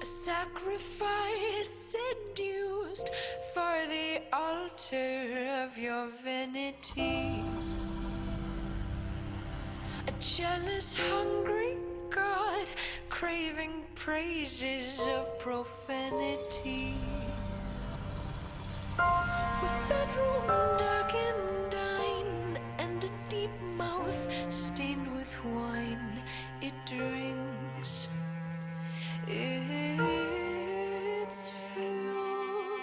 A sacrifice seduced for the altar of your vanity. A jealous, hungry God craving praises of profanity. With bedroom dark and dine, and a deep mouth stained with wine, it drinks its fill.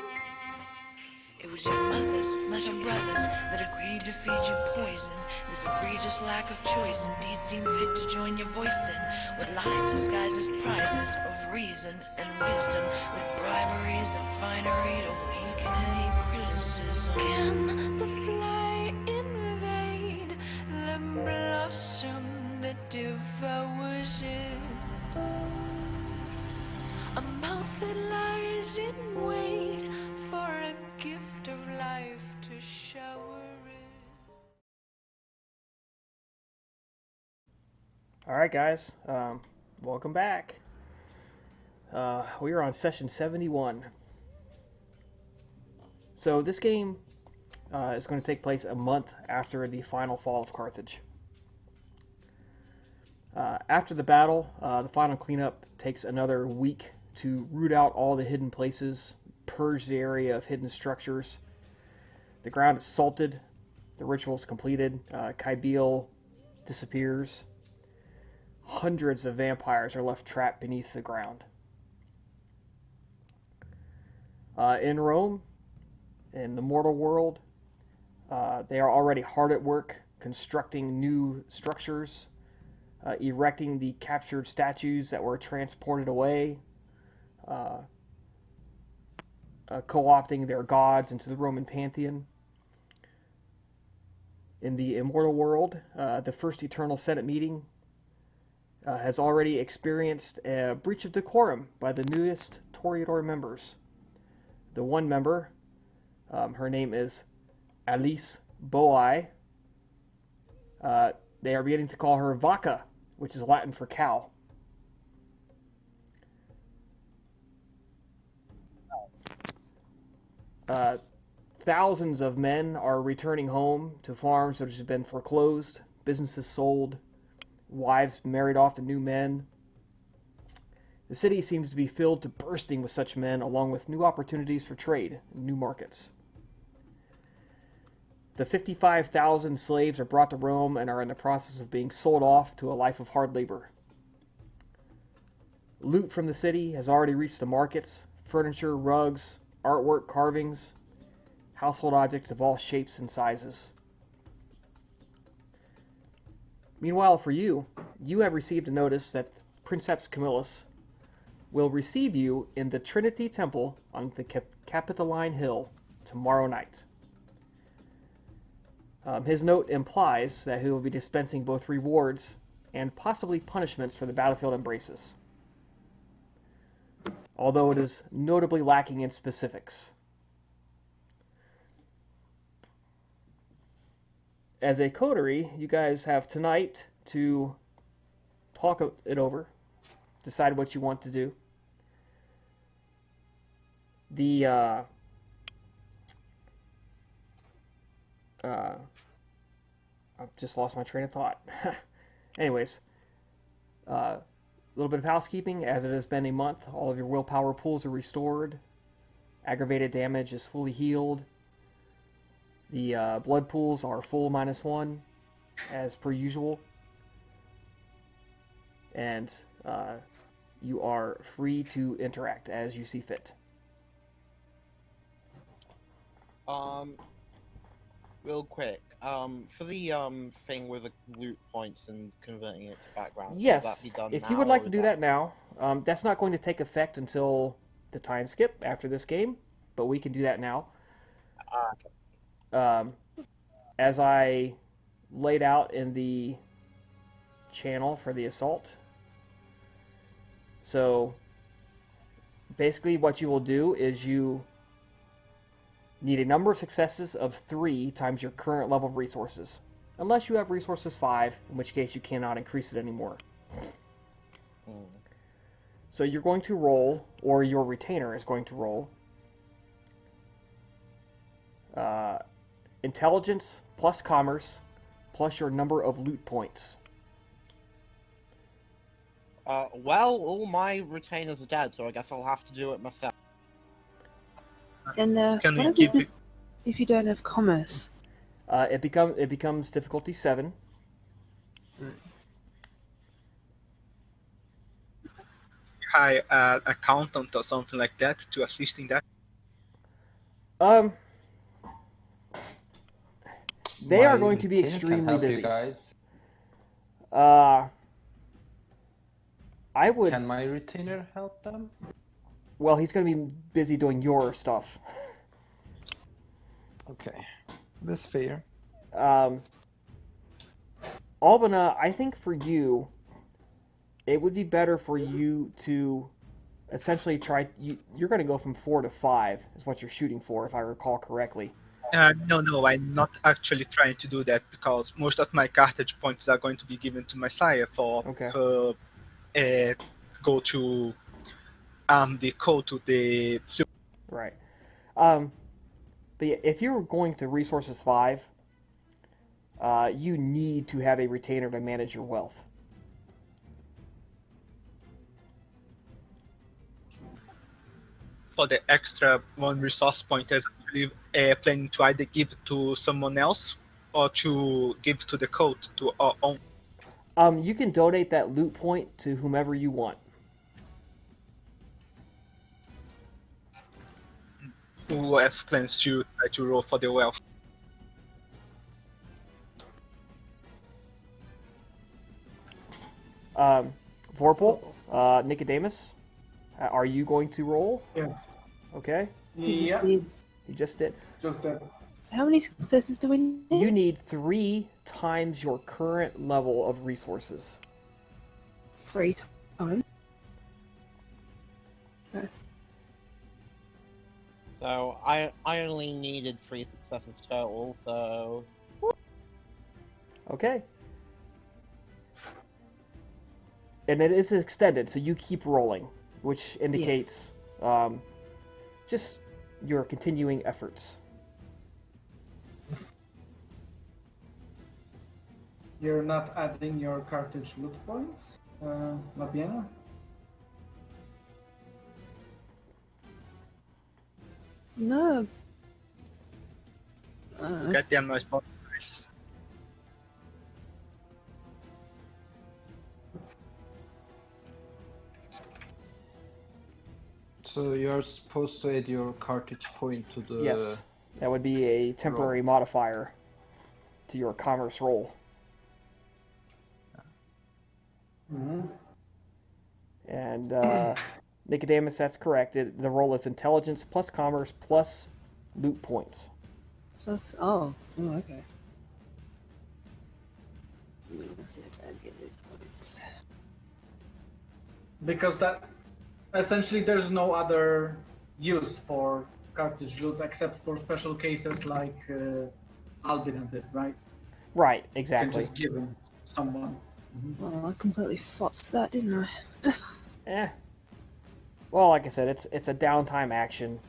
It was your mothers, not your brothers, that agreed to feed you poison. This egregious lack of choice indeed seemed fit to join your voice in, with lies disguised as prizes of reason and wisdom, with briberies of finery to weaken any criticism. Can the fly invade the blossom that devours it? A mouth that lies in wait for a gift of life to shower it. Alright guys, welcome back. We are on session 71. So this game is going to take place a month after the final fall of Carthage. After the battle, the final cleanup takes another week to root out all the hidden places, purge the area of hidden structures. The ground is salted, the ritual is completed, Kybeel disappears. Hundreds of vampires are left trapped beneath the ground. In Rome, in the mortal world, they are already hard at work constructing new structures, erecting the captured statues that were transported away, co-opting their gods into the Roman pantheon. In the immortal world, the first Eternal Senate meeting has already experienced a breach of decorum by the newest Toreador members. The one member, her name is Alice Boai. They are beginning to call her Vaca, which is Latin for cow. Thousands of men are returning home to farms which have been foreclosed, businesses sold, wives married off to new men. The city seems to be filled to bursting with such men, along with new opportunities for trade and new markets. The 55,000 slaves are brought to Rome and are in the process of being sold off to a life of hard labor. Loot from the city has already reached the markets: furniture, rugs, artwork, carvings, household objects of all shapes and sizes. Meanwhile, for you, you have received a notice that Princeps Camillus will receive you in the Trinity Temple on the Capitoline Hill tomorrow night. His note implies that he will be dispensing both rewards and possibly punishments for the battlefield embraces, although it is notably lacking in specifics. As a coterie, you guys have tonight to talk it over, decide what you want to do. I've just lost my train of thought. Anyways, a little bit of housekeeping. As it has been a month, all of your willpower pools are restored. Aggravated damage is fully healed. The blood pools are full -1, as per usual. And you are free to interact as you see fit. Real quick, for the thing with the loot points and converting it to background, Yes, should that be done if now, you would like or to is do that now, that's not going to take effect until the time skip after this game, but we can do that now. Okay. As I laid out in the channel for the assault. So basically what you will do is you need a number of successes of 3 times your current level of resources, unless you have resources 5, in which case you cannot increase it anymore. So you're going to roll, or your retainer is going to roll, intelligence plus commerce plus your number of loot points. Well, all my retainers are dead, so I guess I'll have to do it myself. And Can what we give it? if you don't have commerce? It becomes difficulty 7. Hire an accountant or something like that to assist in that? Um, they are My going to be retainer can extremely help busy. you guys. I would. Can my retainer help them? Well, he's going to be busy doing your stuff. Okay, that's fair. Albina, I think for you, it would be better for you to essentially try. You're going to go from 4 to 5, is what you're shooting for, if I recall correctly. No, I'm not actually trying to do that because most of my Carthage points are going to be given to my sire for Okay. her go to the code to the Right. But yeah, if you're going to resources 5, you need to have a retainer to manage your wealth. for the extra 1 resource point as actually planning to either give to someone else or to give to the code to our own. You can donate that loot point to whomever you want. Who has plans to try to roll for the wealth. Vorpal, Nicodemus, are you going to roll? Yes. Okay, You just Yeah. did. you just did. Just that. So how many successes do we need? You need 3 times your current level of resources. 3 times. Okay. So I only needed 3 successes total, so Okay. And it is extended, so you keep rolling, which indicates just your continuing efforts. You're not adding your Carthage loot points, Labiana? No. Get them nice bonuses. So you're supposed to add your Carthage point to the... Yes, that would be a temporary modifier to your commerce roll. Mm-hmm. And Nicodemus, that's correct. The roll is intelligence plus commerce plus loot points. Plus, oh, okay. Let's see, I get loot points. Because that essentially there's no other use for Carthage loot except for special cases like Albina did, right? Right, You exactly. can just give them someone. Well, I completely futzed that, didn't I? Eh. Well, like I said, it's a downtime action.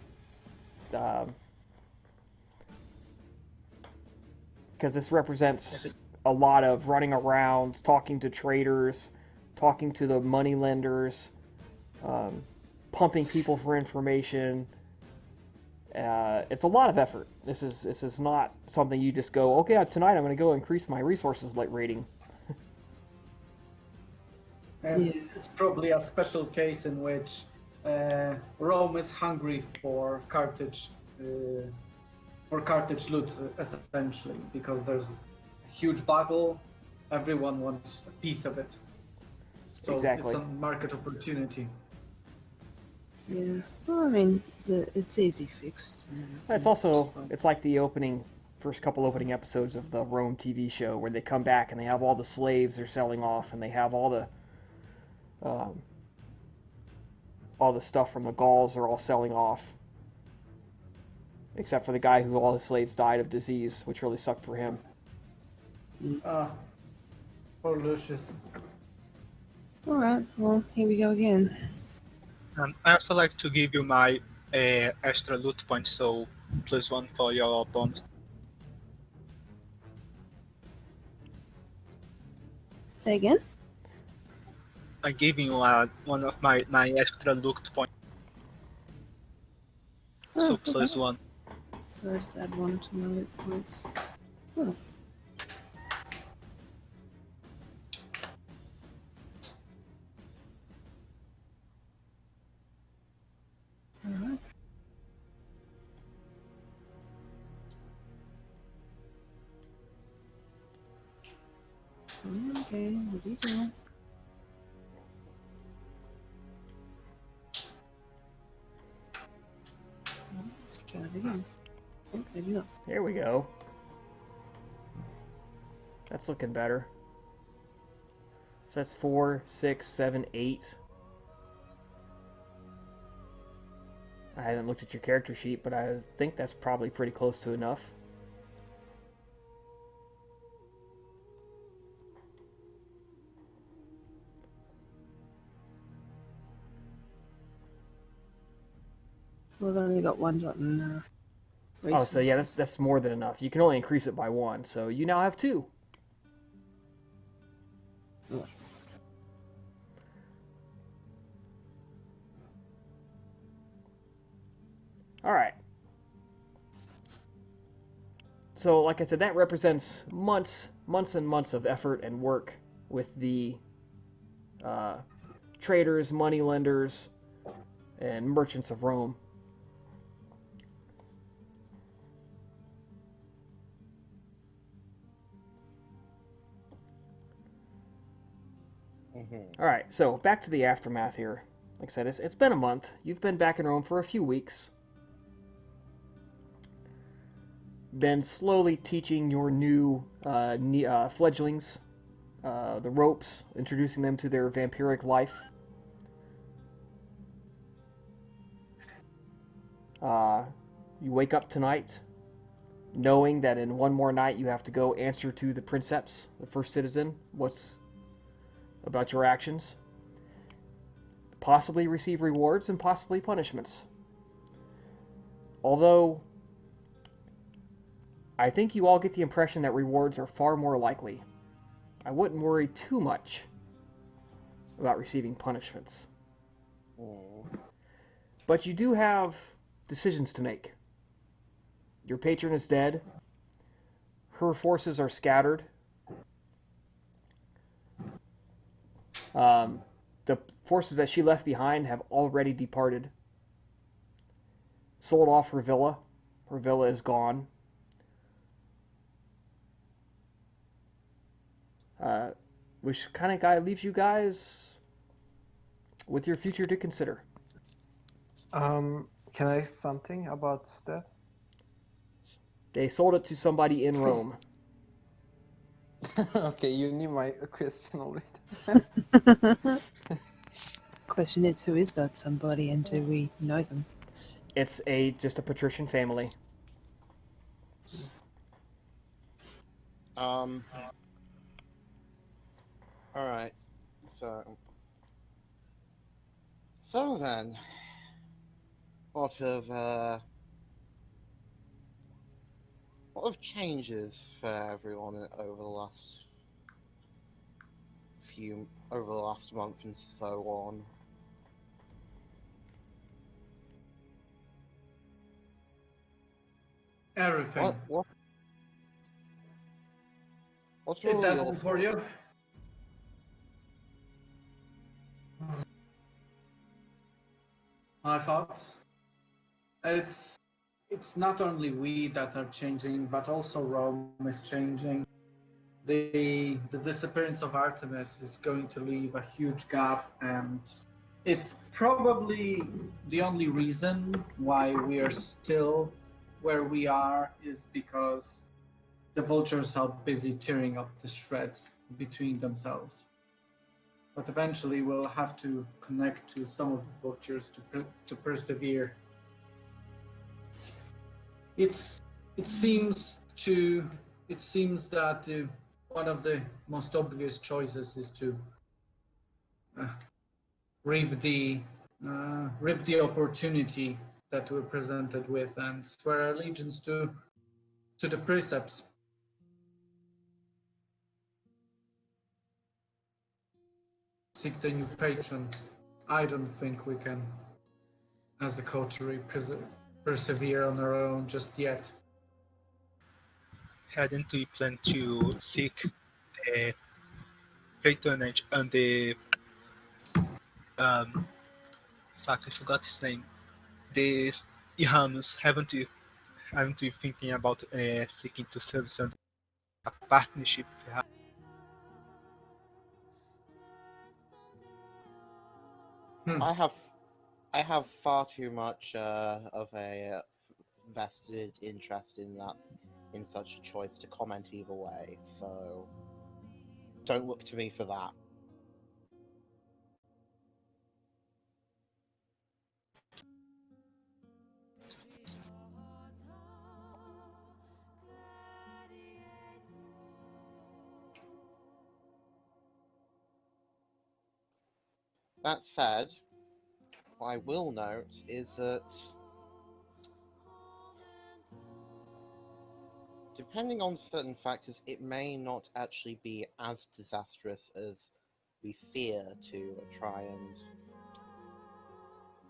Because this represents a lot of running around, talking to traders, talking to the money lenders, pumping people for information. It's a lot of effort. This is not something you just go, okay, tonight I'm going to go increase my resources rating. And Yeah. it's probably a special case in which Rome is hungry for Carthage loot, essentially, because there's a huge battle. Everyone wants a piece of it. So Exactly. it's a market opportunity. Yeah. Well, I mean, it's easy fixed. It's like the first couple opening episodes of the Rome TV show where they come back and they have all the slaves they're selling off, and they have all the stuff from the Gauls they're all selling off. Except for the guy who all his slaves died of disease, which really sucked for him. Poor Lucius. Alright, well, here we go again. And I also like to give you my extra loot point, so +1 for your bonus. Say again? I'm giving you one of my extra loot point, so Oh, okay. +1. So I just add 1 to my loot points. Oh. Alright. Okay, what are you doing? Let's try it again. Oh, maybe not. There we go. That's looking better. So that's 4, 6, 7, 8. I haven't looked at your character sheet, but I think that's probably pretty close to enough. Well, I've only got 1 dot in Oh, so yeah, resources. that's more than enough. You can only increase it by 1, so you now have 2. Nice. All right. So, like I said, that represents months and months of effort and work with the traders, money lenders, and merchants of Rome. All right, so back to the aftermath here. Like I said, it's been a month. You've been back in Rome for a few weeks. Been slowly teaching your new fledglings the ropes, introducing them to their vampiric life. You wake up tonight knowing that in one more night you have to go answer to the princeps, the first citizen, what's about your actions. Possibly receive rewards and possibly punishments. Although, I think you all get the impression that rewards are far more likely. I wouldn't worry too much about receiving punishments. But you do have decisions to make. Your patron is dead. Her forces are scattered. The forces that she left behind have already departed. Sold off her villa. Her villa is gone. Which kind of guy leaves you guys with your future to consider. Can I ask something about that? They sold it to somebody in Rome. Okay, you knew my question already. Question is, who is that somebody, and do we know them? It's just a patrician family. All right. So then, what of changes for everyone over the last month and so on? Everything. What's It all does your it for you. My thoughts. It's not only we that are changing, but also Rome is changing. The disappearance of Artemis is going to leave a huge gap, and it's probably the only reason why we are still where we are is because the vultures are busy tearing up the shreds between themselves. But eventually we'll have to connect to some of the vultures to persevere. It seems that one of the most obvious choices is to reap the rip the opportunity that we're presented with and swear allegiance to the precepts. Seek the new patron. I don't think we can, as a coterie, persevere on our own just yet. Hadn't we planned to seek patronage on the fuck, I forgot his name. The Ihanus, haven't you thinking about seeking to service under a partnership? I have far too much of a vested interest in such a choice to comment either way. So don't look to me for that. That said, what I will note is that depending on certain factors, it may not actually be as disastrous as we fear to try and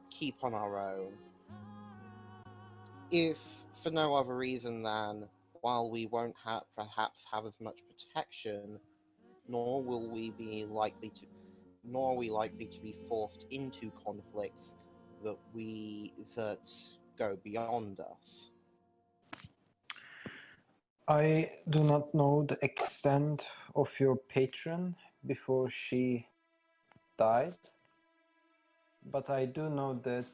keep on our own. If for no other reason than while we won't perhaps have as much protection, nor are we likely to be forced into conflicts that go beyond us. I do not know the extent of your patron before she died, but I do know that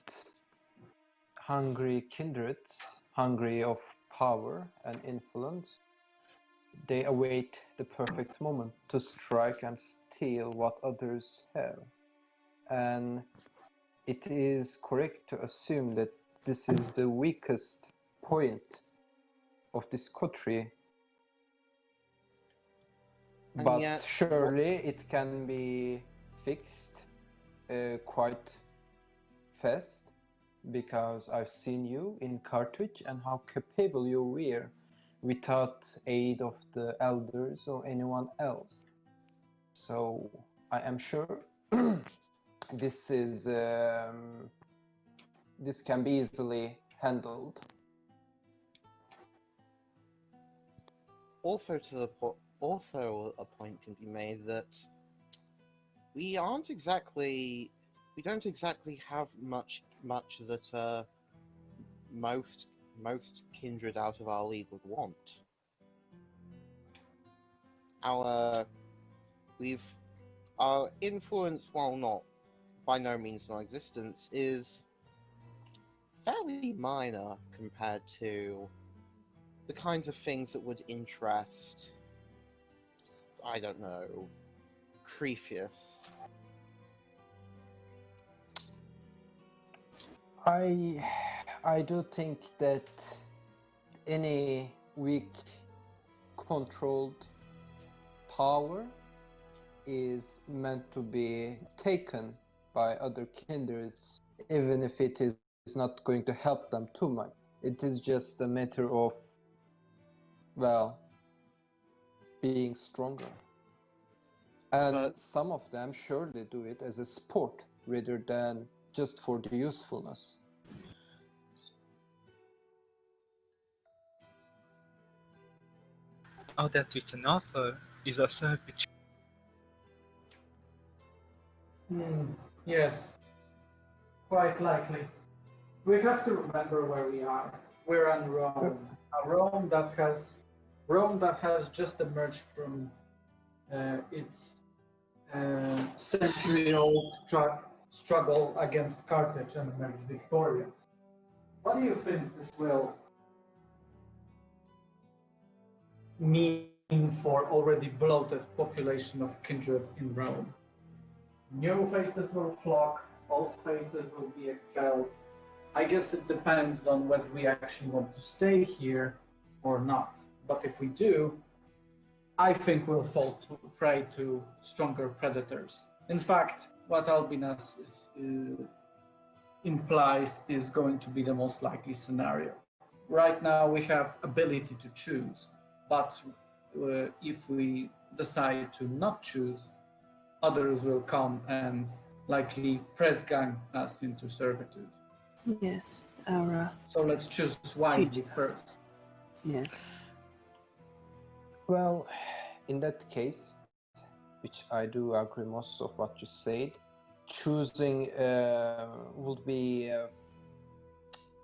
hungry kindreds, hungry of power and influence, they await the perfect moment to strike and steal what others have. And it is correct to assume that this is the weakest point of this coterie. And But yet, surely it can be fixed quite fast, because I've seen you in Carthage and how capable you were without aid of the elders or anyone else. So I am sure this can be easily handled. Also, a point can be made that we don't exactly have much that most kindred out of our league would want. Our influence, while not by no means non-existent, is fairly minor compared to the kinds of things that would interest, I don't know, Crefius. I do think that any weak controlled power is meant to be taken by other kindreds, even if it is not going to help them too much. It is just a matter of, well, being stronger. And some of them surely do it as a sport rather than just for the usefulness. All that we can offer is a servitude. Yes, quite likely. We have to remember where we are. We're in Rome, a Rome that has just emerged from its century-old struggle against Carthage and emerged victorious. What do you think this will mean for already bloated population of kindred in Rome? New faces will flock, old faces will be expelled. I guess it depends on whether we actually want to stay here or not. But if we do, I think we'll fall prey to stronger predators. In fact, what Albinas is implies is going to be the most likely scenario. Right now, we have ability to choose, but if we decide to not choose, others will come and likely press gang us into servitude. Yes, our So let's choose wisely future. first. Yes. Well, in that case, which I do agree most of what you said, choosing would be,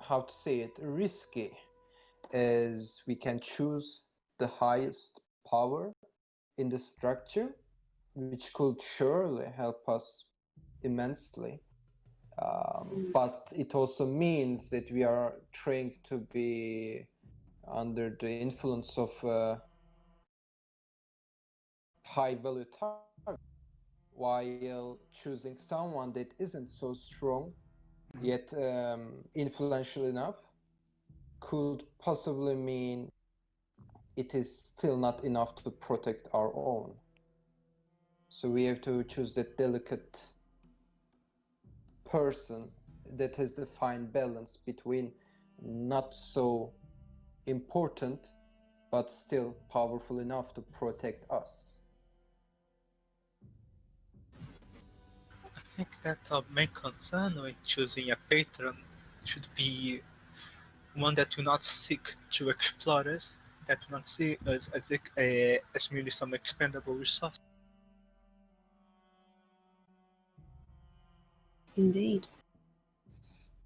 how to say it, risky, as we can choose the highest power in the structure, which could surely help us immensely. But it also means that we are trained to be under the influence of high value target, while choosing someone that isn't so strong yet influential enough could possibly mean it is still not enough to protect our own. So we have to choose that delicate person that has the fine balance between not so important but still powerful enough to protect us. I think that our main concern when choosing a patron should be one that will not seek to exploit us, that will not see us as merely some expendable resource. Indeed.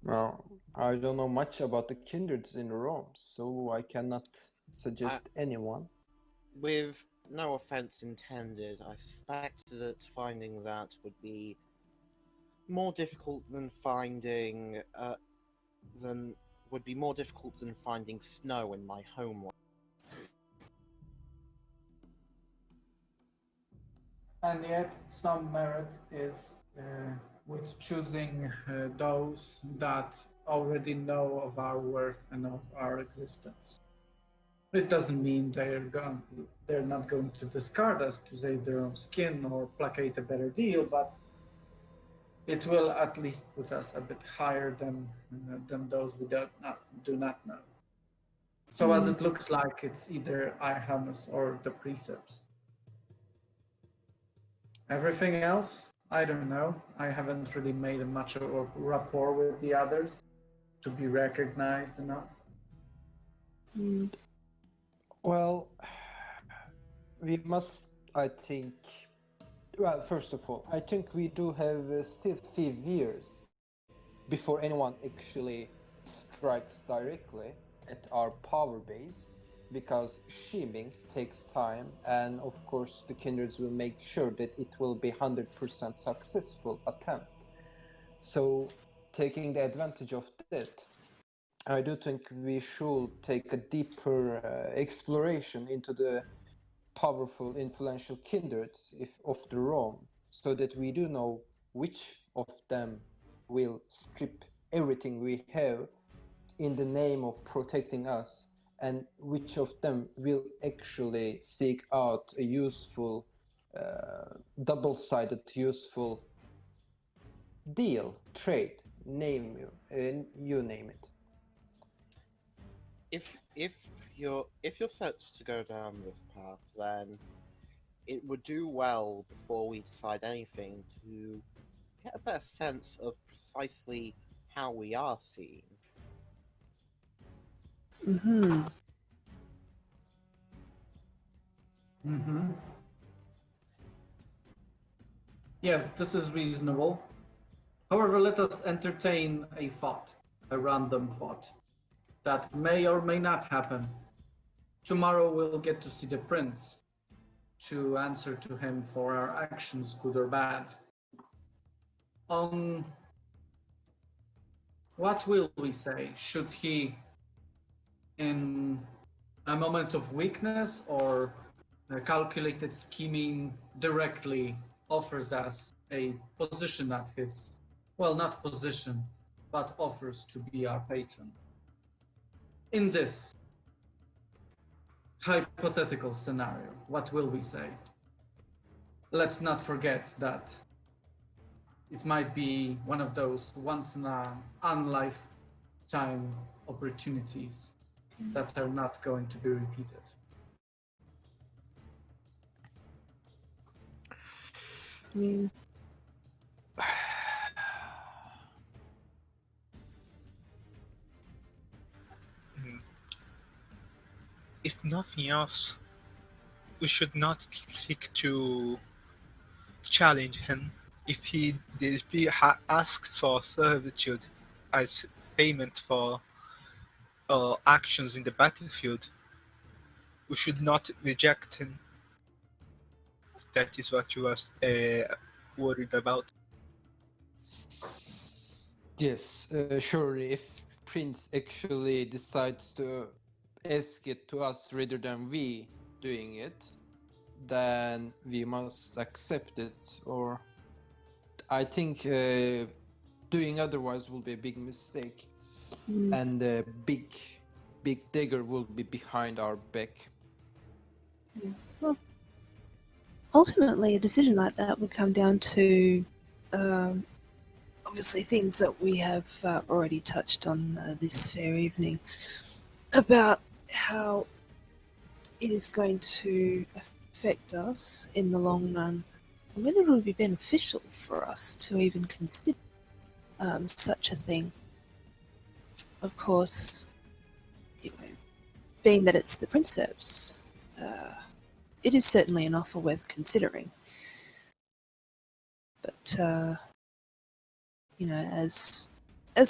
Well, I don't know much about the kindreds in Rome, so I cannot suggest anyone. With no offense intended, I suspect that finding that would be more difficult than finding snow in my homeland. And yet, some merit is with choosing those that already know of our worth and of our existence. It doesn't mean they're not going to discard us to save their own skin or placate a better deal, but it will at least put us a bit higher than those we do not know. So as it looks like it's either Ihanus or the precepts. Everything else, I don't know. I haven't really made much of a rapport with the others to be recognized enough. Well, we must, I think, well, first of all, I think we do have still 5 years before anyone actually strikes directly at our power base, because sheeming takes time, and of course the kindreds will make sure that it will be 100% successful attempt. So taking the advantage of that, I do think we should take a deeper exploration into the powerful, influential kindreds of the Rome, so that we do know which of them will strip everything we have in the name of protecting us, and which of them will actually seek out a useful, double-sided, useful deal, trade, name you name it. If you're set to go down this path, then it would do well before we decide anything to get a better sense of precisely how we are seen. Mm-hmm. Mm-hmm. Yes, this is reasonable. However, let us entertain a thought, a random thought, that may or may not happen. Tomorrow we'll get to see the prince, to answer to him for our actions, good or bad. On what will we say? Should he, in a moment of weakness or calculated scheming, directly offers us a position at his, well, not position, but offers to be our patron? In this hypothetical scenario, what will we say? Let's not forget that it might be one of those once in a lifetime opportunities that are not going to be repeated. I mean, If nothing else, we should not seek to challenge him. If he asks for servitude as payment for actions in the battlefield, we should not reject him. That is what you are worried about. Yes, surely if Prince actually decides to ask it to us rather than we doing it, then we must accept it, or I think doing otherwise will be a big mistake, and a big dagger will be behind our back. yes. Well, ultimately, a decision like that would come down to obviously things that we have already touched on this fair evening about how it is going to affect us in the long run, and whether it would be beneficial for us to even consider such a thing. Of course, being that it's the Princeps, it is certainly an offer worth considering. But as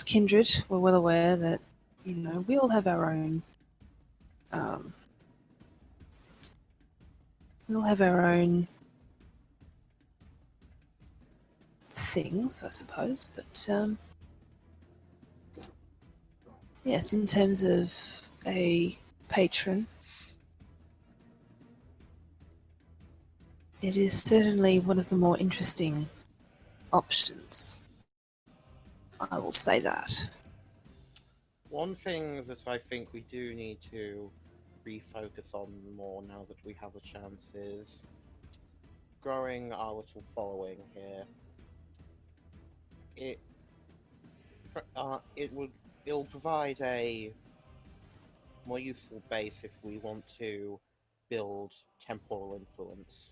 kindred, we're well aware that we all have our own. We all have our own things, I suppose. But yes, in terms of a patron, it is certainly one of the more interesting options. I will say that. One thing that I think we do need to refocus on more now that we have a chance is growing our little following here. It'll provide a more useful base if we want to build temporal influence.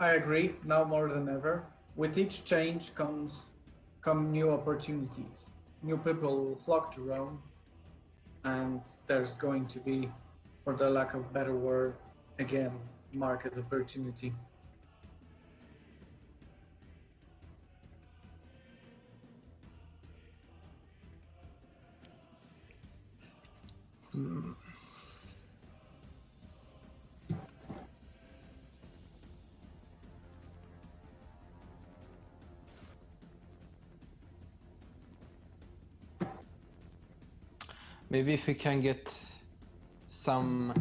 I agree, now more than ever. With each change come new opportunities. New people will flock to Rome, and there's going to be, for the lack of better word, again, market opportunity. Maybe if we can get some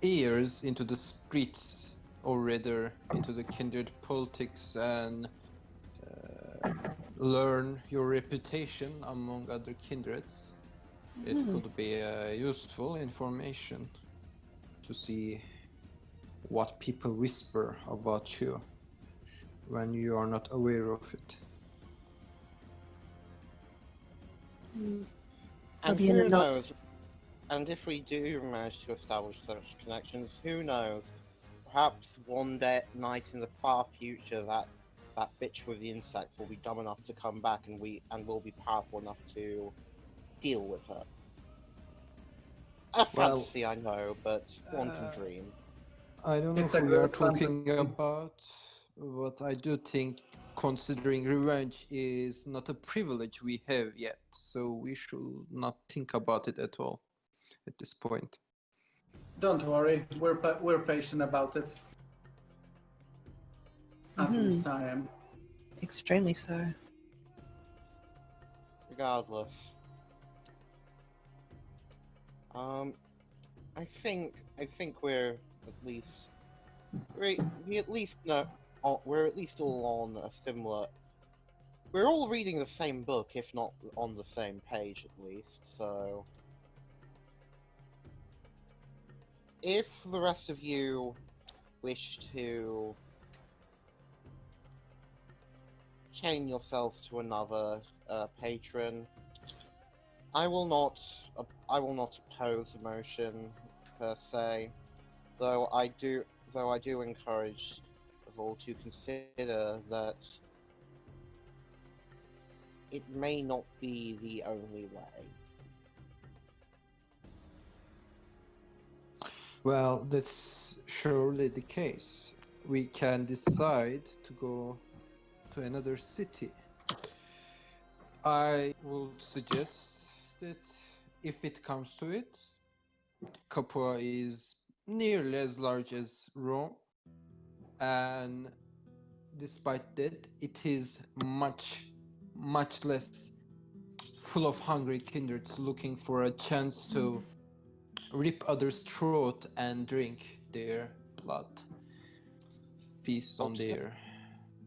ears into the streets, or rather into the kindred politics, and learn your reputation among other kindreds, it could be useful information to see what people whisper about you when you are not aware of it. And Maybe in a who not- knows? And if we do manage to establish such connections, who knows? Perhaps one night in the far future, that bitch with the insects will be dumb enough to come back, and we'll be powerful enough to deal with her. A fantasy, I know, but one can dream. I don't know It's a who you are good talking fantasy. about, but I do think considering revenge is not a privilege we have yet, so we should not think about it at all at this point. Don't worry, we're patient about it. At least I am. Extremely so. Regardless, I think we're at least we at least know we're at least all on a similar we're all reading the same book, if not on the same page at least, so if the rest of you wish to chain yourself to another patron, I will not oppose the motion per se, though I do encourage us all to consider that it may not be the only way. Well, that's surely the case. We can decide to go to another city. I would suggest that if it comes to it, Capua is nearly as large as Rome, and despite that, it is much less full of hungry kindreds looking for a chance to rip others' throat and drink their blood, feast on their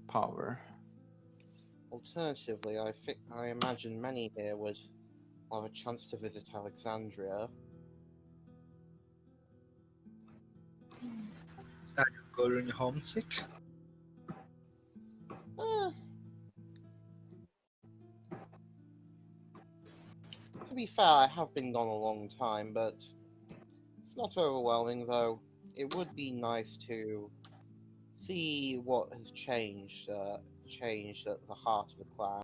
power. Alternatively, I imagine many here would have a chance to visit Alexandria. Are you going homesick? Eh, to be fair, I have been gone a long time, but it's not overwhelming, though. It would be nice to see what has changed at the heart of the clan.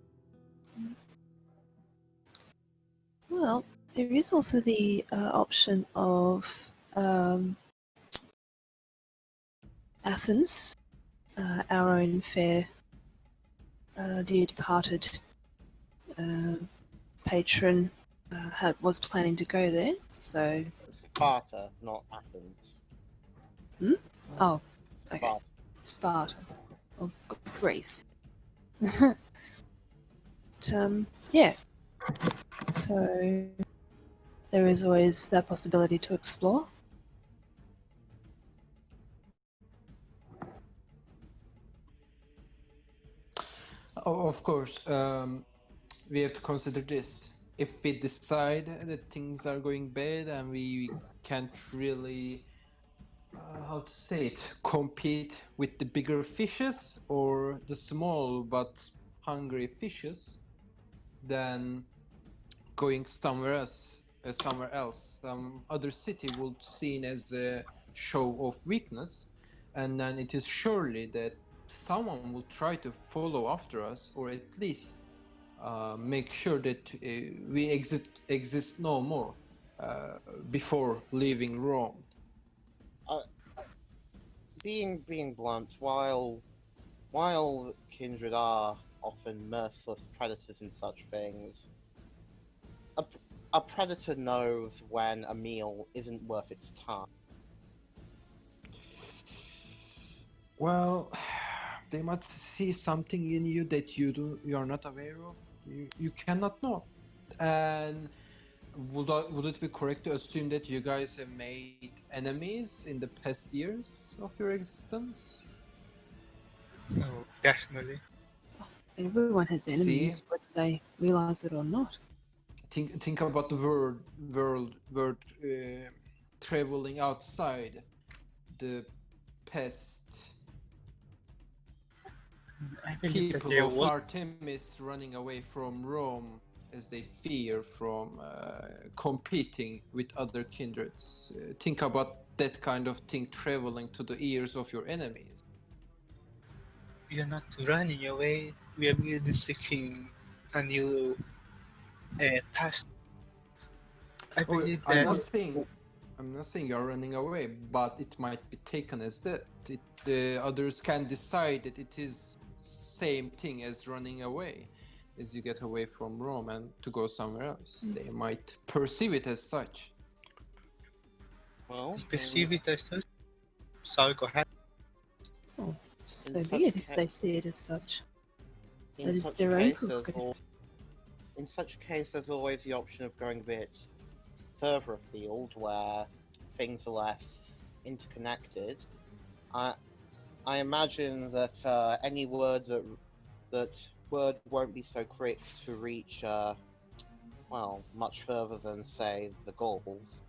Well, there is also the option of Athens, our own fair, dear departed patron, was planning to go there. So, Sparta, not Athens. oh, okay, Sparta. Sparta, or Greece. But, yeah. So there is always that possibility to explore. Of course, we have to consider this. If we decide that things are going bad and we can't really, how to say it, compete with the bigger fishes or the small but hungry fishes, then going somewhere else, some other city would seen as a show of weakness, and then it is surely that someone will try to follow after us, or at least make sure that we exist no more before leaving Rome. Being blunt, while kindred are often merciless predators in such things, a predator knows when a meal isn't worth its time. Well, they might see something in you that you are not aware of. You cannot know. And would it be correct to assume that you guys have made enemies in the past years of your existence? No, definitely. Everyone has enemies, See? whether they realize it or not. Think about the world traveling outside the past. I believe that People there of was Artemis running away from Rome as they fear from competing with other kindreds. Think about that kind of thing traveling to the ears of your enemies. we are not running away. We are merely seeking a new path. I believe I'm that not saying you're running away, but it might be taken as that. The others can decide that it is same thing as running away, as you get away from Rome and to go somewhere else. They might perceive it as such. Well, perceive it as such. Sorry, go ahead. Oh, so In be such it if ca- they see it as such. in That is such their own case, prerogative. in such case, there's always the option of going a bit further afield, where things are less interconnected. I imagine that any word that word won't be so quick to reach, well, much further than, say, the Gauls.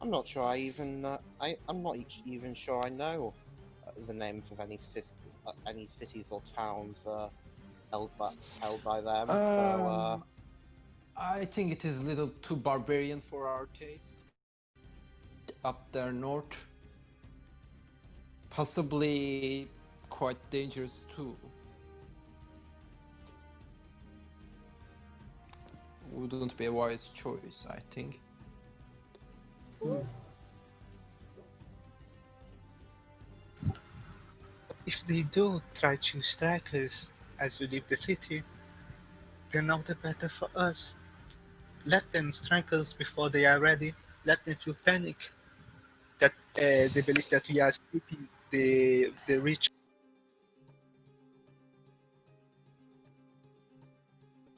I'm not sure I even, I'm not even sure I know the names of any cities or towns held by them. So, I think it is a little too barbarian for our taste. Up there north. Possibly quite dangerous too. Wouldn't be a wise choice, I think. If they do try to strike us as we leave the city, then all the better for us. Let them strike us before they are ready. Let them feel panic that they believe that we are escaping the rich.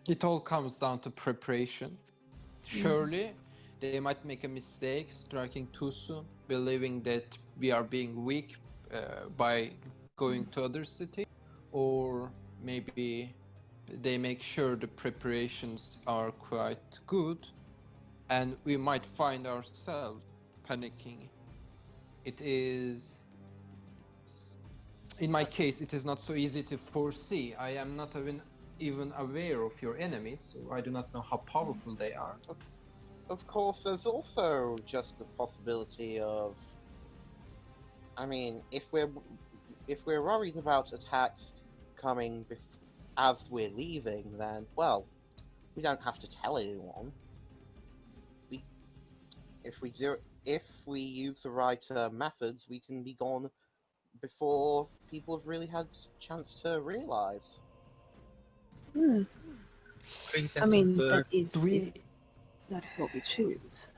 It all comes down to preparation. Surely, they might make a mistake striking too soon, believing that we are being weak by going to other city, or maybe they make sure the preparations are quite good, and we might find ourselves panicking. It is, in my case, it is not so easy to foresee. I am not even aware of your enemies, so I do not know how powerful they are. of course, there's also just the possibility of, I mean, if we're worried about attacks coming as we're leaving, then, well, we don't have to tell anyone. If we use the right methods, we can be gone before people have really had a chance to realize. I mean, But that is do we- if that's what we choose.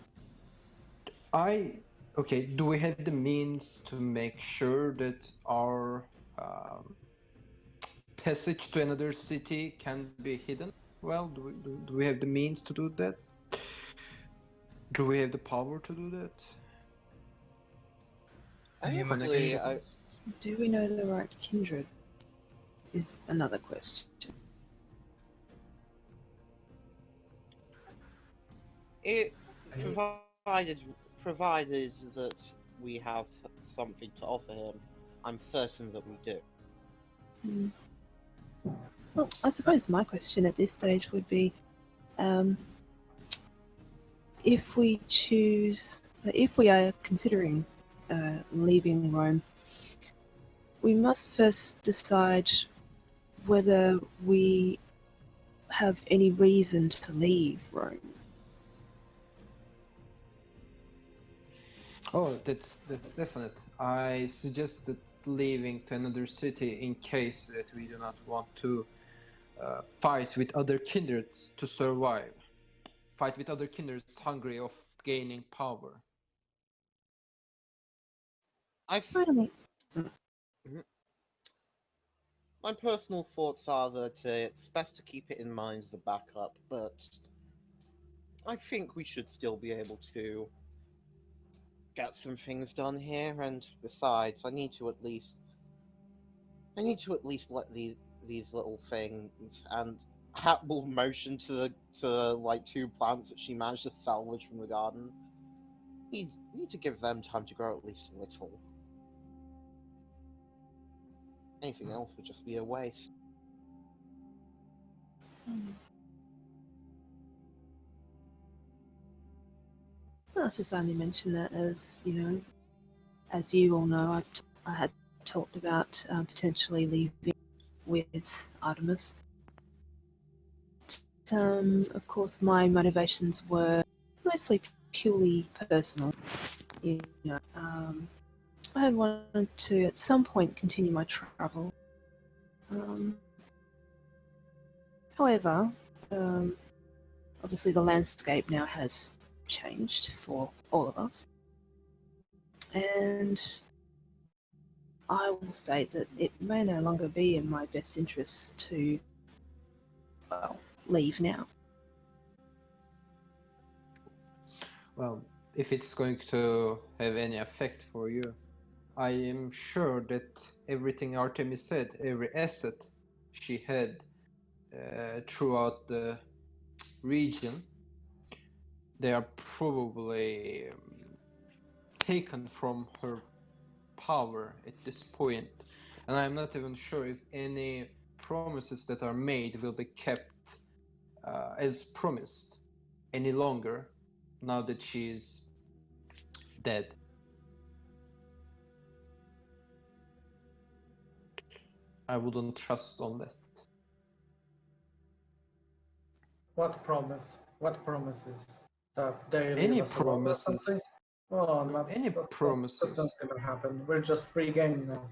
Do we have the means to make sure that our passage to another city can be hidden? Well, do we have the means to do that? Do we have the power to do that? Honestly, Do we know the right kindred? Is another question. it provided that we have something to offer him, I'm certain that we do. Well, I suppose my question at this stage would be, if we are considering leaving Rome, we must first decide whether we have any reason to leave Rome. Oh, that's definite. I suggested leaving to another city in case that we do not want to fight with other kindreds to survive. Fight with other kindreds hungry of gaining power. Finally, My personal thoughts are that it's best to keep it in mind as a backup, but I think we should still be able to get some things done here. And besides, I need to at least let these little things, and Hat will motion to like two plants that she managed to salvage from the garden. Need to give them time to grow at least a little. Anything else would just be a waste. I was just only mention that as as you all know, I had talked about potentially leaving with Artemis. Of course, my motivations were mostly purely personal. I had wanted to at some point continue my travel. However, obviously the landscape now has changed for all of us. And I will state that it may no longer be in my best interest to, leave now. Well, if it's going to have any effect for you. I am sure that everything Artemis said, every asset she had throughout the region, they are probably taken from her power at this point. And I'm not even sure if any promises that are made will be kept as promised any longer now that she is dead. I wouldn't trust on that. What promise? What promises? That they leave Any us alone or promises, something? Oh, any that's not promises, gonna happen. We're just free game now.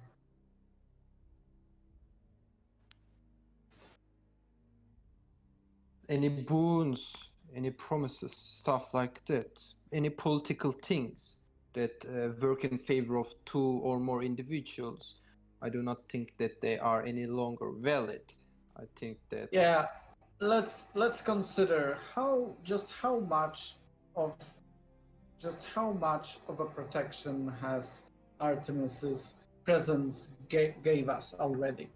any boons, any promises, stuff like that, any political things that work in favor of two or more individuals. I do not think that they are any longer valid. I think that Yeah, let's consider how much of how much of a protection has Artemis's presence gave us already.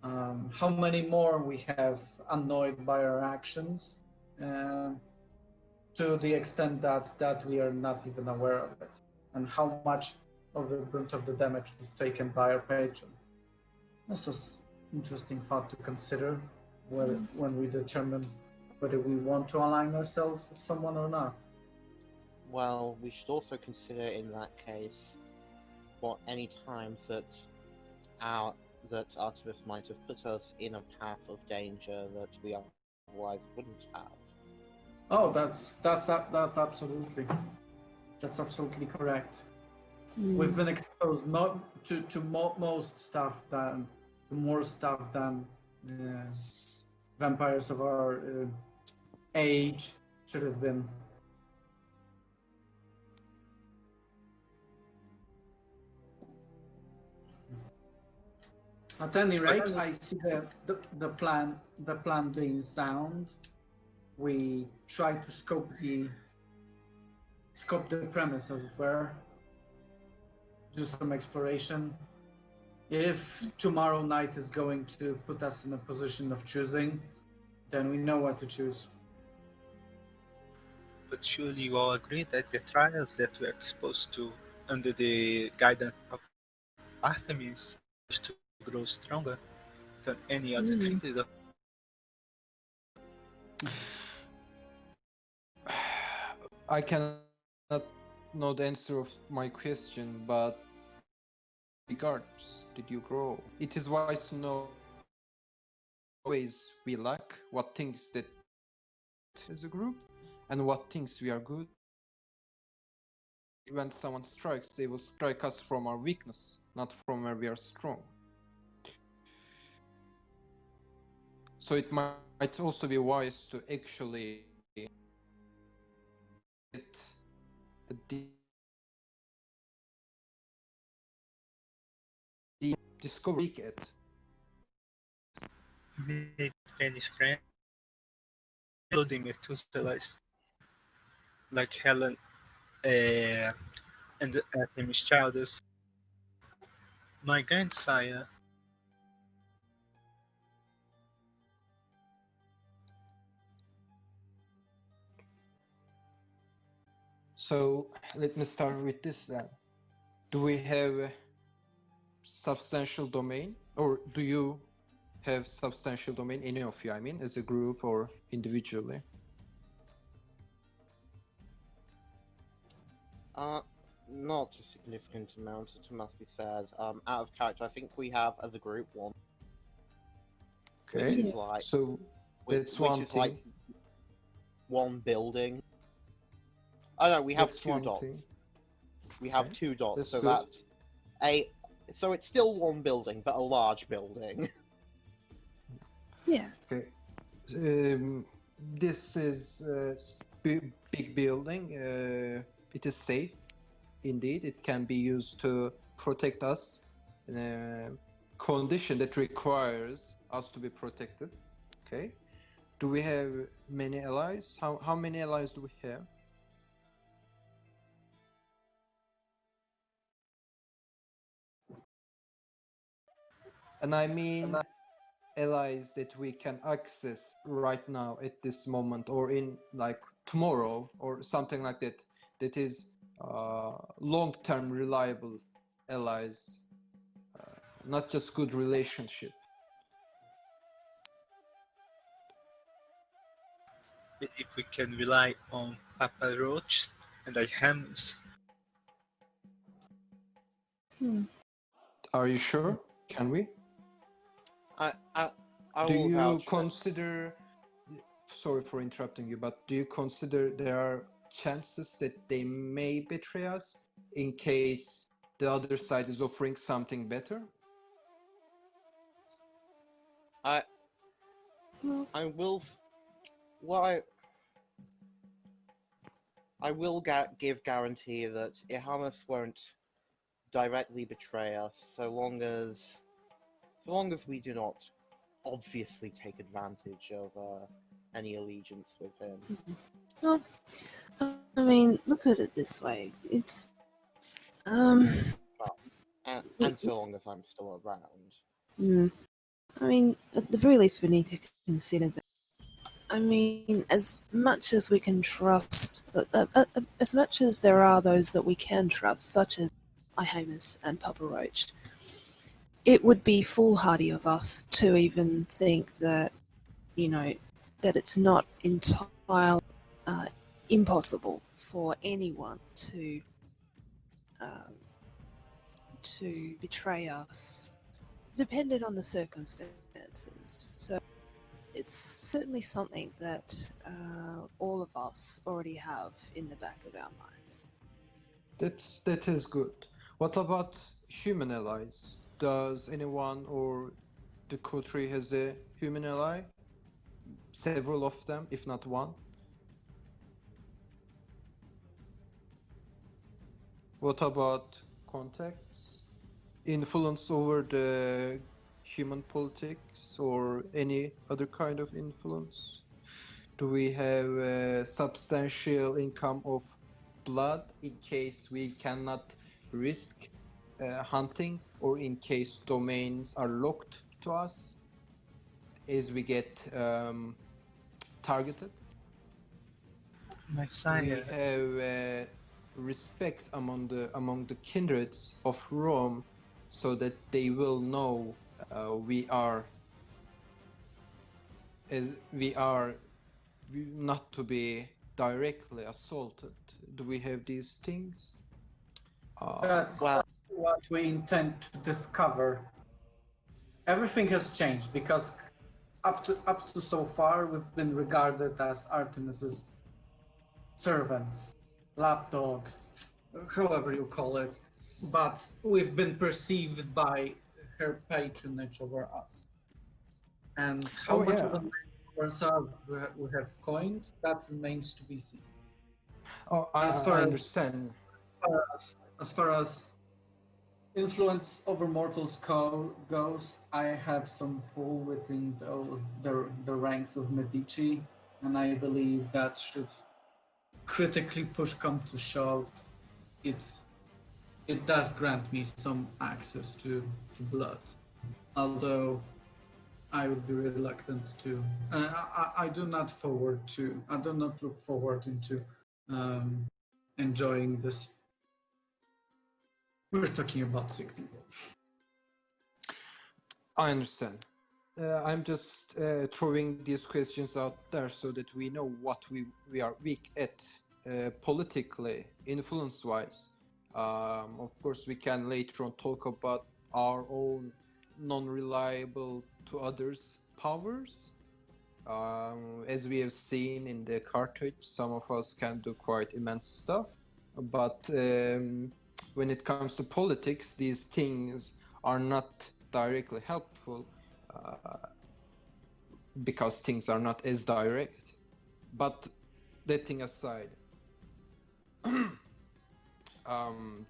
How many more we have annoyed by our actions, uh, to the extent that we are not even aware of it, and how much of the brunt of the damage was taken by our patron. This is interesting thought to consider when we determine whether we want to align ourselves with someone or not. Well, we should also consider in that case what any times that Artemis might have put us in a path of danger that we otherwise wouldn't have. Oh, that's absolutely correct. We've been exposed not to most stuff than to more stuff than vampires of our age should have been. At any rate, I see the plan being sound. We try to scope the premise, as it were. Do some exploration. If tomorrow night is going to put us in a position of choosing, then we know what to choose. But surely you all agree that the trials that we are exposed to under the guidance of Artemis is to grow stronger than any other creature. I cannot know the answer of my question, but regards did you grow? It is wise to know ways we lack, what things that as a group, and what things we are good. When someone strikes, they will strike us from our weakness, not from where we are strong. So it might also be wise to actually get a discover it. Made many friends, including Methuselahs, like Helen and Artemis Childers. My grandsire, So let me start with this then. Do we have a substantial domain, or do you have substantial domain, any of you, I mean, as a group or individually? Not a significant amount, it must be said. Out of character, I think we have as a group one. Okay. Which is like So that's which one is thing. like one building. Oh no, we have That's two one dots. thing. We have Okay, two dots, that's so good. that's so it's still one building, but a large building. Yeah. Okay. This is a big building. It is safe, indeed. It can be used to protect us in a condition that requires us to be protected. Okay. Do we have many allies? How many allies do we have? And I mean allies that we can access right now at this moment, or in like tomorrow, or something like that. That is long-term reliable allies, not just good relationship. If we can rely on Papa Roach and I Hammers. Are you sure? Can we? I Do will you vouch for it. consider, sorry for interrupting you, but do you consider there are chances that they may betray us in case the other side is offering something better? I Well, I will. Well, I will give guarantee that Ihamus won't directly betray us, so long as we do not obviously take advantage of any allegiance with him. well, I mean, look at it this way. It's um, And so long as I'm still around. I mean, at the very least, we need to consider that. I mean, as much as we can trust, as much as there are those that we can trust, such as Ihamus and Papa Roach, it would be foolhardy of us to even think that, that it's not entirely impossible for anyone um, to betray us, dependent on the circumstances. So it's certainly something that all of us already have in the back of our minds. That is good. What about human allies? Does anyone or the country has a human ally? Several of them, if not one. What about contacts? Influence over the human politics or any other kind of influence? Do we have a substantial income of blood in case we cannot risk hunting, or in case domains are locked to us as we get targeted? My We sire, have respect among the kindreds of Rome, so that they will know we are not to be directly assaulted. Do we have these things? That's Well, what we intend to discover. Everything has changed because up to so far we've been regarded as Artemis's servants, lapdogs, however you call it, but we've been perceived by her patronage over us. And how Oh much yeah. of an reserve we have coined, that remains to be seen. Oh, As I far understand. as far as influence over mortals goes, I have some pull within the ranks of Medici, and I believe that should critically push come to shove, it does grant me some access to blood. Although I would be reluctant to. I do not look forward into enjoying this. We're talking about sick people. I understand. I'm just throwing these questions out there so that we know what we are weak at politically, influence-wise. Of course, we can later on talk about our own non-reliable to others powers. As we have seen in the Carthage, some of us can do quite immense stuff. But when it comes to politics, these things are not directly helpful because things are not as direct. But that thing aside, do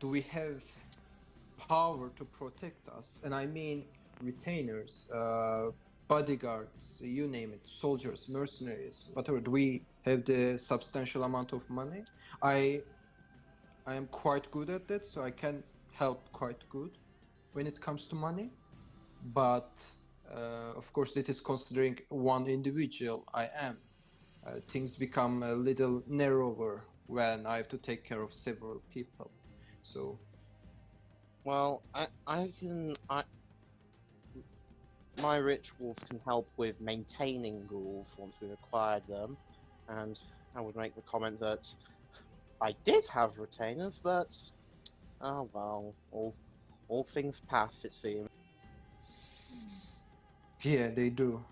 we have power to protect us? And I mean retainers, bodyguards, you name it, soldiers, mercenaries, whatever. Do we have the substantial amount of money? I am quite good at that, so I can help quite good when it comes to money. but of course that is considering one individual I am. Things become a little narrower when I have to take care of several people. So Well, my rituals can help with maintaining ghouls once we've acquired them, and I would make the comment that I did have retainers, but oh well, all things pass, it seems. yeah, they do.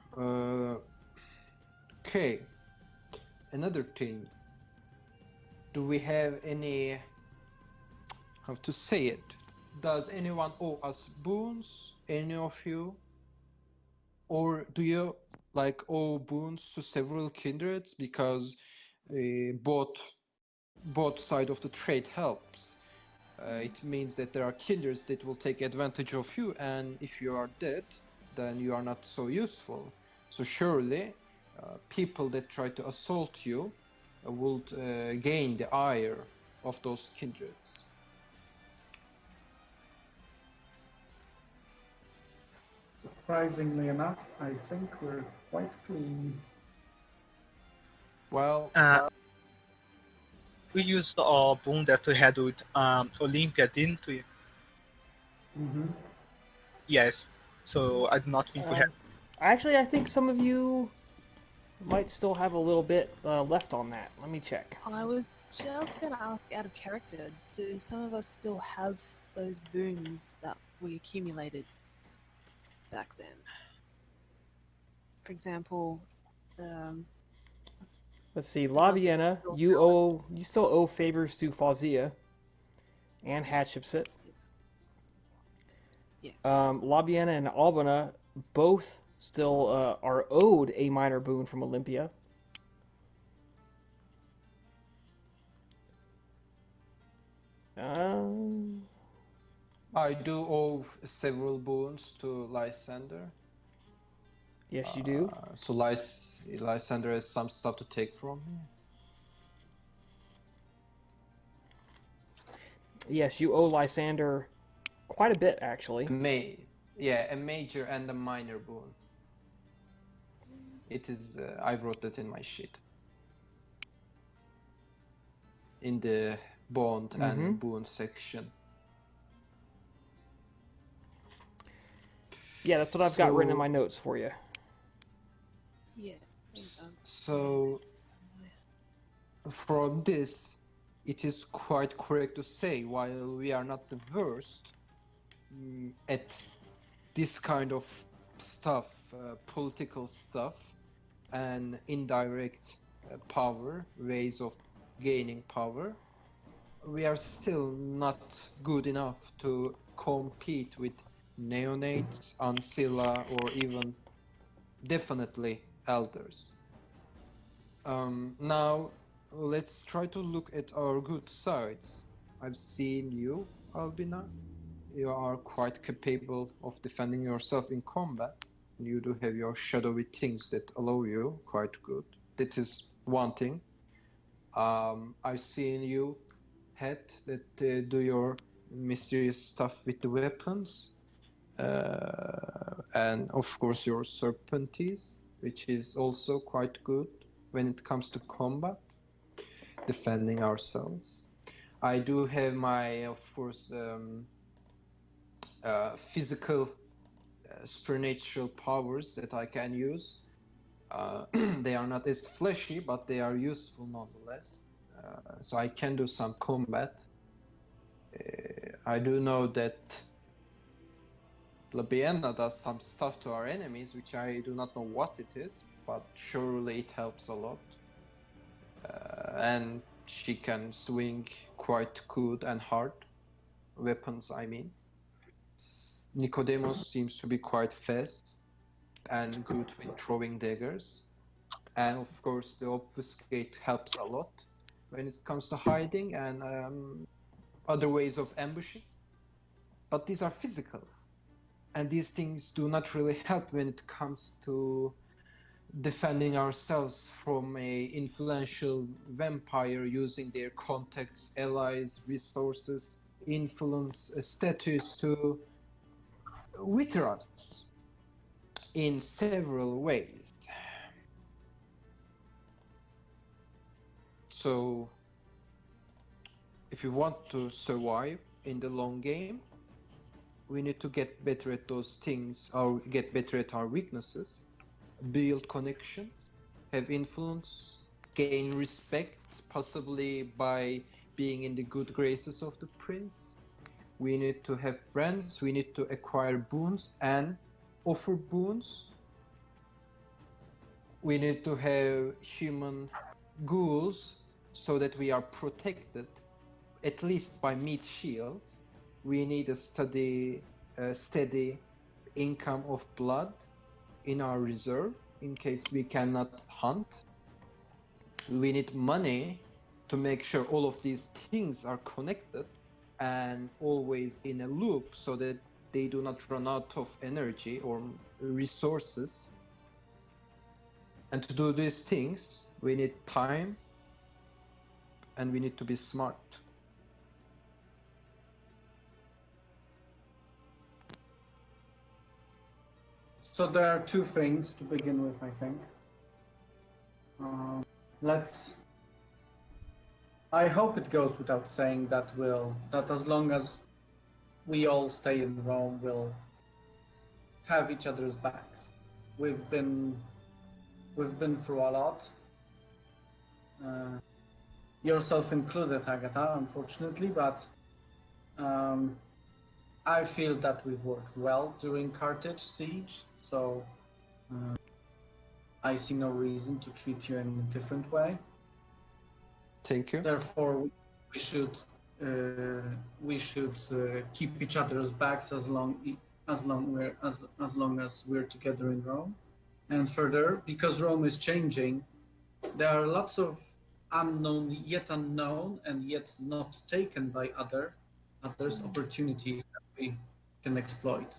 Okay, another thing. Do we have any, how to say it? Does anyone owe us boons? Any of you? Or do you like owe boons to several kindreds because both side of the trade helps? It means that there are kindreds that will take advantage of you, and if you are dead, then you are not so useful. So surely, people that try to assault you would gain the ire of those kindreds. Surprisingly enough, I think we're quite clean. Well, We used our boon that we had with Olympia, didn't we? Mm-hmm. Yes. So I do not think we have. Actually, I think some of you might still have a little bit left on that. Let me check. I was just going to ask, out of character, do some of us still have those boons that we accumulated back then? For example, Let's see, know if it's Labiena, still you still owe favors to Fawzia and Hatshepsut. Yeah. Labiena and Albana both still are owed a minor boon from Olympia. I do owe several boons to Lysander. Yes, you do. So Lysander has some stuff to take from me. Yes, you owe Lysander quite a bit, actually. A major and a minor boon. It is. I wrote that in my sheet. In the bond and boon section. Yeah, that's what I've got written in my notes for you. Yeah. So from this, it is quite correct to say, while we are not the worst at this kind of stuff, political stuff, and indirect power, ways of gaining power, we are still not good enough to compete with neonates, Ancilla, or even definitely elders. Now, let's try to look at our good sides. I've seen you, Albina. You are quite capable of defending yourself in combat. You do have your shadowy things that allow you quite good. That is one thing. I've seen you, Het, that do your mysterious stuff with the weapons. And of course your serpenties, which is also quite good when it comes to combat, defending ourselves. I do have my, of course, physical supernatural powers that I can use. They are not as flashy, but they are useful nonetheless. So I can do some combat. I do know that Labiena does some stuff to our enemies, which I do not know what it is, but surely it helps a lot. And she can swing quite good and hard weapons, I mean. Nicodemus seems to be quite fast and good with throwing daggers. And of course, the obfuscate helps a lot when it comes to hiding and other ways of ambushing. But these are physical. And these things do not really help when it comes to defending ourselves from a influential vampire using their contacts, allies, resources, influence, status to with us in several ways. So, if we want to survive in the long game, we need to get better at those things, or get better at our weaknesses, build connections, have influence, gain respect, possibly by being in the good graces of the prince. We need to have friends, we need to acquire boons and offer boons. We need to have human ghouls so that we are protected, at least by meat shields. We need a steady income of blood in our reserve in case we cannot hunt. We need money to make sure all of these things are connected and always in a loop so that they do not run out of energy or resources. And to do these things, we need time and we need to be smart. So there are two things to begin with, I think. I hope it goes without saying that as long as we all stay in Rome, we'll have each other's backs. We've been through a lot. Yourself included, Agatha, unfortunately, but I feel that we've worked well during Carthage siege, so I see no reason to treat you in a different way. Thank you. Therefore, we should keep each other's backs as long as we're together in Rome. And further, because Rome is changing, there are lots of yet unknown and yet not taken by others opportunities that we can exploit.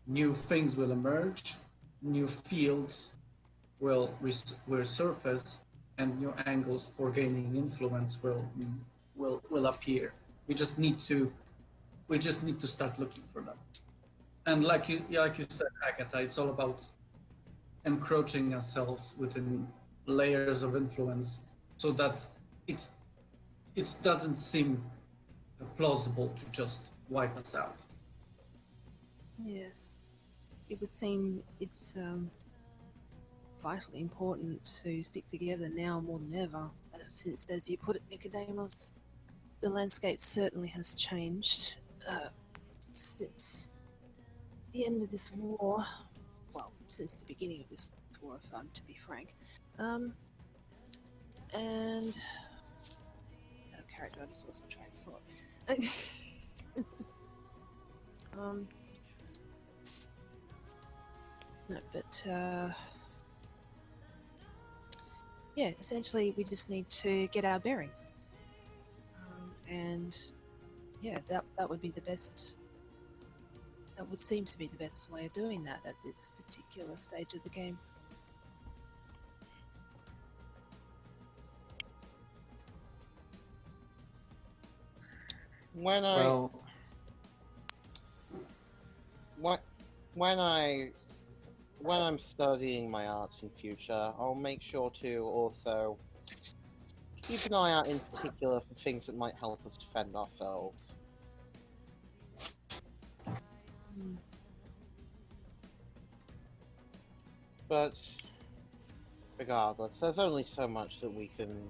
New things will emerge, new fields will surface, and new angles for gaining influence will appear. We just need to start looking for them. And like you said, Agatha, it's all about encroaching ourselves within layers of influence so that it doesn't seem plausible to just wipe us out. Yes. It would seem it's vitally important to stick together now more than ever, since, as you put it, Nicodemus, the landscape certainly has changed since the end of this war. Well, since the beginning of this war, if I'm to be frank. And out of character, I just lost my train of thought. No, but yeah, essentially we just need to get our bearings, and yeah, that would be the best. That would seem to be the best way of doing that at this particular stage of the game. When I'm studying my arts in future, I'll make sure to also keep an eye out in particular for things that might help us defend ourselves. But regardless, there's only so much that we can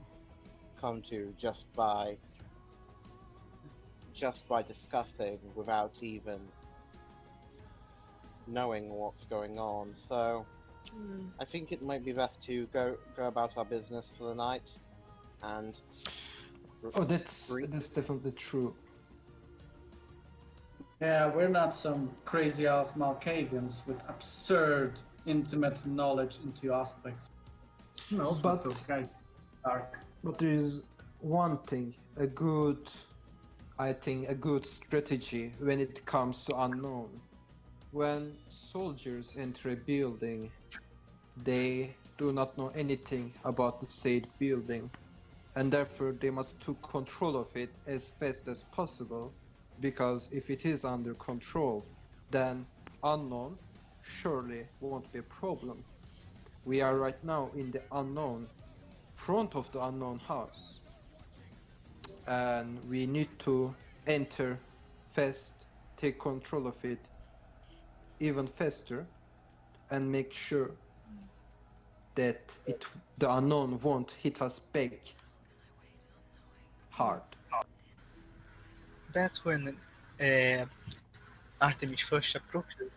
come to just by discussing without even knowing what's going on. So I think it might be best to go about our business for the night. And that's definitely true. Yeah, we're not some crazy ass Malkavians with absurd intimate knowledge into aspects. Who knows what those guys are? But there is one thing, I think a good strategy when it comes to unknown. When soldiers enter a building, they do not know anything about the said building, and therefore they must take control of it as fast as possible, because if it is under control, then unknown surely won't be a problem. We are right now in the unknown, front of the unknown house. And we need to enter fast, take control of it even faster, and make sure that the unknown won't hit us back hard. That's when Artemis first approaches.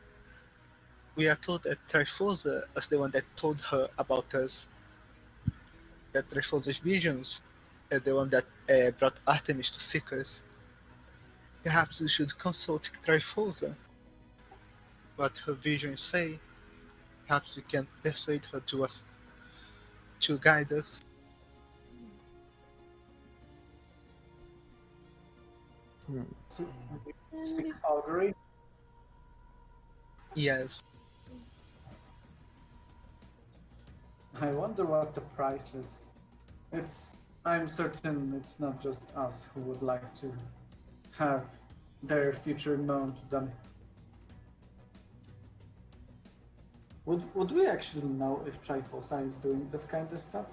We are told that Tryphosa was the one that told her about us. That Tryphosa's visions are the one that brought Artemis to seek us. Perhaps we should consult Tryphosa. What her visions say. Perhaps we can persuade her to guide us. Seek augury. Yes. I wonder what the price is. I'm certain it's not just us who would like to have their future known to them. Would we actually know if Tryphosa is doing this kind of stuff?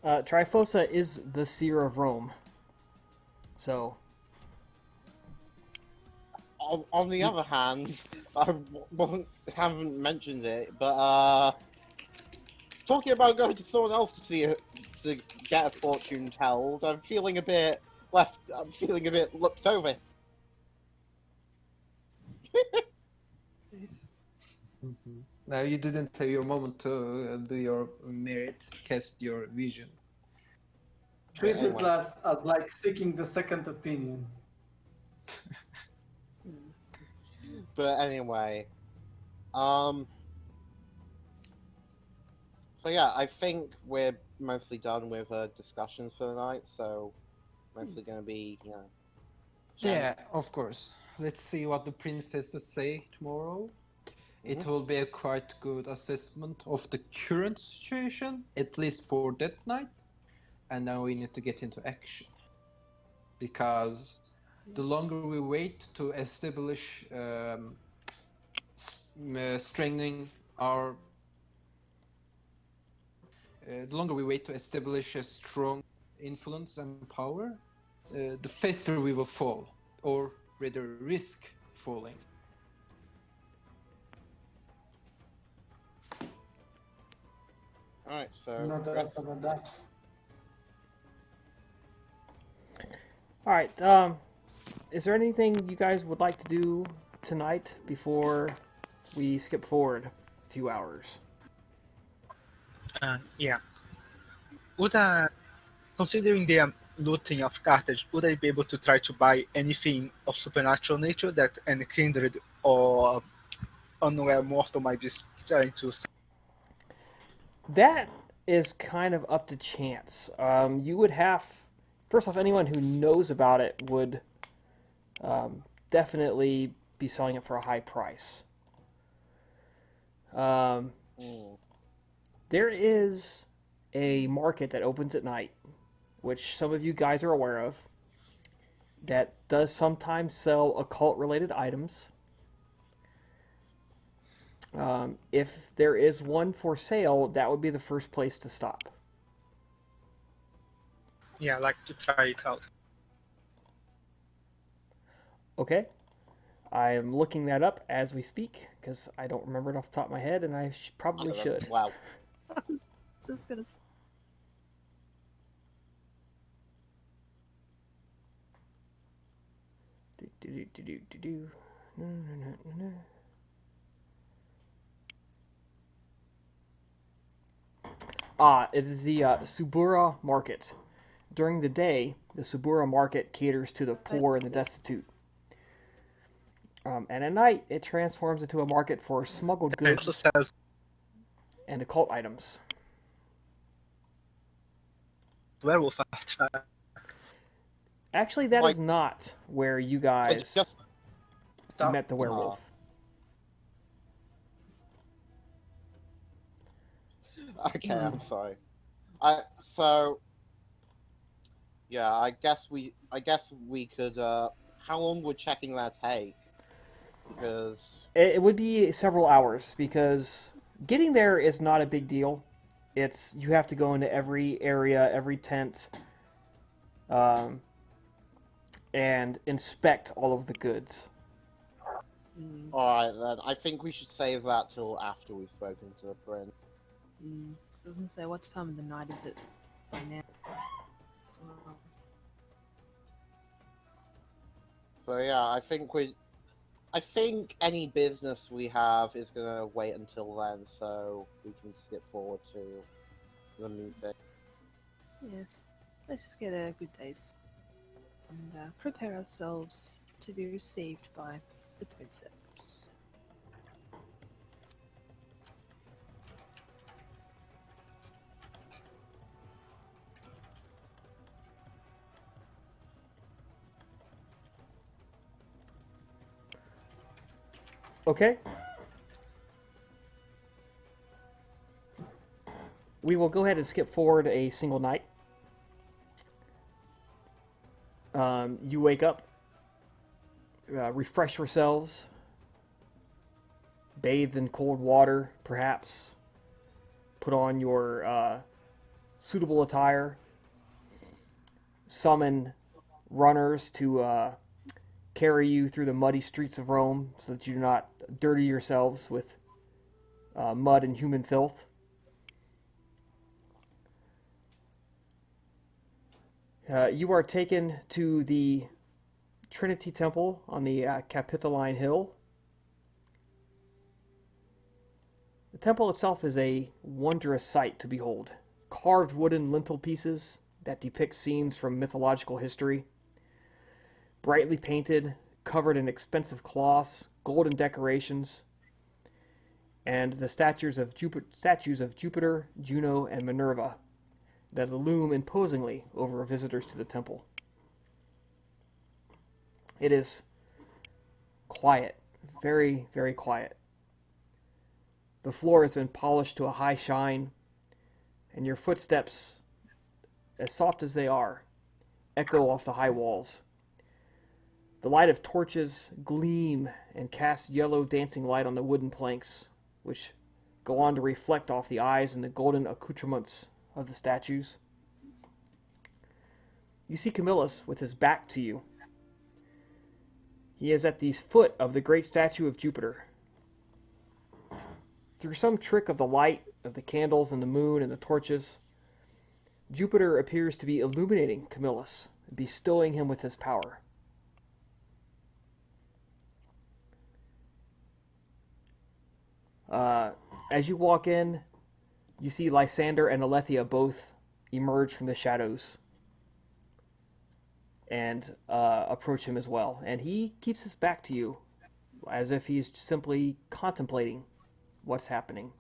Tryphosa is the seer of Rome. So, On the other hand, I haven't mentioned it, but talking about going to someone else to get a fortune told, I'm feeling a bit looked over. Now you didn't have your moment to do your merit, cast your vision. Treat it Anyway. as like seeking the second opinion. But anyway, so yeah, I think we're mostly done with discussions for the night. So mostly going to be, Yeah, of course. Let's see what the prince has to say tomorrow. It will be a quite good assessment of the current situation, at least for that night. And now we need to get into action. Because the longer we wait to establish strengthening our the longer we wait to establish a strong influence and power, the faster we will fall, or rather risk falling. all right. So No doubt Chris, about that. all right. Is there anything you guys would like to do tonight before we skip forward a few hours? Yeah. Would I, considering the looting of Carthage, would I be able to try to buy anything of supernatural nature that any kindred or unaware mortal might be trying to sell? That is kind of up to chance. You would have, first off, anyone who knows about it would definitely be selling it for a high price. There is a market that opens at night, which some of you guys are aware of, that does sometimes sell occult-related items. If there is one for sale, that would be the first place to stop. Yeah, I'd like to try it out. Okay. I am looking that up as we speak because I don't remember it off the top of my head, and I probably should. Wow. I was just gonna. It is the Subura Market. During the day, the Subura Market caters to the poor and the destitute. And at night, it transforms into a market for smuggled It also goods sells and occult items. werewolf artifact. Actually, that is Like- not where you It's guys just met the werewolf. okay. I'm sorry. So yeah, I guess we could. How long would checking that take? Because It would be several hours because getting there is not a big deal. It's you have to go into every area, every tent, um, and inspect all of the goods. Mm, alright then, I think we should save that till after we've spoken to the prince. 'cause I was gonna say, what time of the night is it by now? As well. So yeah, I think any business we have is gonna wait until then, so we can skip forward to the meeting. Yes, let's just get a good taste and prepare ourselves to be received by the princess. Okay. We will go ahead and skip forward a single night. You wake up, refresh yourselves, bathe in cold water, perhaps. Put on your suitable attire. Summon runners to carry you through the muddy streets of Rome so that you do not dirty yourselves with mud and human filth. You are taken to the Trinity Temple on the Capitoline Hill. The temple itself is a wondrous sight to behold. Carved wooden lintel pieces that depict scenes from mythological history. Brightly painted, covered in expensive cloths, golden decorations, and the statues of Jupiter, Juno, and Minerva that loom imposingly over visitors to the temple. It is quiet, very, very quiet. The floor has been polished to a high shine, and your footsteps, as soft as they are, echo off the high walls. The light of torches gleam and cast yellow dancing light on the wooden planks, which go on to reflect off the eyes and the golden accoutrements of the statues. You see Camillus with his back to you. He is at the foot of the great statue of Jupiter. Through some trick of the light, of the candles and the moon and the torches, Jupiter appears to be illuminating Camillus, bestowing him with his power. As you walk in, you see Lysander and Alethea both emerge from the shadows and approach him as well. And he keeps his back to you, as if he's simply contemplating what's happening.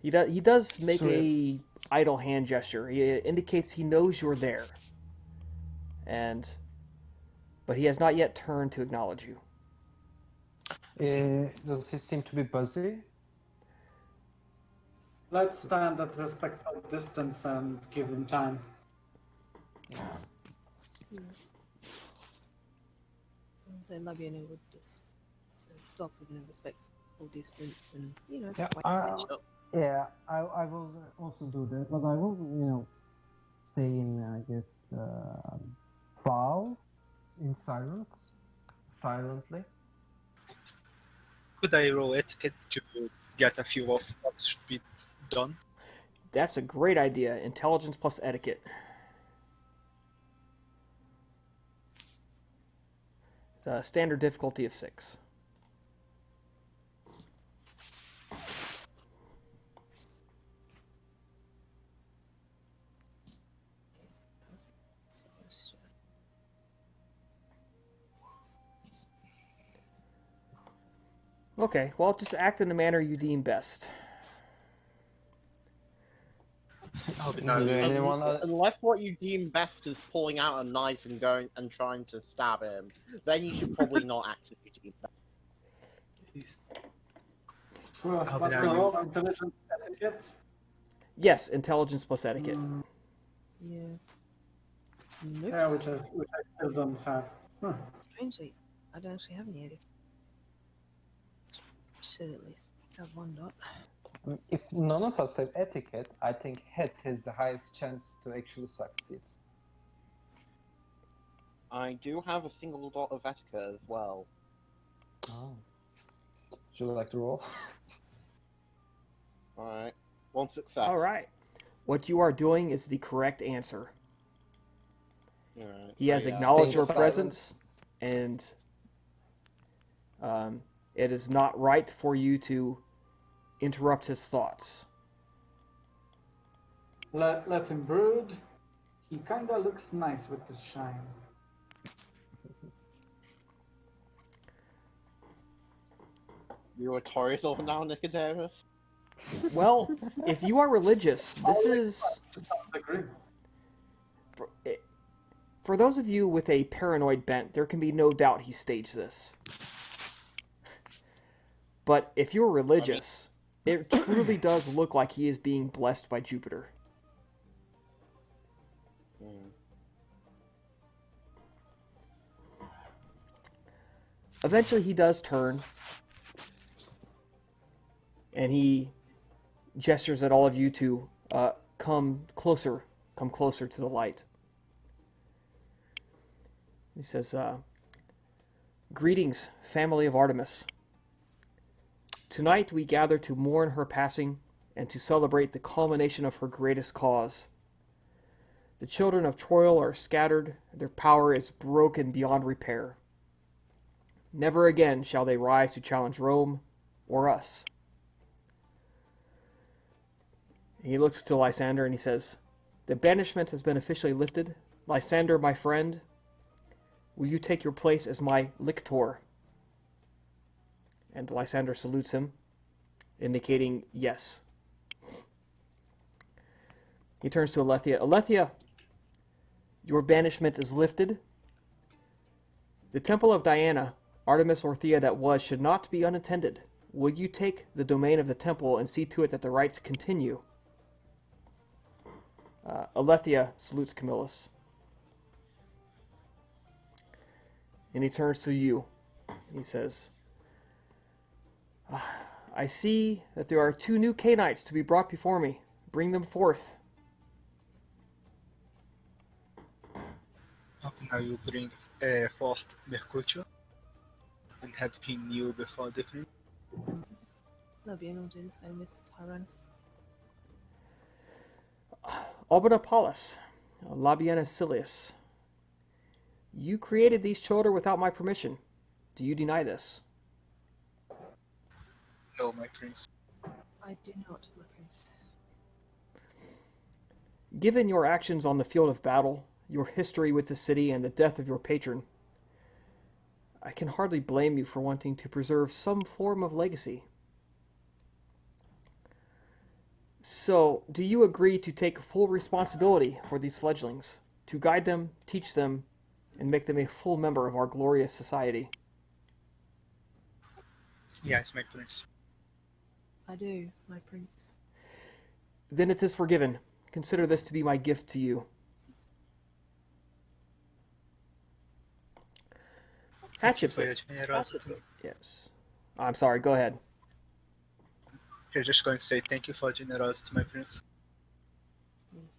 He does make a idle hand gesture. He indicates he knows you're there, but he has not yet turned to acknowledge you. Does he seem to be busy? Let's stand at respectful distance and give him time. So Labiana would just stop within a respectful distance and, Yeah, wait. I will also do that, but I will, stay in, I guess, bow in silently. Could I roll etiquette to get a feel of what should be done? That's a great idea. Intelligence plus etiquette. It's a standard difficulty of 6. Okay, well, just act in the manner you deem best. I'll be Is nice. there anyone Unless what you deem best is pulling out a knife and going and trying to stab him, then you should probably not actively deem best. Well, How what's bad the are you? roll? Intelligence etiquette? Yes, intelligence plus etiquette. Yeah. Nope. Yeah, which I still don't have. Huh. Strangely, I don't actually have any etiquette. Should at least have one dot. If none of us have etiquette, I think Het has the highest chance to actually succeed. I do have a single dot of etiquette as well. Oh. Would you like to roll? Alright. One success. All right. What you are doing is the correct answer. Alright, He so has yeah. acknowledged Staying your silent. presence, and it is not right for you to interrupt his thoughts. Let him brood. He kinda looks nice with this shine. You a Toreador now, Nicodemus? Well, if you are religious, this is To some degree. for those of you with a paranoid bent. There can be no doubt he staged this. But if you're religious, it truly does look like he is being blessed by Jupiter. Hmm. Eventually, he does turn, and he gestures at all of you to come closer to the light. He says, "Greetings, family of Artemis. Tonight we gather to mourn her passing and to celebrate the culmination of her greatest cause. The children of Troil are scattered, their power is broken beyond repair. Never again shall they rise to challenge Rome or us." He looks to Lysander and he says, "The banishment has been officially lifted. Lysander, my friend, will you take your place as my lictor?" And Lysander salutes him, indicating yes. He turns to Alethea. "Alethea, your banishment is lifted. The temple of Diana, Artemis Orthia that was, should not be unattended. Will you take the domain of the temple and see to it that the rites continue?" Alethea salutes Camillus. And he turns to you. He says, "I see that there are 2 new Canaanites to be brought before me. Bring them forth." How can I you bring forth Mercutio and have been new before the prince? Labian will do the same with Tyrannus. Albina Paulus, Labienus Silius, you created these children without my permission. Do you deny this? No, my prince. I do not, my prince. Given your actions on the field of battle, your history with the city, and the death of your patron, I can hardly blame you for wanting to preserve some form of legacy. So, do you agree to take full responsibility for these fledglings, to guide them, teach them, and make them a full member of our glorious society? Yes, my prince. I do, my prince. Then it is forgiven. Consider this to be my gift to you. Thank you for Hatshepsut. your generosity. Yes. I'm sorry, go ahead. You're just going to say thank you for generosity, my prince.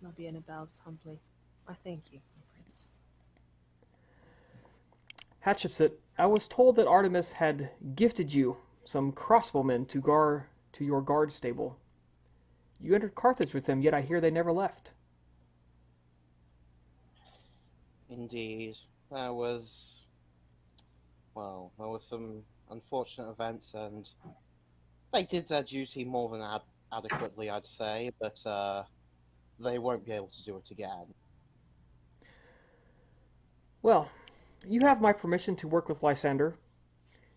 Labiana bows humbly. I thank you, my prince. Hatshepsut, I was told that Artemis had gifted you some crossbowmen to your guard stable. You entered Carthage with them, yet I hear they never left. Indeed. There was some unfortunate events, and they did their duty more than adequately, I'd say, but they won't be able to do it again. Well, you have my permission to work with Lysander,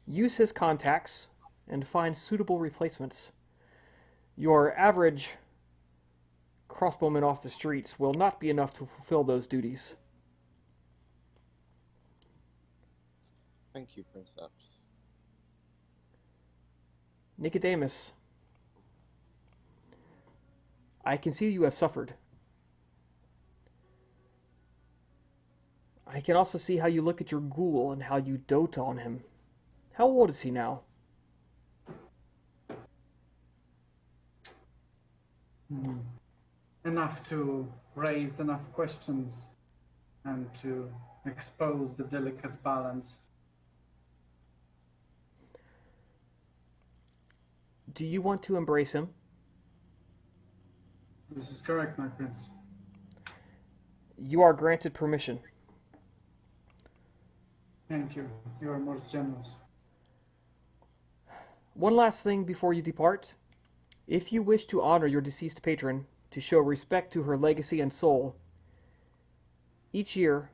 use his contacts, and find suitable replacements. Your average crossbowman off the streets will not be enough to fulfill those duties. Thank you, Princeps. Nicodemus, I can see you have suffered. I can also see how you look at your ghoul and how you dote on him. How old is he now? Enough to raise enough questions and to expose the delicate balance. Do you want to embrace him? This is correct, my prince. You are granted permission. Thank you. You are most generous. One last thing before you depart. If you wish to honor your deceased patron, to show respect to her legacy and soul, each year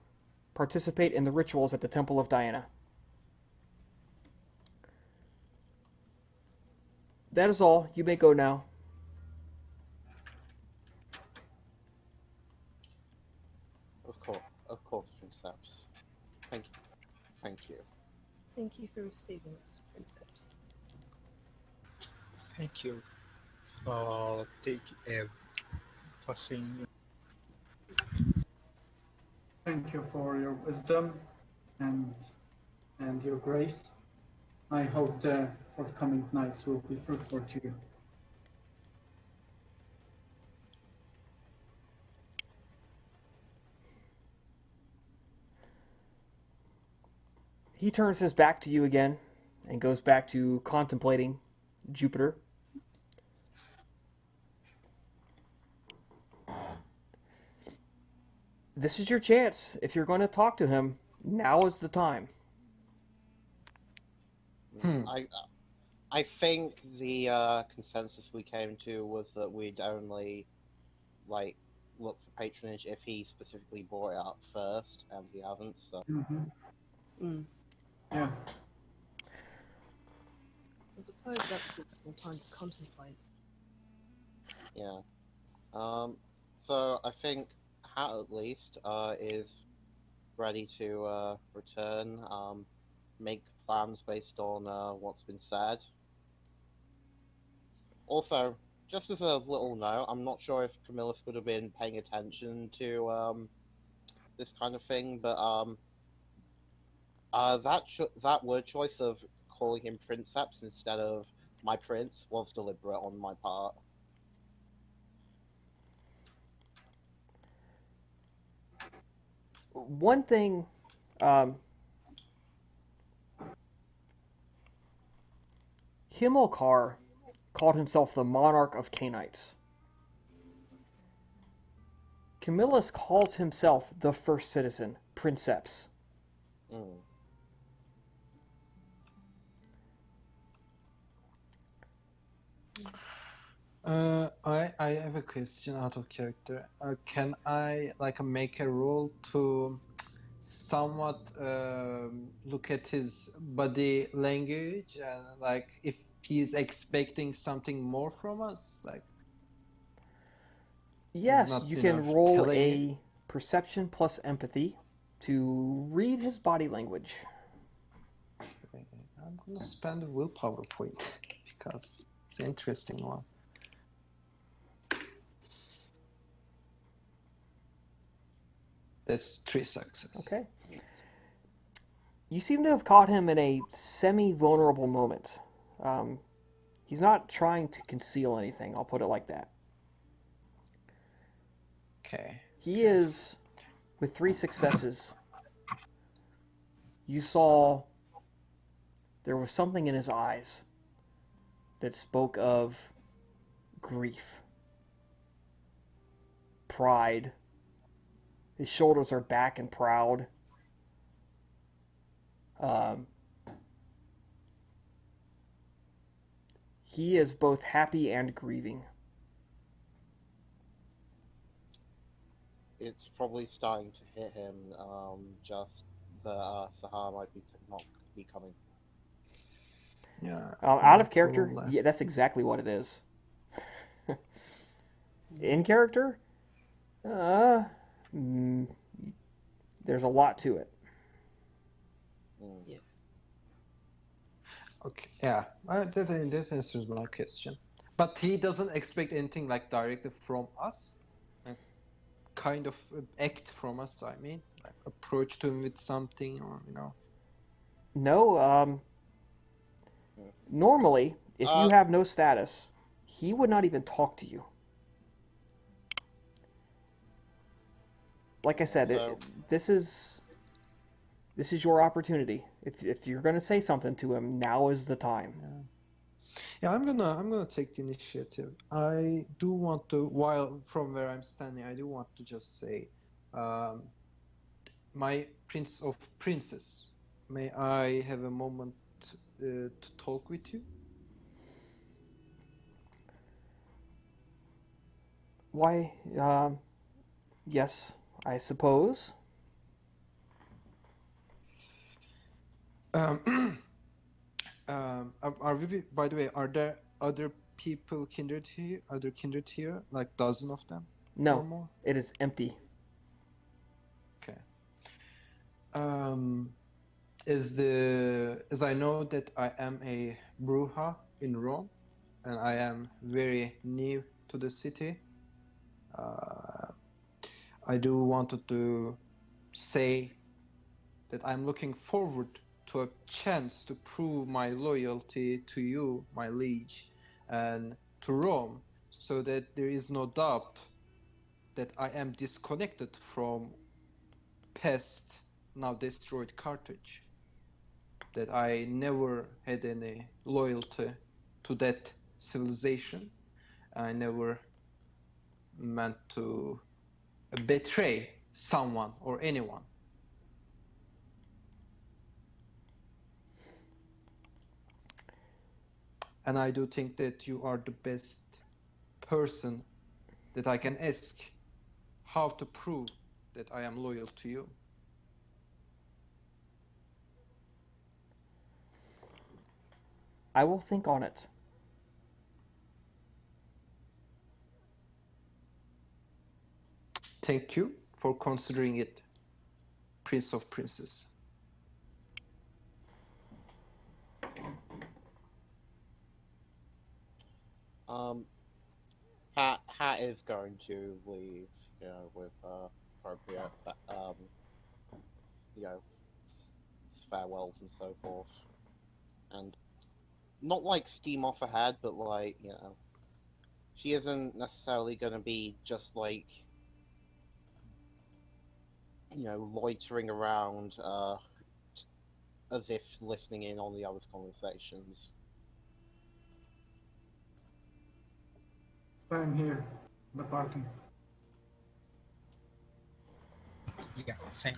participate in the rituals at the Temple of Diana. That is all. You may go now. Of course, Princeps. Thank you. Thank you. Thank you for receiving us, Princeps. Thank you for for seeing. Thank you for your wisdom and your grace. I hope the forthcoming nights will be fruitful to you. He turns his back to you again and goes back to contemplating Jupiter. This is your chance. If you're going to talk to him, now is the time. I think the consensus we came to was that we'd only look for patronage if he specifically brought it up first, and he hasn't. So Yeah. I suppose that gives more time to contemplate. yeah. So I think Hat at least is ready to return. Make plans based on what's been said. Also, just as a little note, I'm not sure if Camillus would have been paying attention to this kind of thing, but that word choice of calling him Princeps instead of my prince was deliberate on my part. One thing, Himmelkar called himself the monarch of Canaanites. Camillus calls himself the first citizen, Princeps. I have a question out of character. Can I make a roll to somewhat look at his body language and if he's expecting something more from us? Yes, not, you you can know, roll telling a perception plus empathy to read his body language. I'm gonna spend a willpower point because it's an interesting one. That's 3 successes. Okay. You seem to have caught him in a semi-vulnerable moment. He's not trying to conceal anything, I'll put it like that. Okay. He is, with 3 successes, you saw there was something in his eyes that spoke of grief, pride. His shoulders are back and proud. He is both happy and grieving. It's probably starting to hit him. Just the Sahar might not be coming. Yeah. Out of character, Cool. yeah, that's exactly what it is. In character, there's a lot to it. Yeah. Okay, yeah, that answers my question. But he doesn't expect anything like directly from us, like kind of act from us. I mean, like approach to him with something, or No, normally, if you Uh, have no status, he would not even talk to you. Like I said, so this is your opportunity. If you're going to say something to him, now is the time. Yeah, I'm gonna take the initiative. I do want to, while from where I'm standing, I do want to just say, um, my Prince of Princess, may I have a moment to talk with you? Why, yes, I suppose. Um, are we? By the way, are there other people kindred here? Other kindred here, like dozen of them or No, more? it is empty. Okay. Um, as I know that I am a bruja in Rome, and I am very new to the city. I do wanted to say that I'm looking forward to a chance to prove my loyalty to you, my liege, and to Rome, so that there is no doubt that I am disconnected from past, now destroyed Carthage. That I never had any loyalty to that civilization. I never meant to betray someone or anyone. And I do think that you are the best person that I can ask how to prove that I am loyal to you. I will think on it. Thank you for considering it, Prince of Princes. um, Hat is going to leave, with appropriate, you know, farewells and so forth, and not like steam off ahead, but like she isn't necessarily going to be just like loitering around, as if listening in on the other conversations. I'm here, the party. Yeah, same.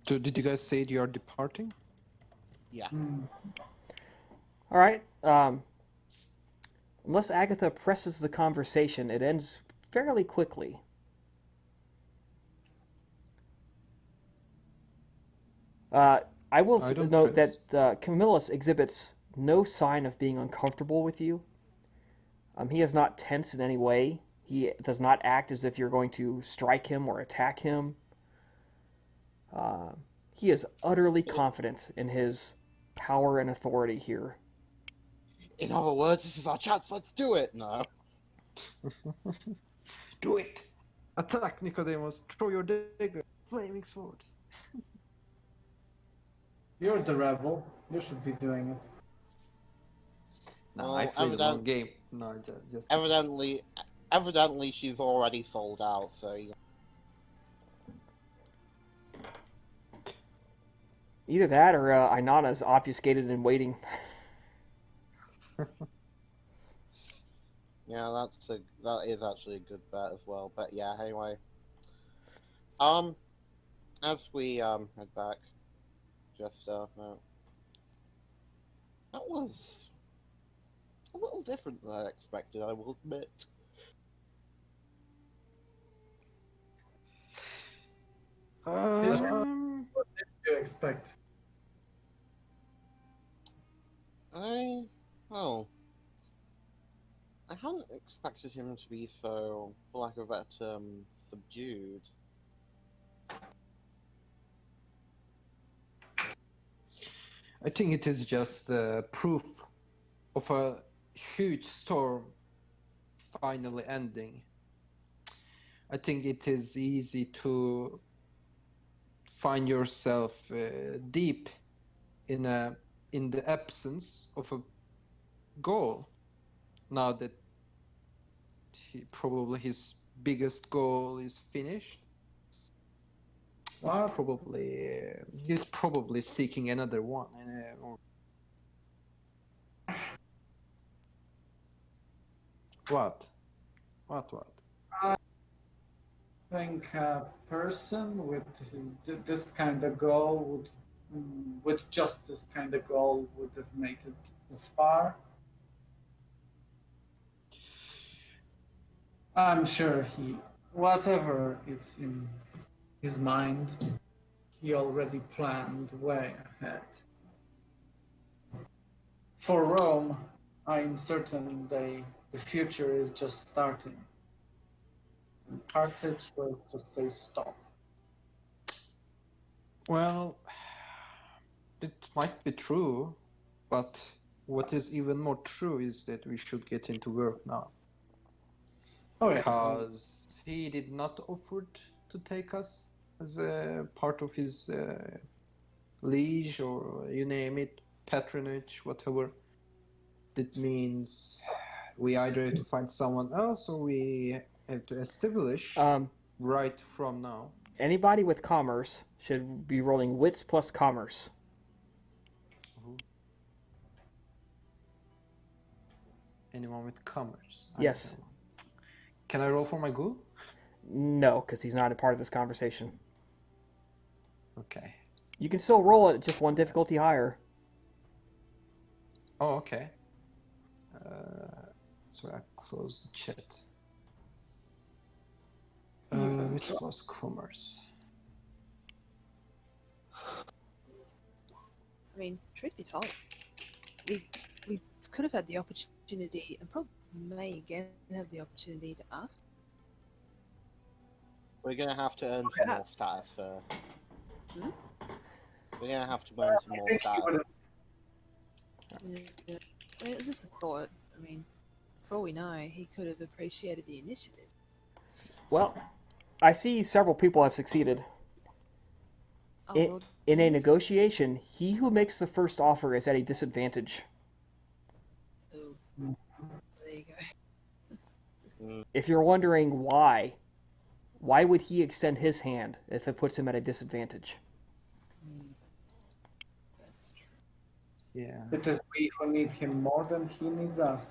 So did you guys say you are departing? Yeah. All right. Unless Agatha presses the conversation, it ends fairly quickly. I will I don't note press. that Camillus exhibits no sign of being uncomfortable with you. He is not tense in any way. He does not act as if you're going to strike him or attack him. He is utterly confident in his power and authority here. In other words, this is our chance. Let's do it. No. Do it! Attack, Nicodemus! Throw your dagger! Flaming swords! You're the rebel. You should be doing it. No, Well, I play the long game. No, just evidently, she's already sold out. So Either that or Ainana's obfuscated and waiting. yeah, that is actually a good bet as well. But yeah, anyway, as we head back, just no, that was a little different than I expected. I will admit. What did you expect? I oh, I hadn't expected him to be so, for lack of a better term, subdued. I think it is just proof of a huge storm finally ending. I think it is easy to find yourself deep in the absence of a goal. Now that probably his biggest goal is finished, What? he's probably seeking another one. What? What? I think a person with this kind of goal with just this kind of goal, would have made it this far. I'm sure whatever is in his mind, he already planned way ahead. For Rome, I'm certain the future is just starting. And Carthage will just say stop. Well, it might be true, but what is even more true is that we should get into work now. Oh, yes. Because he did not offer to take us as a part of his liege, or you name it, patronage, whatever. That means we either have to find someone else, or we have to establish right from now. Anybody with commerce should be rolling wits plus commerce. Anyone with commerce? Yes. Can I roll for my ghoul? No, because he's not a part of this conversation. Okay. You can still roll it, just one difficulty higher. Oh, okay. So I close the chat. Which was commerce? I mean, truth be told, we could have had the opportunity, and probably may again have the opportunity to ask. We're gonna have to earn some more Perhaps. status first. Hmm? We're gonna have to earn some more status. Yeah. I mean, it was just a thought. I mean, for all we know, he could have appreciated the initiative. Well, I see several people have succeeded. Oh, In, well, in a yes. negotiation, he who makes the first offer is at a disadvantage. Ooh. There you go. If you're wondering why would he extend his hand if it puts him at a disadvantage? That's true. Yeah. It is we who need him more than he needs us.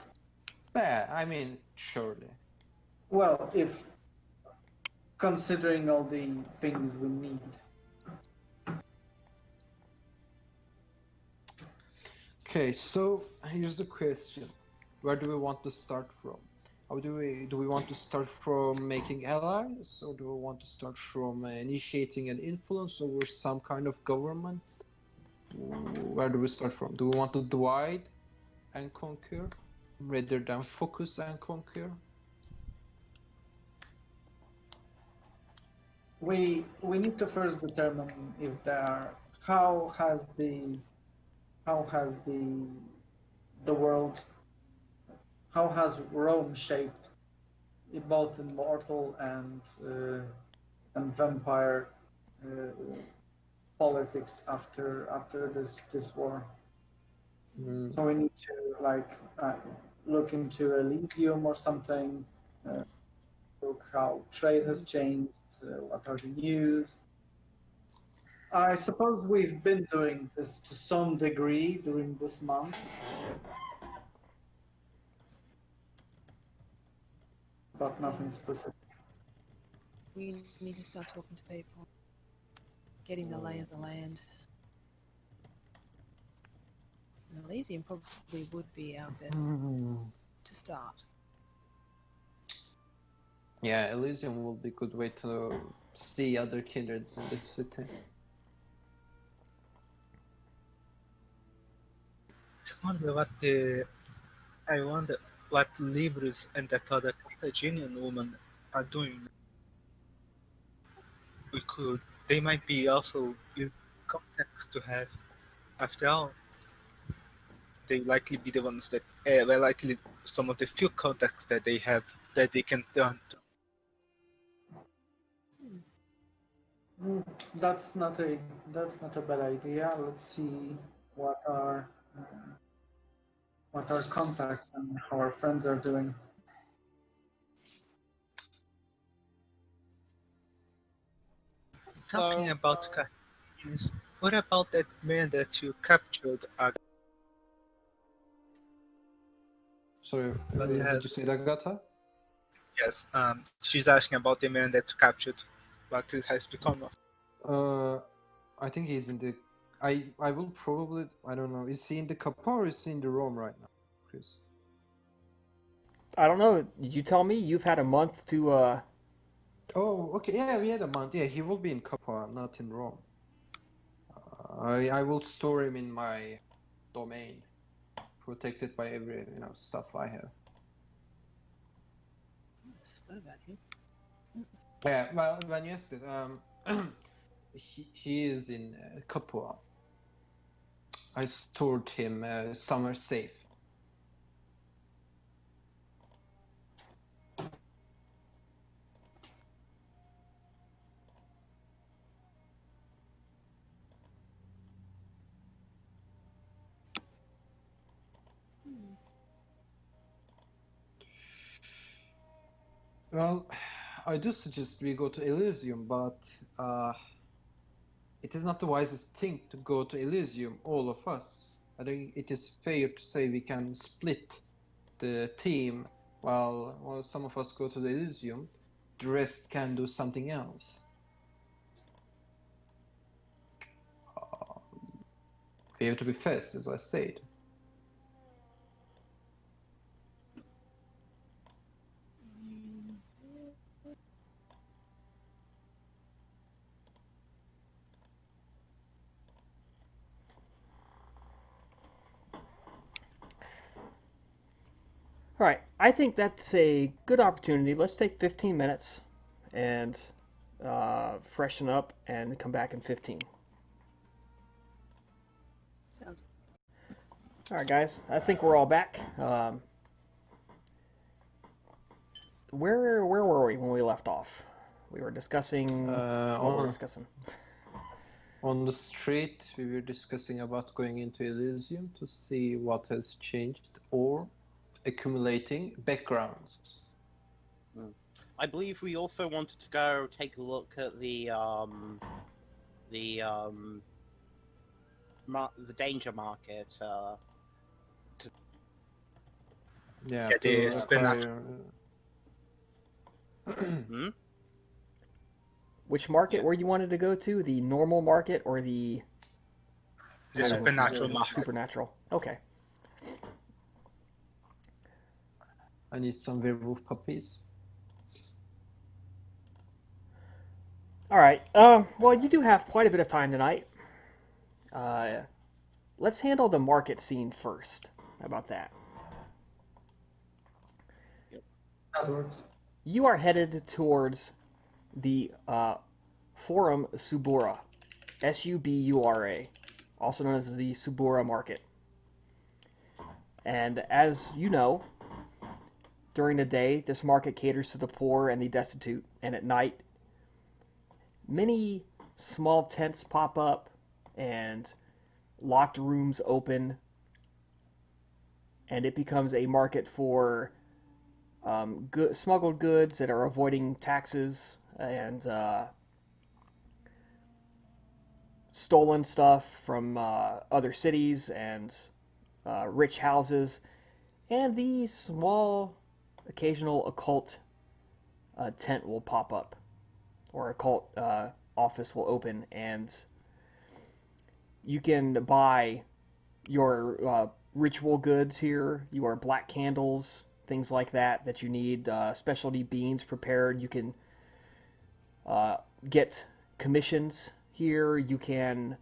Yeah, I mean, surely. Well, if considering all the things we need. Okay, so here's the question: where do we want to start from? How do we want to start from making allies, or do we want to start from initiating an influence over some kind of government? Where do we start from? Do we want to divide and conquer rather than focus and conquer? We need to first determine if there are how has the world, how has Rome shaped both in mortal and vampire politics after this war. So we need to look into Elysium or something. Look how trade has changed. What are the news? I suppose we've been doing this to some degree during this month. But nothing specific. We need to start talking to people, getting the lay of the land. And Elysium probably would be our best to start. Yeah, Elysium will be a good way to see other kindreds in the city. I wonder what Libris and that other Carthaginian woman are doing. We could. They might be also good contacts to have. After all, they likely be the ones that they're likely some of the few contacts that they have that they can turn to. Mm, that's not a bad idea. Let's see what our uh, what our contacts and our friends are doing. Talking So, about Carthaginians, what about that man that you captured? Sorry, But did you say Agatha? yes, she's asking about the man that you captured. What it has become of. I think he's in the. I will probably. I don't know. Is he in the Kappa or is he in the Rome right now, Chris? I don't know. You tell me. You've had a month to. Oh, okay. Yeah, we had a month. Yeah, he will be in Kappa, not in Rome. I will store him in my domain, protected by every stuff I have. I just forgot about him. Yeah. Well, when you asked it, he is in Capua. I stored him somewhere safe. Well, I do suggest we go to Elysium, but it is not the wisest thing to go to Elysium, all of us. I think it is fair to say we can split the team while some of us go to the Elysium, the rest can do something else. We have to be fast, as I said. All right. I think that's a good opportunity. Let's take 15 minutes and freshen up and come back in 15. Sounds All right, guys. I think we're all back. Where were we when we left off? We were discussing. What were we discussing? On the street, we were discussing about going into Elysium to see what has changed or accumulating backgrounds. I believe we also wanted to go take a look at the danger market. Yeah, Yeah, to the spinach. acquire. Which market Yeah. where you wanted to go to? The normal market or the The kind of supernatural market. supernatural? Okay. I need some werewolf puppies. All right. Well, you do have quite a bit of time tonight. Let's handle the market scene first. How about that? That works. You are headed towards the Forum Subura, Subura, also known as the Subura Market. And as you know, during the day, this market caters to the poor and the destitute, and at night, many small tents pop up and locked rooms open, and it becomes a market for smuggled goods that are avoiding taxes and stolen stuff from other cities and rich houses, and the small occasional occult tent will pop up, or occult office will open, and you can buy your ritual goods here, your black candles, things like that you need, specialty beans prepared. You can get commissions here. You can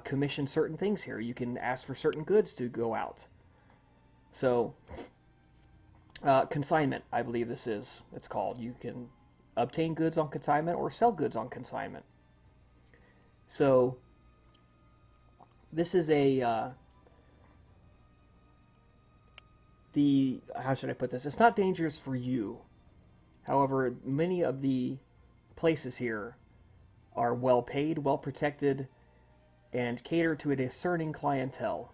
commission certain things here. You can ask for certain goods to go out. So Consignment, I believe this is. It's called. You can obtain goods on consignment or sell goods on consignment. So this is how should I put this? It's not dangerous for you. However, many of the places here are well paid, well protected, and cater to a discerning clientele.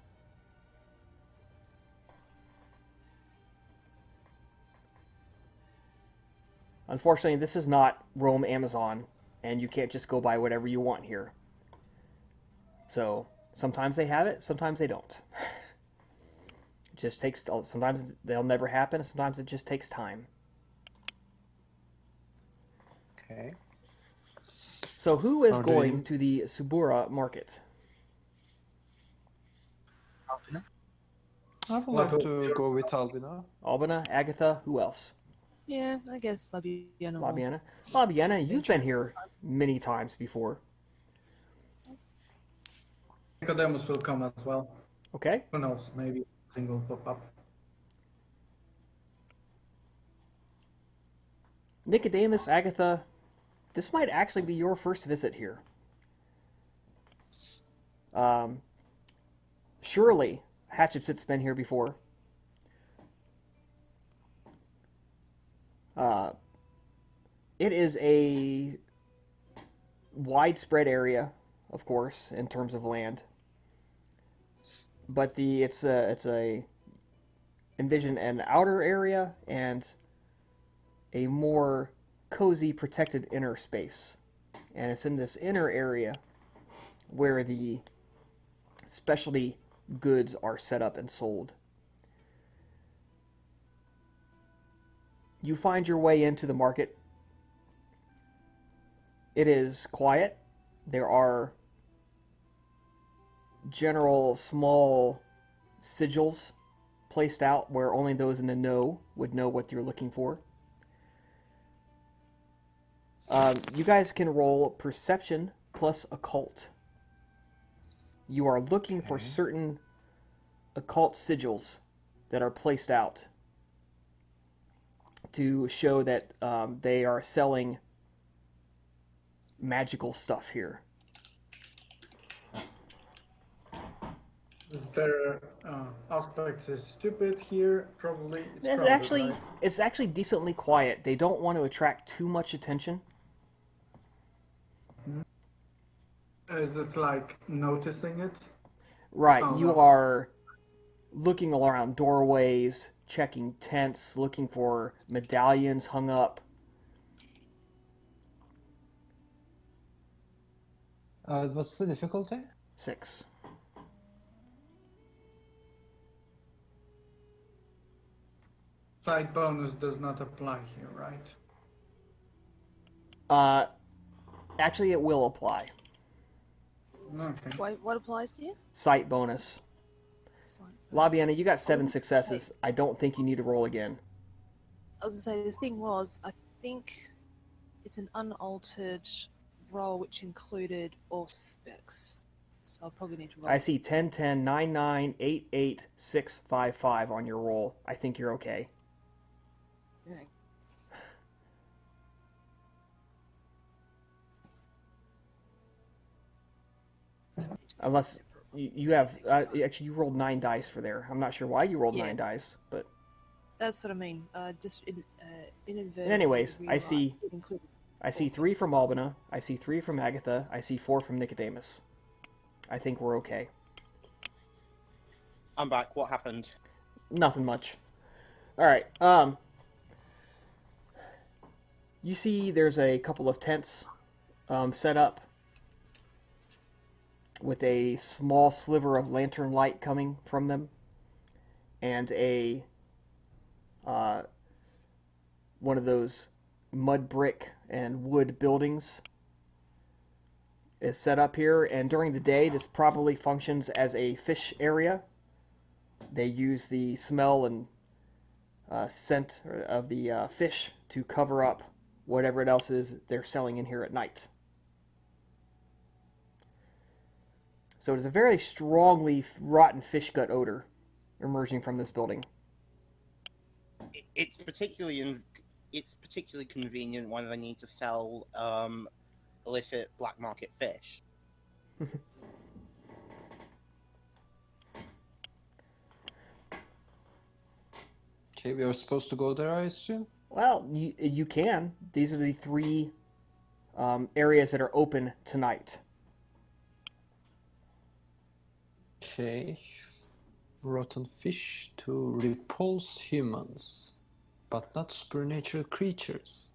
Unfortunately, this is not Rome, Amazon, and you can't just go buy whatever you want here. So sometimes they have it, sometimes they don't. It just takes. Sometimes they'll never happen. Sometimes it just takes time. Okay. So who is How do going you- to the Subura market? Albina? I would What like will- to go with Albina. Albina, Agatha, who else? Yeah, I guess Labiana will. Labiana. Labiana, you've been Venture here this time. many times before. Nicodemus will come as well. Okay. Who knows? Maybe something will pop up. Nicodemus, Agatha, this might actually be your first visit here. Surely, Hatchet's been here before. It is a widespread area, of course, in terms of land. But it's a envision an outer area and a more cozy, protected inner space. And it's in this inner area where the specialty goods are set up and sold. You find your way into the market. It is quiet. There are general small sigils placed out where only those in the know would know what you're looking for. You guys can roll perception plus occult. You are looking for certain occult sigils that are placed out to show that they are selling magical stuff here. Is there aspects is stupid here? Probably. It's It's crowded, actually right? it's actually decently quiet. They don't want to attract too much attention. Is it like noticing it? Right, Oh, you no. are looking around doorways, checking tents, looking for medallions hung up. What's the difficulty? 6. Side bonus does not apply here, right? Actually, it will apply. Okay. What applies here? Sight bonus. Sorry. Labiana, you got 7 was gonna successes. I don't think you need to roll again. I was gonna say the thing was, I think it's an unaltered roll which included all specs, so I'll probably need to roll. I see 10, 10, 9, 9, 8, 8, 6, 5, 5 on your roll. I think you're okay. Yeah. Unless you have... actually, you rolled 9 dice for there. I'm not sure why you rolled 9 dice, but... That's what I mean. Just inadvertently. Anyways, I realised see- it included I see 3 from Albina. I see 3 from Agatha. I see 4 from Nicodemus. I think we're okay. I'm back. What happened? Nothing much. Alright, you see there's a couple of tents set up with a small sliver of lantern light coming from them, and a one of those mud brick and wood buildings is set up here. And during the day, this probably functions as a fish area. They use the smell and scent of the fish to cover up whatever it else is they're selling in here at night. So it is a very strongly rotten fish gut odor emerging from this building. it's particularly convenient when they need to sell illicit black market fish. Okay, we are supposed to go there, I assume. Well, you can. These are the three areas that are open tonight. Okay. Rotten fish to repulse humans, but not supernatural creatures.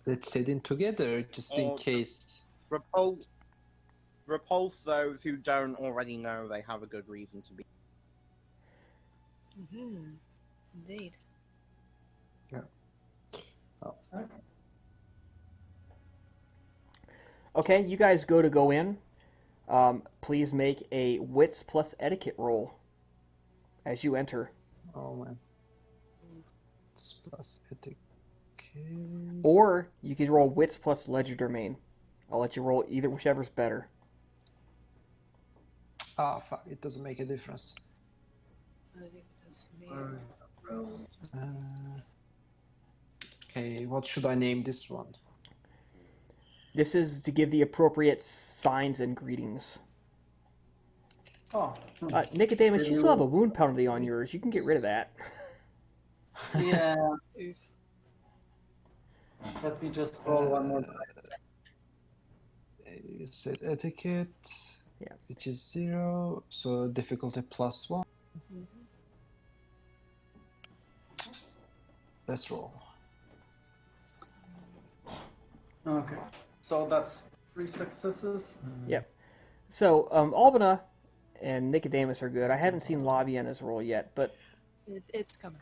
Let's head in together just in Or- case. Repulse those who don't already know they have a good reason to be. Mm-hmm. Indeed. Oh. Okay, you guys go in. Please make a wits plus etiquette roll as you enter. Oh man. It's plus etiquette. Or you could roll wits plus legerdemain. I'll let you roll either, whichever's better. Ah, fuck, it doesn't make a difference. I think it does for me. Okay, what should I name this one? This is to give the appropriate signs and greetings. Oh, Nicodemus, you still have a wound penalty on yours. You can get rid of that. yeah. Oof. Let me just roll one more. You said etiquette, Yeah. which is 0, so difficulty +1. Let's roll. Okay, so that's 3 successes. Yep. So, Albina and Nicodemus are good. I haven't seen Labiana's roll yet, but It's coming.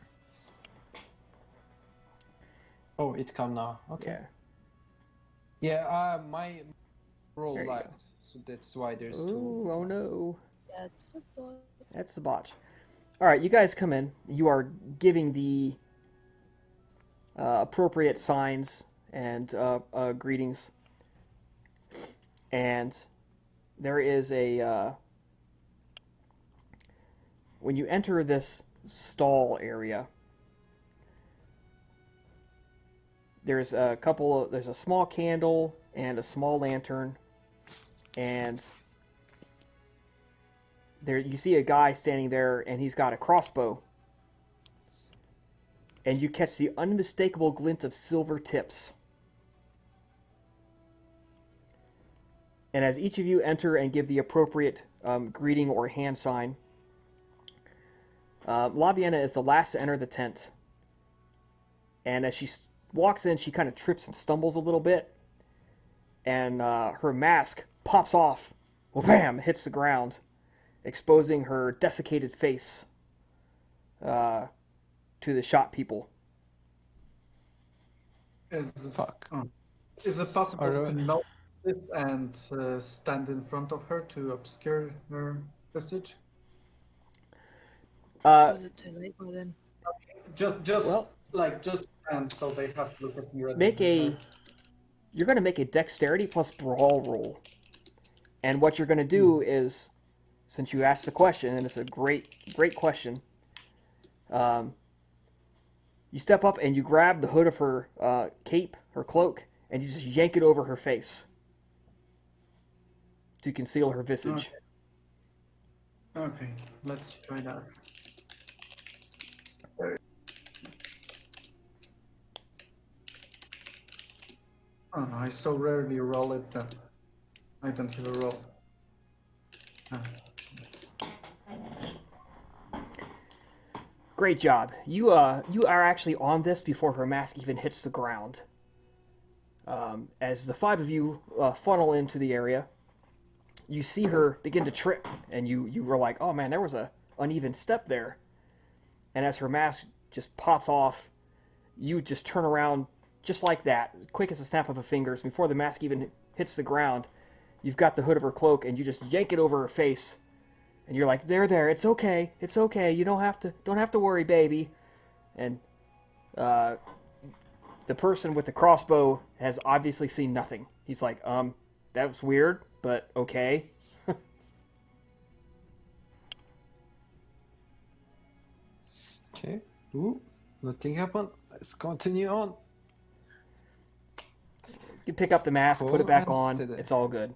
Oh, it come now. Okay. yeah. Yeah, my roll There you lagged, go. so that's why there's 2. Ooh, oh no. That's a bot. That's the botch. All right, you guys come in. You are giving the appropriate signs and greetings. And there is a... when you enter this stall area, there's a small candle and a small lantern, and there you see a guy standing there, and he's got a crossbow, and you catch the unmistakable glint of silver tips. And as each of you enter and give the appropriate greeting or hand sign, Labiana is the last to enter the tent, and as she walks in, she kind of trips and stumbles a little bit, and her mask pops off, wham, hits the ground, exposing her desiccated face to the shop people. Fuck. Is it possible Are- to notice this and stand in front of her to obscure her visage? Was it too late by then? Just Well- just stand so they have to look at me. You're going to make a dexterity plus brawl roll. And what you're going to do is, since you asked the question, and it's a great question, you step up and you grab the hood of her cape, her cloak, and you just yank it over her face to conceal her visage. Okay, let's try that. Oh no, I so rarely roll it that I don't have a roll. Ah. Great job. You are actually on this before her mask even hits the ground. As the 5 of you funnel into the area, you see her begin to trip, and you were like, oh man, there was a uneven step there. And as her mask just pops off, you just turn around just like that, quick as a snap of a fingers. Before the mask even hits the ground, you've got the hood of her cloak, and you just yank it over her face. And you're like, there, it's okay, you don't have to worry, baby. And the person with the crossbow has obviously seen nothing. He's like, that was weird, but okay. Okay. Ooh, nothing happened. Let's continue on. You pick up the mask, put it Cool back and on. steady. It's all good.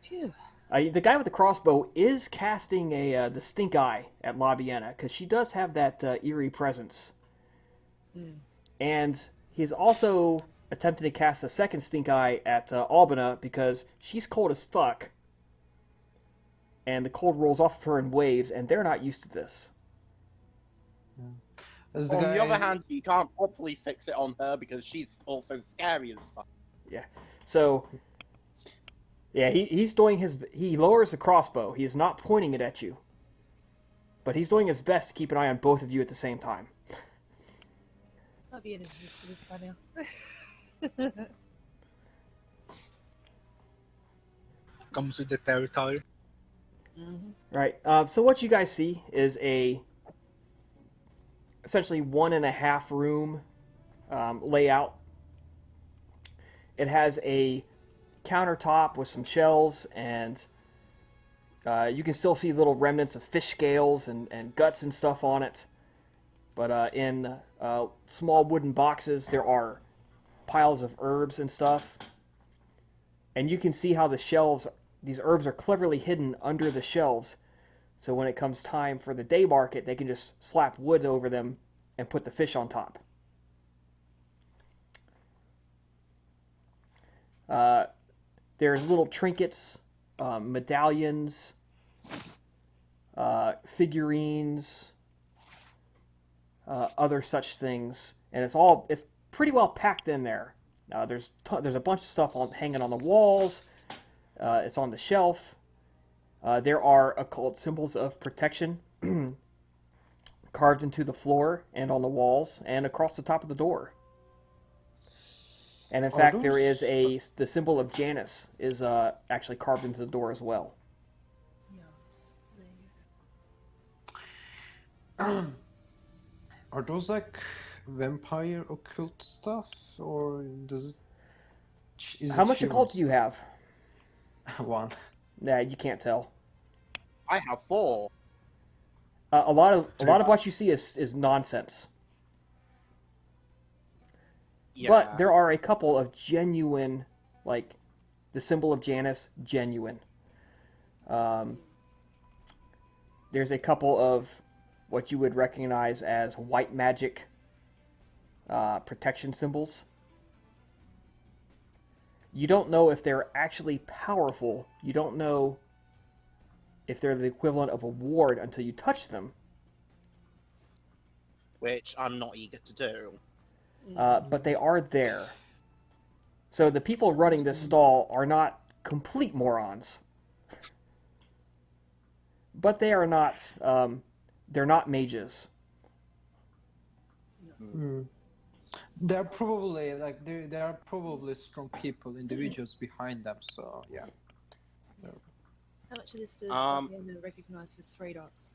Phew. The guy with the crossbow is casting the stink eye at La Biena because she does have that eerie presence, and he's also attempting to cast a second stink eye at Albina because she's cold as fuck, and the cold rolls off of her in waves, and they're not used to this. As the On the other guy, hand, you can't properly fix it on her because she's also scary as fuck. Yeah, so yeah, he's doing he lowers the crossbow. He is not pointing it at you, but he's doing his best to keep an eye on both of you at the same time. Fabian is used to this by now. Comes with the territory. Right. So what you guys see is essentially 1.5 room layout. It has a countertop with some shelves, and you can still see little remnants of fish scales and guts and stuff on it. But in small wooden boxes, there are piles of herbs and stuff. And you can see how these herbs are cleverly hidden under the shelves. So when it comes time for the day market, they can just slap wood over them and put the fish on top. There's little trinkets, medallions, figurines, other such things, and it's pretty well packed in there. There's a bunch of stuff hanging on the walls. It's on the shelf. There are occult symbols of protection carved into the floor and on the walls and across the top of the door. And in fact, there is the symbol of Janus is actually carved into the door as well. Yes. There you are those like vampire occult stuff, or does it? How much occult do you have? One. Nah, you can't tell. I have 4. A lot of what you see is nonsense. Yeah. But there are a couple of genuine, like the symbol of Janus, genuine. There's a couple of what you would recognize as white magic protection symbols. You don't know if they're actually powerful. You don't know if they're the equivalent of a ward until you touch them. Which I'm not eager to do. But they are there. So the people running this stall are not complete morons. But they are not, they're not mages. They're probably like there are probably strong people, individuals behind them. So yeah. How much of this does Fabian recognize with 3 dots?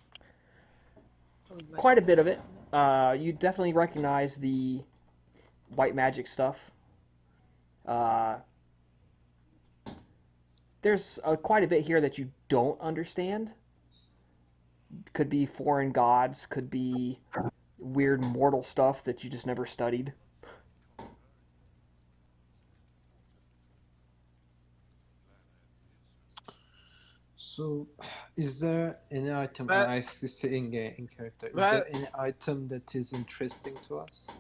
Probably most Quite a of bit of it. You definitely recognize the white magic stuff. There's quite a bit here that you don't understand. Could be foreign gods, could be weird mortal stuff that you just never studied. So, is there any item? I see in character. Is there any item that is interesting to us?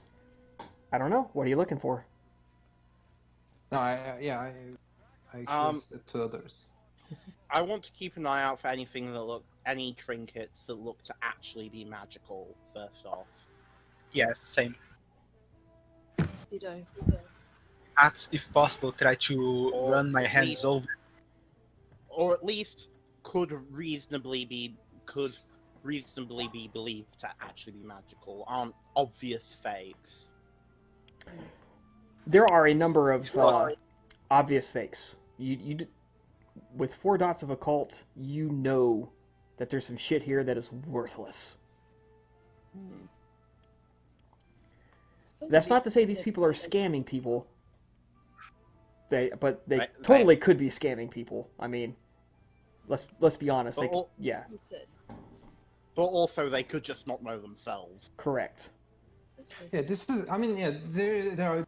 I don't know. What are you looking for? No, I guessed it to others. I want to keep an eye out for any trinkets that look to actually be magical. First off. Yeah, same. Ditto. Perhaps, if possible, try to run my hands over. Or at least could reasonably be believed to actually be magical, aren't obvious fakes. There are a number of obvious fakes. You with 4 dots of occult, you know that there's some shit here that is worthless. That's not to say these people are scamming people. But they totally could be scamming people. I mean, let's be honest. Like, yeah. But also, they could just not know themselves. Correct. That's true. Yeah, this is. I mean, yeah, there are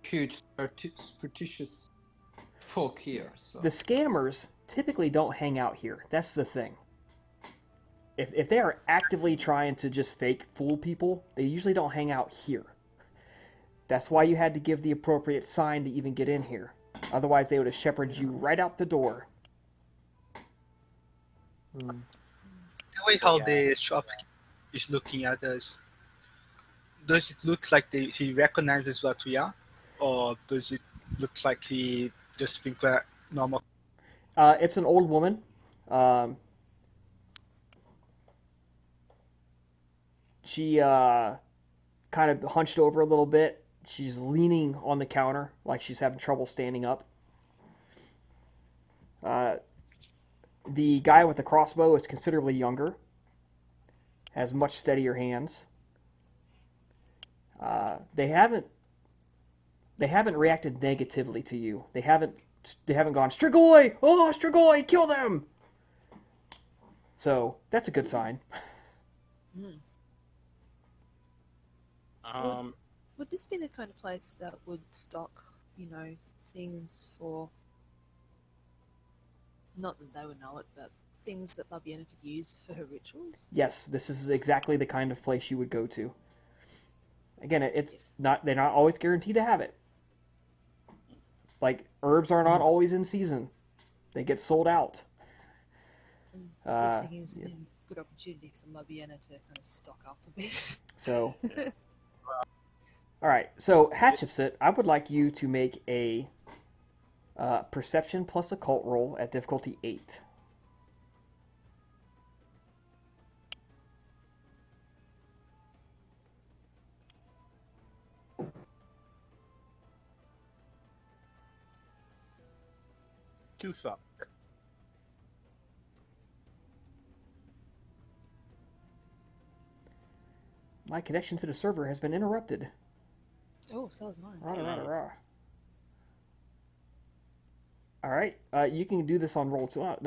huge superstitious folk here. So The scammers typically don't hang out here. That's the thing. If they are actively trying to just fake fool people, they usually don't hang out here. That's why you had to give the appropriate sign to even get in here. Otherwise, they would have shepherded you right out the door. The way how the shop is looking at us, does it look like he recognizes what we are? Or does it look like he just thinks we're normal? It's an old woman. She kind of hunched over a little bit. She's leaning on the counter like she's having trouble standing up. The guy with the crossbow is considerably younger, has much steadier hands. They haven't reacted negatively to you. They haven't gone Strigoi! Oh, Strigoi, kill them! So that's a good sign. Would this be the kind of place that would stock, things for, not that they would know it, but things that Labiana could use for her rituals? Yes, this is exactly the kind of place you would go to. Again, they're not always guaranteed to have it. Like, herbs are not always in season. They get sold out. I'm just thinking it's a good opportunity for Labiana to kind of stock up a bit. So, all right. So, Hatshepsut, I would like you to make a perception plus occult roll at difficulty 8. To suck. My connection to the server has been interrupted. Oh, so is mine. Rah. All right. You can do this on roll 2. Oh,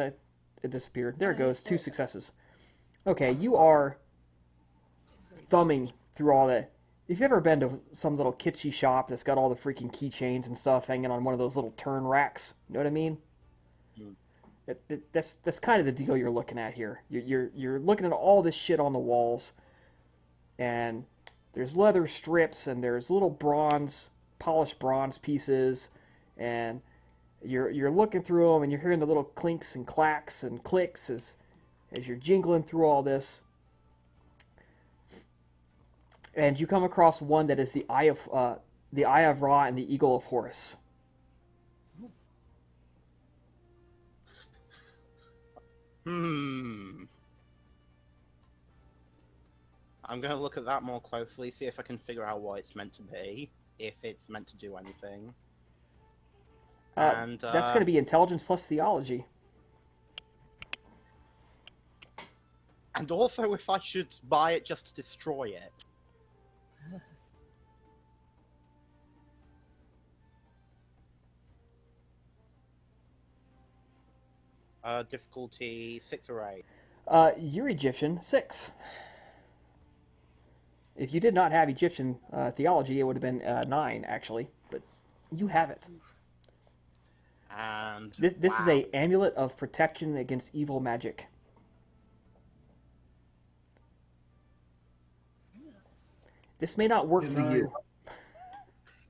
it disappeared. There it goes. 2 successes. Okay, you are thumbing through all that. If you've ever been to some little kitschy shop that's got all the freaking keychains and stuff hanging on one of those little turn racks, you know what I mean? That's kind of the deal you're looking at here. You're looking at all this shit on the walls, and there's leather strips and there's little polished bronze pieces, and you're looking through them and you're hearing the little clinks and clacks and clicks as you're jingling through all this. And you come across one that is the Eye of Ra and the Eagle of Horus. I'm going to look at that more closely, see if I can figure out what it's meant to be, if it's meant to do anything. And that's going to be intelligence plus theology. And also if I should buy it just to destroy it. Difficulty 6 or 8. You're Egyptian, 6. If you did not have Egyptian theology, it would have been 9, actually. But you have it. And This is a amulet of protection against evil magic. This may not work for you.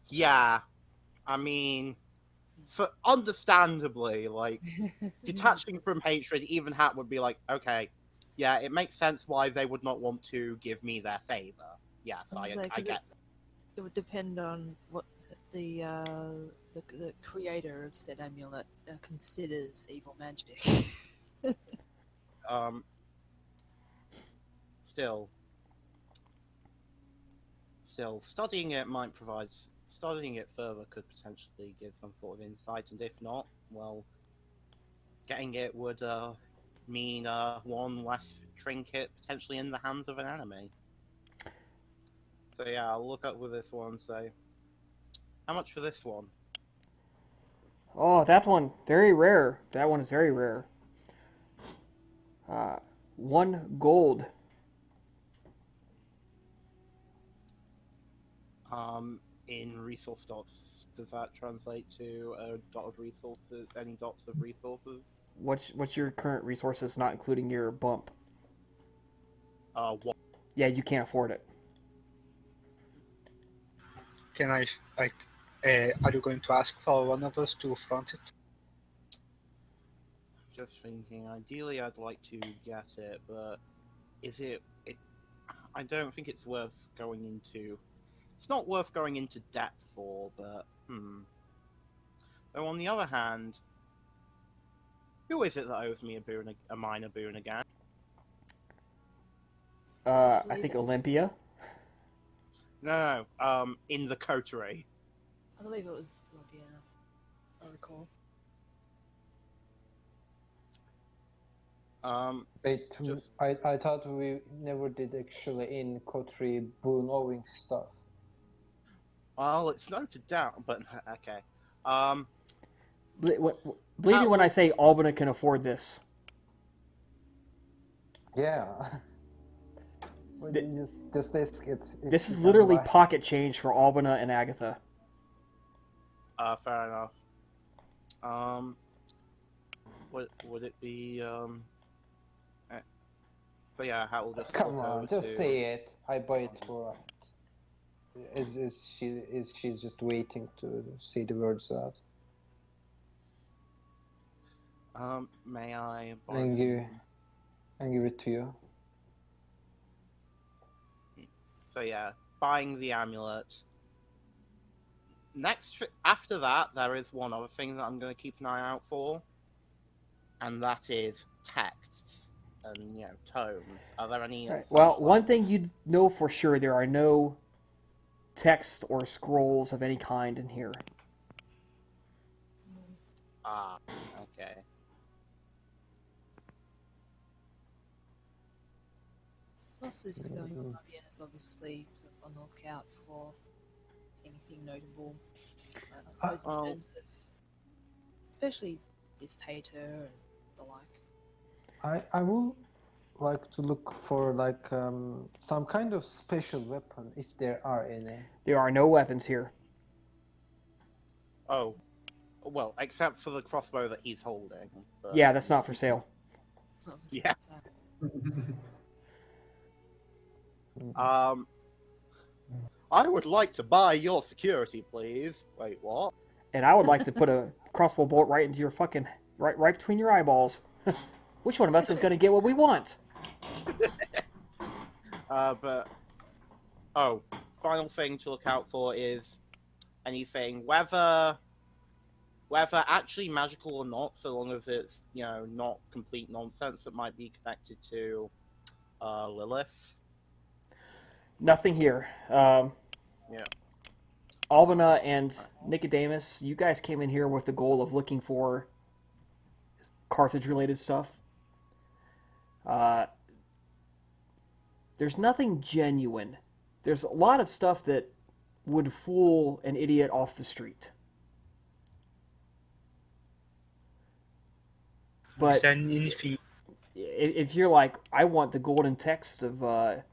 Yeah, I mean, for understandably, like, detaching from hatred, even Hat would be like, okay, yeah, it makes sense why they would not want to give me their favor. Yes, I get. It would depend on what the creator of said amulet considers evil magic. Still, studying it further could potentially give some sort of insight, and if not, well, getting it would mean one less trinket potentially in the hands of an enemy. So yeah, I'll look up with this one and say, how much for this one? Oh, that one, very rare. That one is very rare. 1 gold. In resource dots, does that translate to a dot of resources? Any dots of resources? What's your current resources, not including your bump? What? Yeah, you can't afford it. Can I like? Are you going to ask for one of us to front it? Just thinking. Ideally, I'd like to get it, but is it? I don't think it's worth going into. It's not worth going into debt for, but Though on the other hand, who is it that owes me a minor boon again? I believe think it's- Olympia. No, in the coterie. I believe it was Olympia, I recall. Wait, Just I thought we never did actually in Kotri boon owing stuff. well, it's noted down, but okay. Believe me when I say Albany can afford this. Yeah. But Th- just ask it. This is literally pocket change for Albany and Agatha. Fair enough. Would it be So yeah, how will just Come look on, over just to... say it. I buy it for it. She's just waiting to see the words out. May I buy And give some... it to you. So yeah, buying the amulet. After that, there is one other thing that I'm going to keep an eye out for, and that is texts and tomes. Are there any? Right. Well, one thing you know for sure, there are no texts or scrolls of any kind in here. Ah, okay. Whilst this is going on, Labian is obviously on the lookout for anything notable. I suppose in terms of, especially this pater and the like. I will like to look for like some kind of special weapon if there are any. There are no weapons here. Oh, well, except for the crossbow that he's holding. But... Yeah, that's not for sale. It's not for sale. Yeah. I would like to buy your security, please. Wait, what? And I would like to put a crossbow bolt right into your fucking right between your eyeballs. Which one of us is going to get what we want? But final thing to look out for is anything, whether actually magical or not, so long as it's not complete nonsense that might be connected to Lilith. Nothing here. Yeah. Albana and Nicodemus, you guys came in here with the goal of looking for Carthage-related stuff. There's nothing genuine. There's a lot of stuff that would fool an idiot off the street. But Is there anything? if you're like, I want the golden text of, or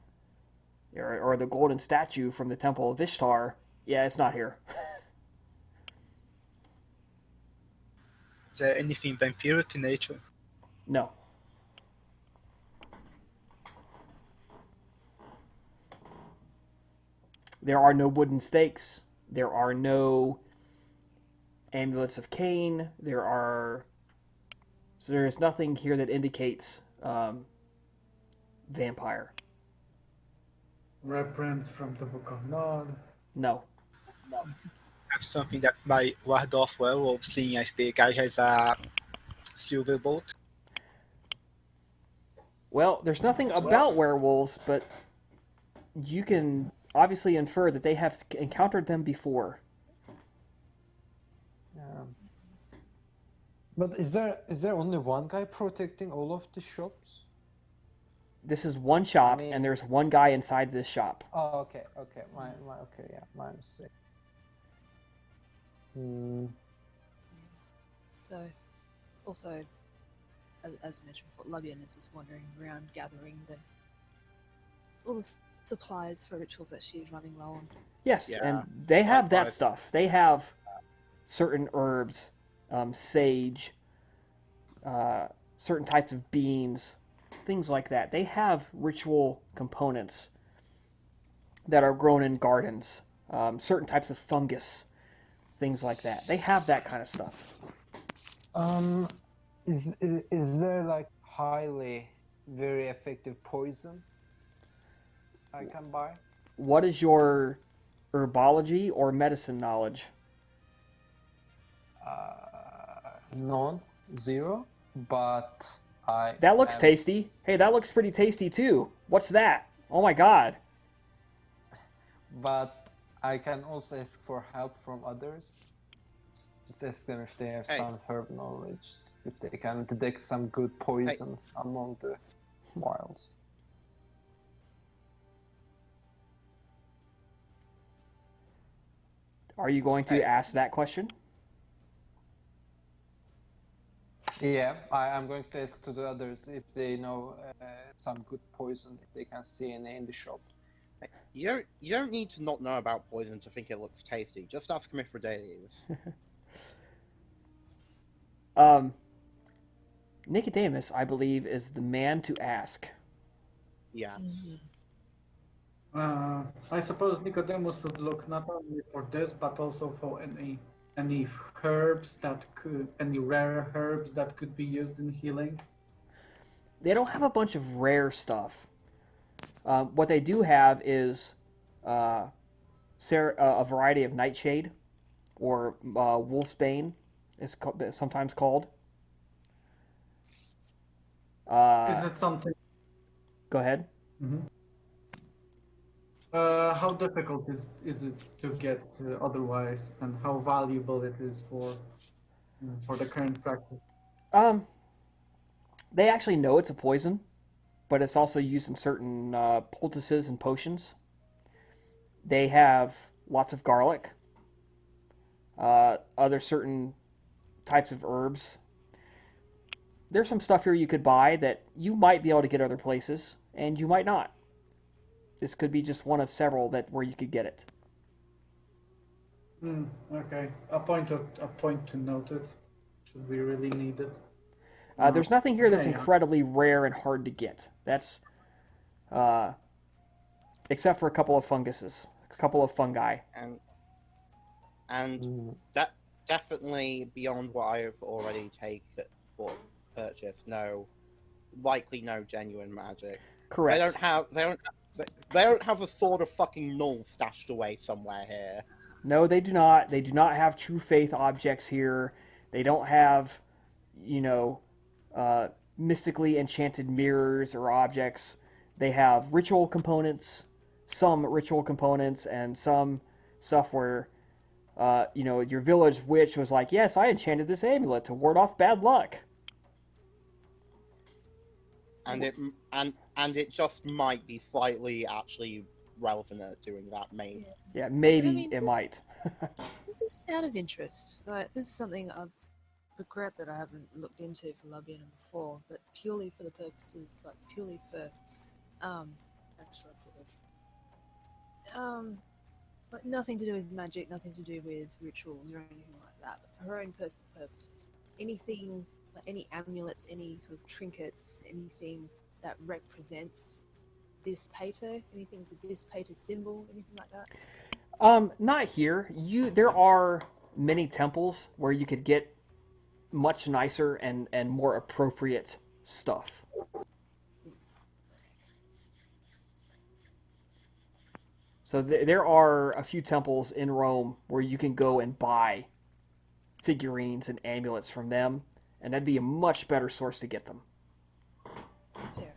the golden statue from the Temple of Ishtar, yeah, it's not here. Is there anything vampiric in nature? No. There are no wooden stakes. There are no amulets of Cain. So there is nothing here that indicates vampire. Reprints from the Book of Nod. No. Have something that might ward off werewolves, seeing as the guy has a silver bolt. Well, there's nothing about werewolves, but you can obviously infer that they have encountered them before. Yeah. But is there only one guy protecting all of the shops? This is one shop, and there's one guy inside this shop. Oh, okay. My mistake. So, also, as I mentioned before, Lubian is just wandering around gathering all the supplies for rituals that she's running low on. Yes, Yeah. and they have that I've- stuff. They have certain herbs, sage, certain types of beans, things like that. They have ritual components that are grown in gardens, certain types of fungus, things like that. They have that kind of stuff. Is there like highly very effective poison I can buy? What is your herbology or medicine knowledge? None, zero, but I That looks am, tasty. Hey, that looks pretty tasty too. What's that? Oh my god. but I can also ask for help from others. Just ask them if they have Hey. some herb knowledge, if they can detect some good poison among the wilds. Are you going to Hey. ask that question? Yeah, I'm going to ask to the others if they know some good poison, if they can see any in the shop. You don't need to not know about poison to think it looks tasty. Just ask Mithridates. Nicodemus, I believe, is the man to ask. Yes. I suppose Nicodemus would look not only for this, but also for any herbs any rare herbs that could be used in healing. They don't have a bunch of rare stuff. What they do have is a variety of nightshade, or wolfsbane, is sometimes called. Is it something? Go ahead. How difficult is it to get otherwise, and how valuable it is for the current practice? They actually know it's a poison, but it's also used in certain poultices and potions. They have lots of garlic, other certain types of herbs. There's some stuff here you could buy that you might be able to get other places, and you might not. This could be just one of several where you could get it. Okay, a point to note it. Should we really need it? There's nothing here that's Yeah. incredibly rare and hard to get. That's except for a couple of funguses, a couple of fungi. And that definitely beyond what I've already taken or purchased. Likely no genuine magic. Correct. They don't have a sword of fucking null stashed away somewhere here. No, they do not. They do not have true faith objects here. They don't have, mystically enchanted mirrors or objects. They have ritual components, some ritual components, and some stuff where, your village witch was like, yes, I enchanted this amulet to ward off bad luck. And it just might be slightly actually relevant at doing that, maybe. Yeah, maybe But I mean, it might. Just out of interest, this is something I regret that I haven't looked into for Lubian before, but purely for the purposes, purely for, actually, I'll put this, nothing to do with magic, nothing to do with rituals or anything like that, but for her own personal purposes. Anything, any amulets, any sort of trinkets, anything that represents this pater, anything to this pater symbol, anything like that? Not here. There are many temples where you could get much nicer and more appropriate stuff. So there are a few temples in Rome where you can go and buy figurines and amulets from them, and that'd be a much better source to get them. Fair enough.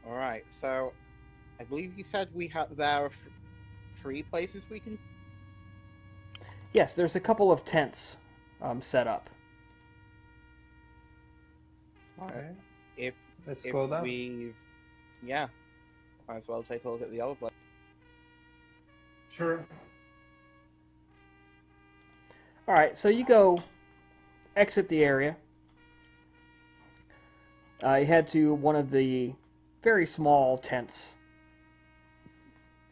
All right, so I believe you said there are 3 places we can. Yes, there's a couple of tents set up. Okay, If let's if go there. we, yeah. Might as well take a look at the other place. Sure. All right, so you go exit the area. You head to one of the very small tents.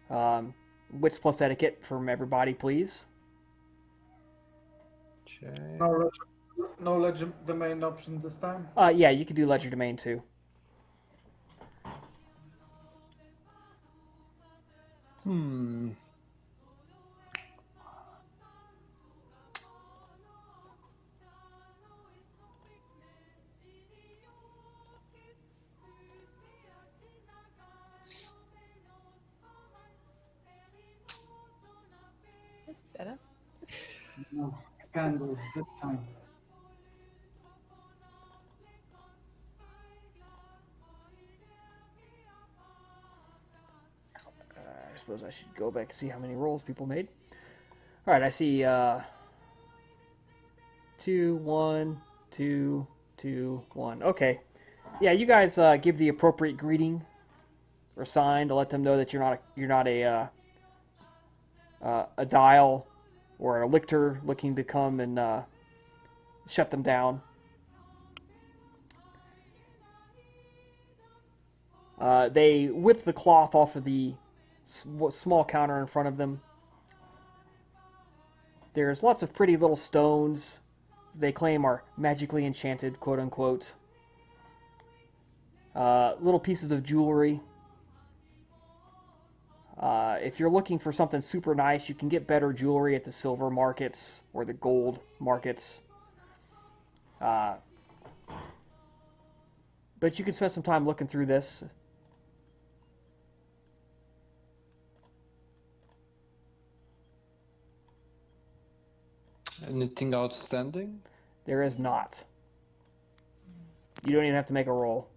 Wits plus etiquette from everybody, please. Check. No legerdemain option this time. Yeah, you could do legerdemain too. Hmm. That's better. No scandals this time. I suppose I should go back and see how many rolls people made. All right, I see 2, 1, 2, 2, 1. Okay. Yeah, you guys give the appropriate greeting or sign to let them know that you're not a dial or a lictor looking to come and shut them down. They whip the cloth off of the small counter in front of them. There's lots of pretty little stones they claim are magically enchanted, quote unquote. Little pieces of jewelry. If you're looking for something super nice, you can get better jewelry at the silver markets or the gold markets. But you can spend some time looking through this. Anything outstanding? There is not. You don't even have to make a roll.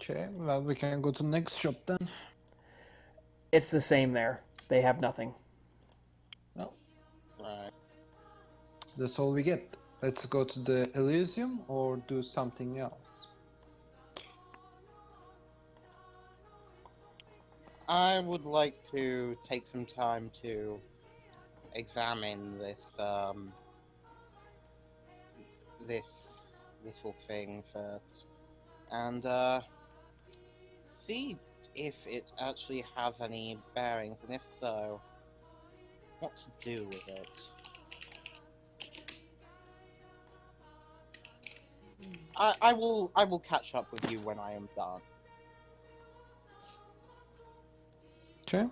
Okay, well, we can go to the next shop then. It's the same there. They have nothing. Well, Right. that's all we get. Let's go to the Elysium or do something else. I would like to take some time to examine this this little thing first, and see if it actually has any bearings, and if so, what to do with it. I will catch up with you when I am done. Okay.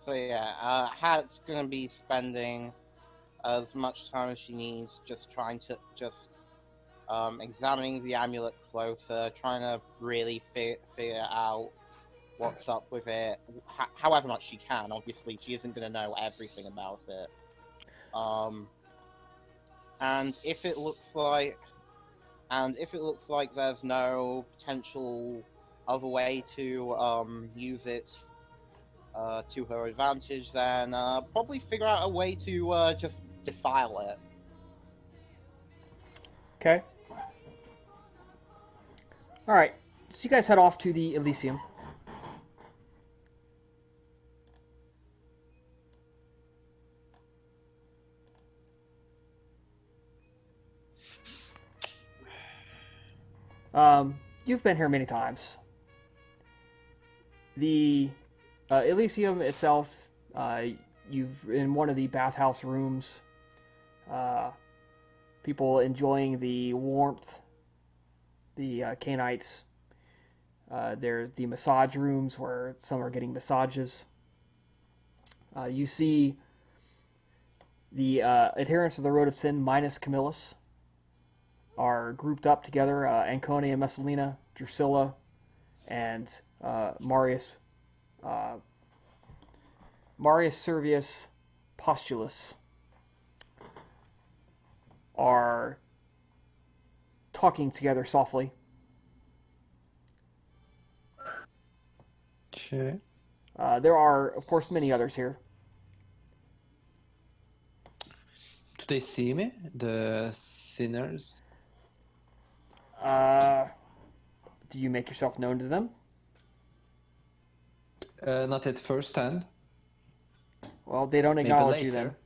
So yeah, Hat's gonna be spending as much time as she needs just trying to examining the amulet closer, trying to really figure out what's up with it, however much she can. Obviously, she isn't gonna know everything about it. And if it looks like there's no potential other way to use it to her advantage, then probably figure out a way to just defile it. Okay. All right. So you guys head off to the Elysium. You've been here many times. The Elysium itself, you've in one of the bathhouse rooms. People enjoying the warmth. The Canaanites. There's the massage rooms where some are getting massages. You see the adherents of the Road of Sin minus Camillus are grouped up together. Anconia, Messalina, Drusilla, and Marius Servius Postulus are talking together softly. Okay. There are, of course, many others here. Do they see me? The sinners? Do you make yourself known to them? Not at first hand. Well, they don't Maybe acknowledge you then. later.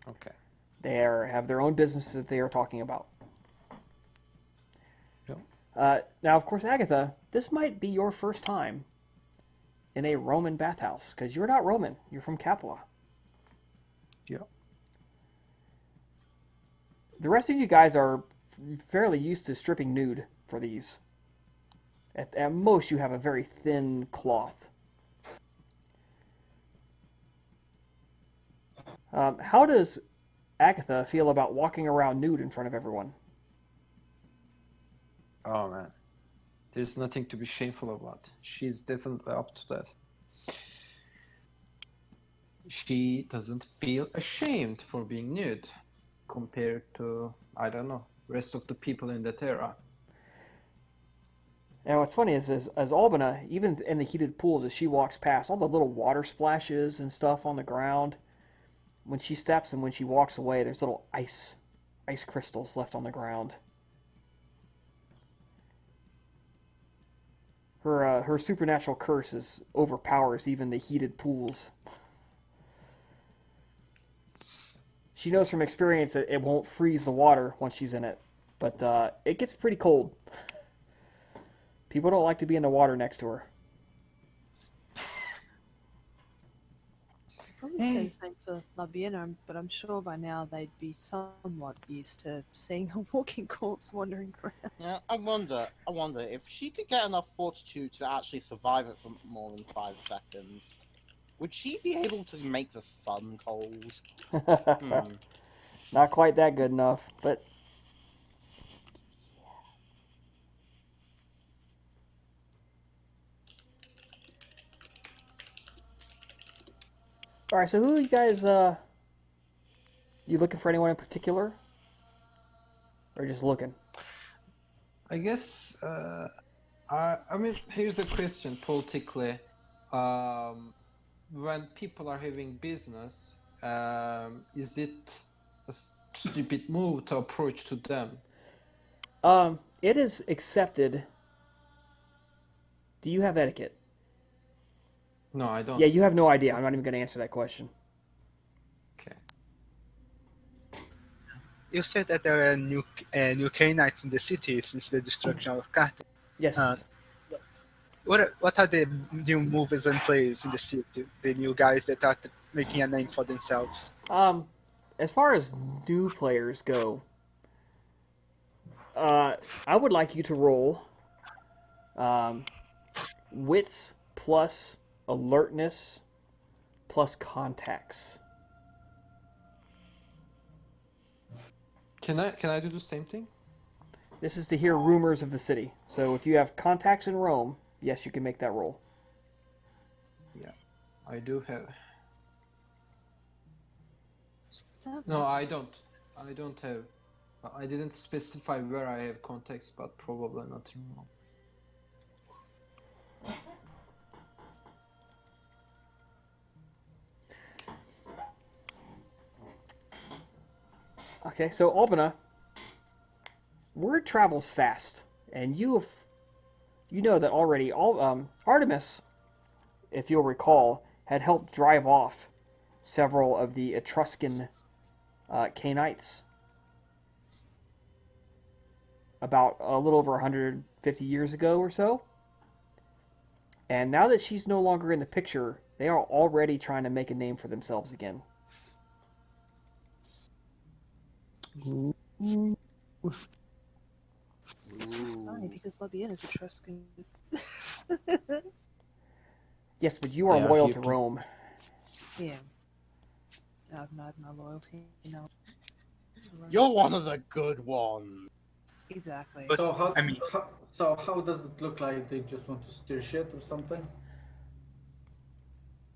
Okay. They have their own business that they are talking about. Yep. Now, of course, Agatha, this might be your first time in a Roman bathhouse, because you're not Roman. You're from Capua. Yep. The rest of you guys are fairly used to stripping nude for these. At most, you have a very thin cloth. How does Agatha feel about walking around nude in front of everyone? Oh man, there's nothing to be shameful about. She's definitely up to that. She doesn't feel ashamed for being nude compared to, I don't know, rest of the people in that era. Now, what's funny is, as Albina, even in the heated pools, as she walks past, all the little water splashes and stuff on the ground, when she steps and when she walks away, there's little ice crystals left on the ground. Her supernatural curse overpowers even the heated pools. She knows from experience that it won't freeze the water once she's in it, but it gets pretty cold. People don't like to be in the water next to her. Probably say the same for Labiena, but I'm sure by now they'd be somewhat used to seeing a walking corpse wandering around. Yeah, I wonder if she could get enough fortitude to actually survive it for more than 5 seconds. Would she be able to make the sun cold? Not quite that good enough, but all right. So who are you guys? You looking for anyone in particular, or just looking? I guess, I mean, here's a question politically. When people are having business, is it a stupid move to approach to them? It is accepted. Do you have etiquette? No, I don't. Yeah, you have no idea. I'm not even going to answer that question. Okay. You said that there are new Canaanites in the city since the destruction of Carthage. Yes. What are the new movers and players in the city? The new guys that are making a name for themselves. As far as new players go, I would like you to roll wits plus alertness plus contacts. Can I do the same thing? This is to hear rumors of the city. So if you have contacts in Rome, yes, you can make that roll. Yeah, I do have. Just have No, I don't. I don't have. I didn't specify where I have contacts, but probably not in Rome. Okay, so Albina, word travels fast, and you know that already. Artemis, if you'll recall, had helped drive off several of the Etruscan Cainites about a little over 150 years ago or so. And now that she's no longer in the picture, they are already trying to make a name for themselves again. It's funny because Labiena is Etruscan. Yes, but you are Yeah, loyal you to can- Rome. Yeah. I've no loyalty, to Rome. You're one of the good ones. Exactly. But- So how, I mean- how does it look like? They just want to steer shit or something?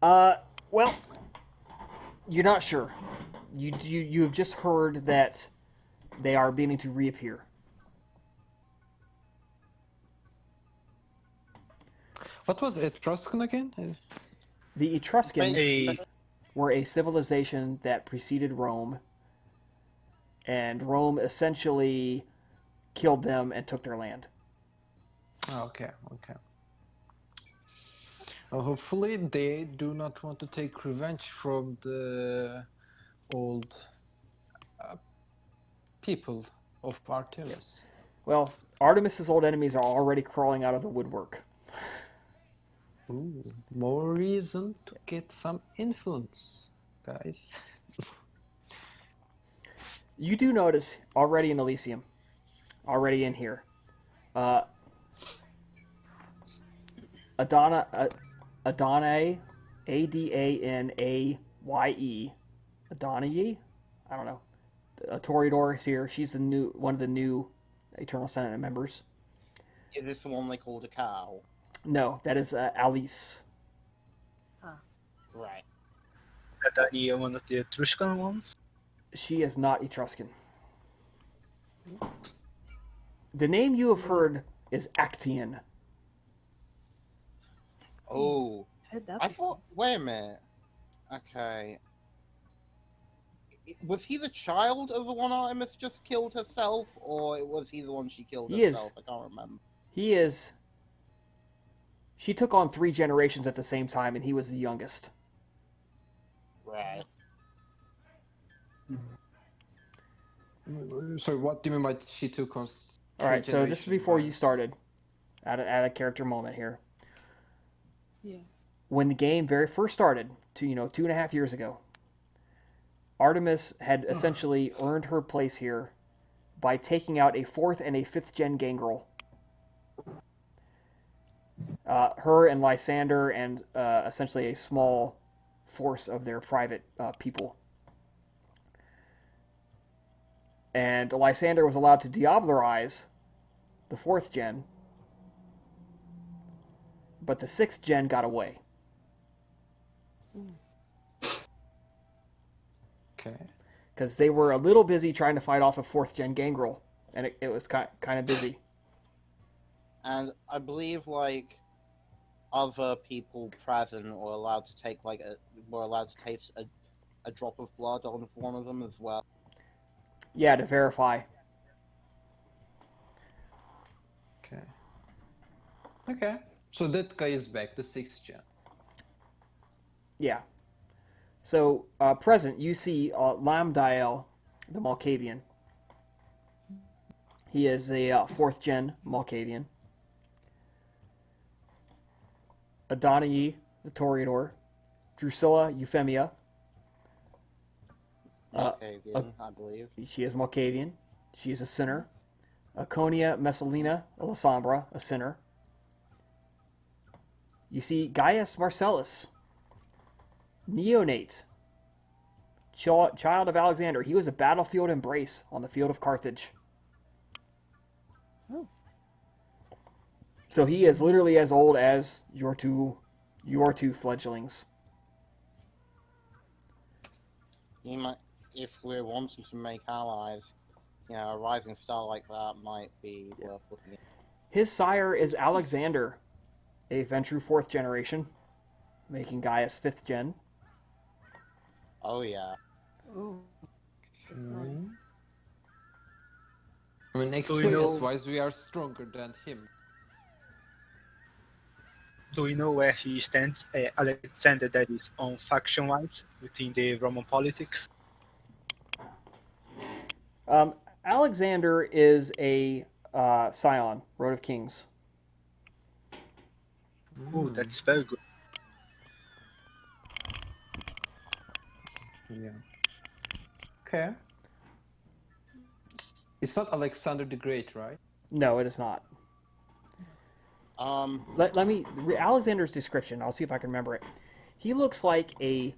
Well, you're not sure. You have just heard that they are beginning to reappear. What was Etruscan again? The Etruscans A- were a civilization that preceded Rome, and Rome essentially killed them and took their land. Okay, okay. Well, hopefully they do not want to take revenge from the old people of Artemis. Well, Artemis's old enemies are already crawling out of the woodwork. Ooh, more reason to get some influence, guys. You do notice already in Elysium, already in here, Adanae, Adanaye, Adanaye, I don't know. Toreador is here. She's one of the new Eternal Senate members. Is this the one they called a cow? No, that is Alice. Right. That are one of the Etruscan ones. She is not Etruscan. The name you have heard is Actian. Oh, Heard that I before. thought. Wait a minute. Okay. Was he the child of the one Artemis just killed herself, or was he the one she killed He is. herself? I can't remember. He is. She took on 3 generations at the same time, and he was the youngest. Right. So what do you mean by she took on? All right, so this is before you started. At a character moment here. Yeah. When the game very first started, 2.5 years ago, Artemis had essentially earned her place here by taking out a 4th and a 5th gen gangrel. Her and Lysander and essentially a small force of their private people. And Lysander was allowed to diablerize the 4th gen, but the 6th gen got away. Okay. Because they were a little busy trying to fight off a 4th gen gangrel, and it was kind of busy. And I believe other people present were allowed to take were allowed to taste a drop of blood on one of them as well. Yeah, to verify. Okay. Okay. So that guy is back, the 6th gen. Yeah. So, present, you see Lamdael, the Malkavian. He is a 4th gen Malkavian. Adonai, the Toreador. Drusilla Euphemia. Malkavian, I believe. She is Malkavian. She is a sinner. Aconia Messalina Alessambra, a sinner. You see Gaius Marcellus, neonate, child of Alexander. He was a battlefield embrace on the field of Carthage. Oh. So he is literally as old as your two fledglings. He might, if we're wanting to make allies, a rising star like that might be worth looking at. His sire is Alexander, a Ventru 4th generation, making Gaius 5th gen. Oh yeah. Oh. I mean, experience-wise, we are stronger than him. Do we know where he stands, Alexander, that is on faction-wise within the Roman politics? Alexander is a scion, Road of Kings. Oh, that's very good. Yeah. Okay. It's not Alexander the Great, right? No, it is not. Let me Alexander's description. I'll see if I can remember it. He looks like a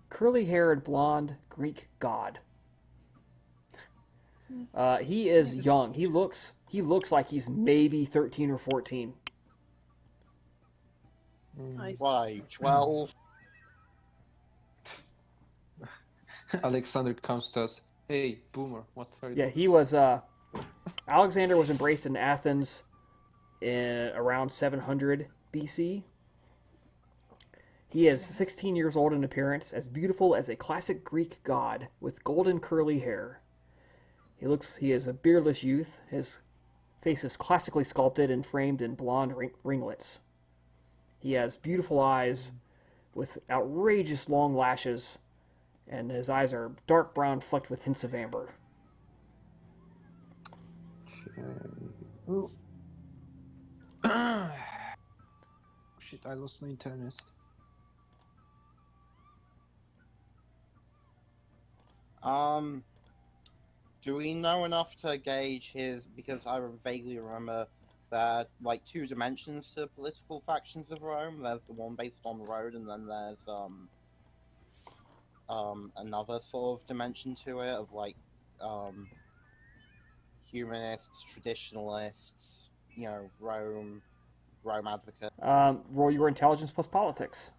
curly-haired blonde Greek god. He is young. He looks like he's maybe 13 or 14. Why 12? Alexander comes to us. Hey, boomer, what are you Yeah, he was. Alexander was embraced in Athens in around 700 BC. He is 16 years old in appearance, as beautiful as a classic Greek god with golden curly hair. He is a beardless youth. His face is classically sculpted and framed in blonde ringlets. He has beautiful eyes with outrageous long lashes, and his eyes are dark brown flecked with hints of amber. Ooh. Shit, I lost my internet. Do we know enough to gauge his? Because I vaguely remember there are 2 dimensions to political factions of Rome. There's the one based on the road, and then there's another sort of dimension to it of humanists, traditionalists, Rome advocate. Roll your intelligence plus politics.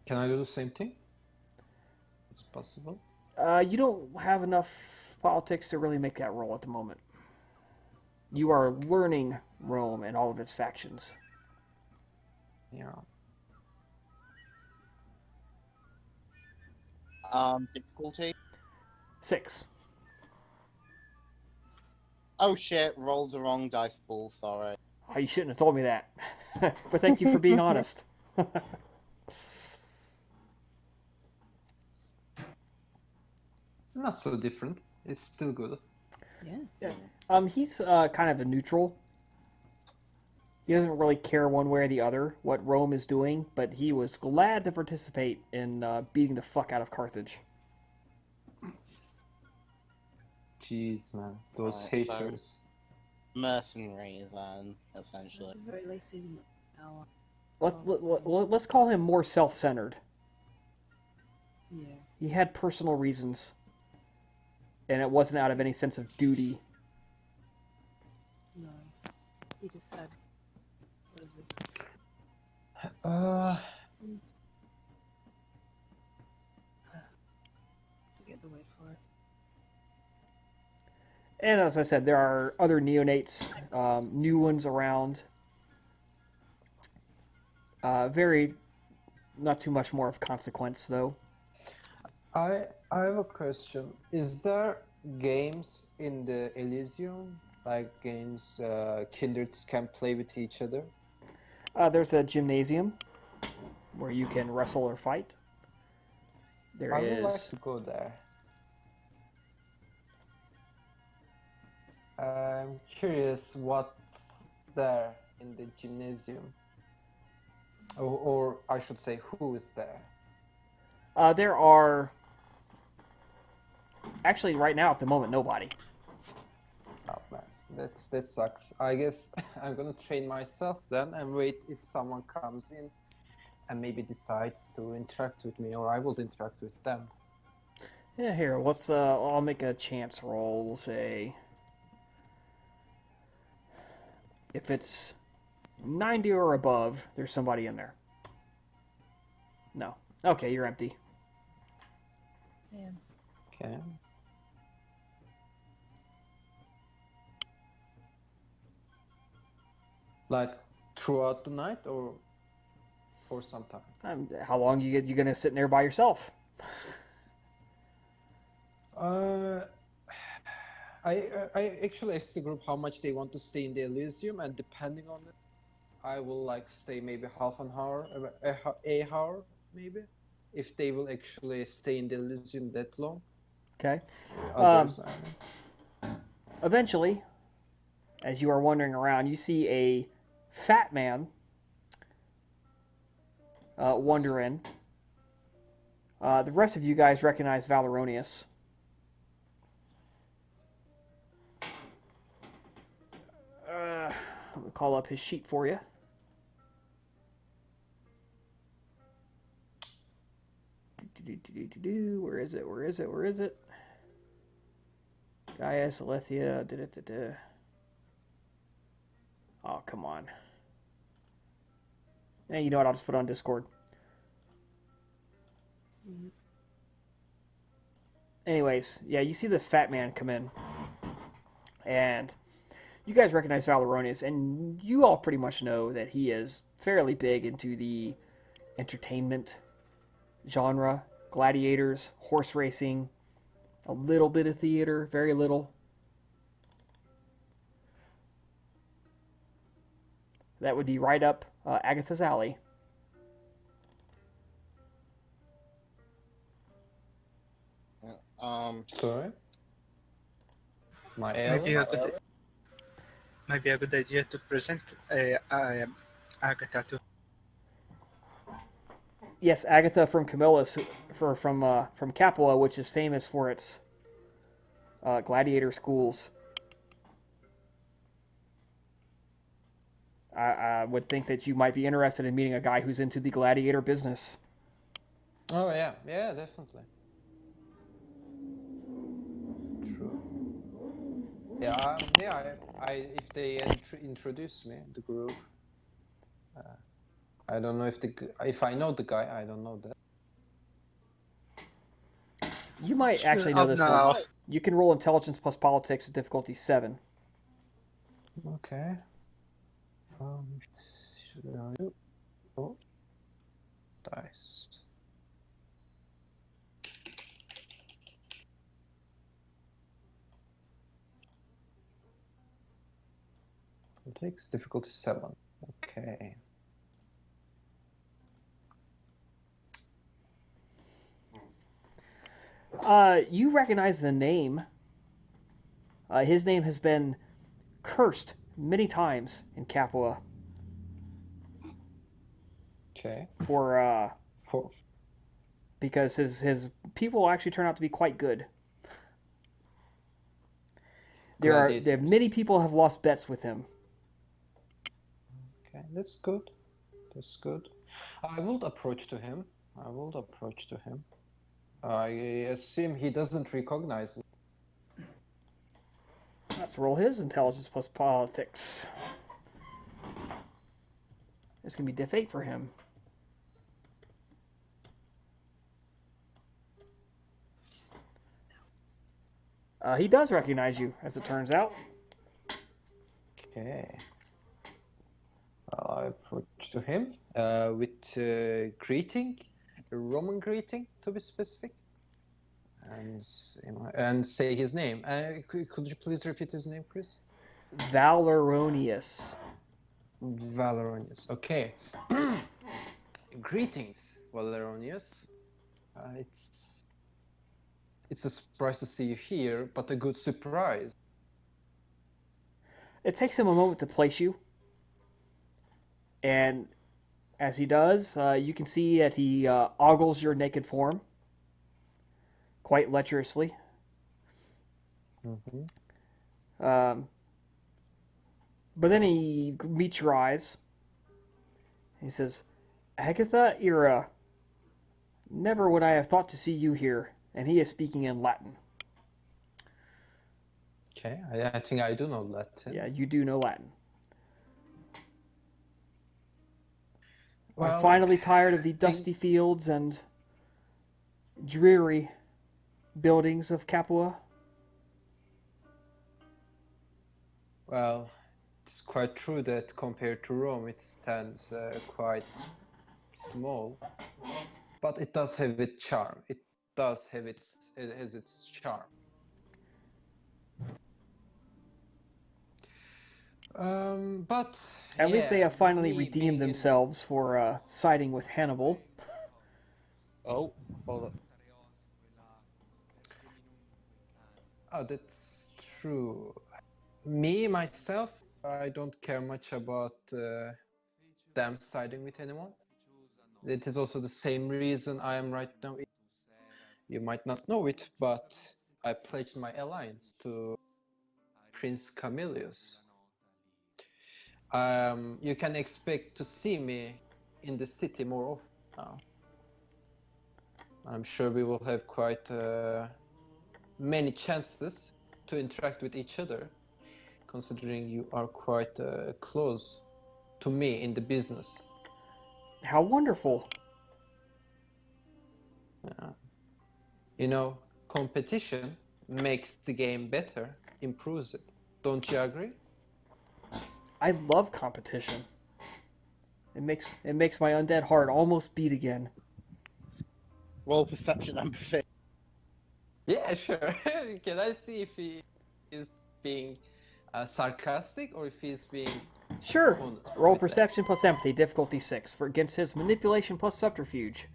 Can I do the same thing? It's possible. You don't have enough politics to really make that roll at the moment. You are learning Rome and all of its factions. Yeah. Difficulty. 6. Oh shit! Rolled the wrong dice pool. Sorry. Oh, you shouldn't have told me that. But thank you for being honest. Not so different. It's still good. Yeah. He's kind of a neutral. He doesn't really care one way or the other what Rome is doing, but he was glad to participate in beating the fuck out of Carthage. Jeez, man. Those Right, so- haters. Mercenary, then, essentially. At the very least, he's an hour. Let's call him more self-centered. Yeah. He had personal reasons, and it wasn't out of any sense of duty. No. He just had. What is it? Forget the word for it. And as I said, there are other neonates, new ones around. Not too much more of consequence, though. I have a question. Is there games in the Elysium? Like games kindreds can play with each other? There's a gymnasium where you can wrestle or fight. There I would like is. to go there. I'm curious what's there in the gymnasium. Or I should say, who is there? There are. Actually, right now at the moment, nobody. Oh man, that sucks. I guess I'm gonna train myself then and wait if someone comes in and maybe decides to interact with me, or I will interact with them. Yeah, here. Let's. I'll make a chance roll. We'll say. If it's 90 or above, there's somebody in there. No. Okay, you're empty. Damn. Okay. Like throughout the night or for some time? How long you gonna sit in there by yourself? I actually asked the group how much they want to stay in the Elysium, and depending on it, I will like stay maybe half an hour, a hour maybe, if they will actually stay in the Elysium that long. Okay. Others, Eventually, as you are wandering around, you see a fat man wander in. The rest of you guys recognize Valeronius. I'm going to call up his sheet for you. Where is it? Where is it? Where is it? Gaius, Alethea. Oh, come on. Hey, you know what? I'll just put it on Discord. anyways, yeah, you see this fat man come in, and you guys recognize Valeronius, and you all pretty much know that he is fairly big into the entertainment genre, gladiators, horse racing, a little bit of theater, very little. That would be right up Agatha's alley. Sorry? My Maybe ally? a good, maybe a good idea to present Agatha to. Yes, Agatha from Camillus, from Capua, which is famous for its gladiator schools. I would think that you might be interested in meeting a guy who's into the gladiator business. Oh yeah, yeah, definitely. True. Yeah, yeah. I if they introduce me the group, I don't know if I know the guy. I don't know that. You might actually know this No. one. You can roll intelligence plus politics, difficulty 7. Okay. Should I... Oh, dice. Politics, difficulty 7. Okay. You recognize the name. His name has been cursed many times in Capua Okay. for For because his people actually turn out to be quite good. There many people have lost bets with him. okay, that's good. That's good. I will approach to him. I will approach to him. I assume he doesn't recognize me. Let's roll his intelligence plus politics. This can be diff 8 for him. He does recognize you, as it turns out. Okay. I approach to him with greeting, a Roman greeting to be specific, and say his name. Could you please repeat his name, Chris? Valeronius. Valeronius. Okay. Greetings, Valeronius. It's a surprise to see you here, but a good surprise. It takes him a moment to place you. And as he does, you can see that he ogles your naked form quite lecherously. Mm-hmm. But then he meets your eyes. He says, Agatha Ira, never would I have thought to see you here. And he is speaking in Latin. Okay, I think I do know Latin. Yeah, you do know Latin. Well, I'm finally tired of the dusty fields and dreary buildings of Capua. Well, it's quite true that compared to Rome, it stands quite small, but it does have its charm. It has its charm. But At least they have finally me redeemed being in- themselves for siding with Hannibal. Oh, hold up. Oh, that's true. Me, myself, I don't care much about them siding with anyone. It is also the same reason I am right now. You might not know it, but I pledged my alliance to Prince Camillus. You can expect to see me in the city more often now. I'm sure we will have quite many chances to interact with each other, considering you are quite close to me in the business. How wonderful. You know, competition makes the game better, improves it. Don't you agree? I love competition. It makes my undead heart almost beat again. Roll perception and fit. Yeah, sure. Can I see if he is being sarcastic or if he's being Sure. honest Roll with that? perception plus empathy, difficulty 6, for against his manipulation plus subterfuge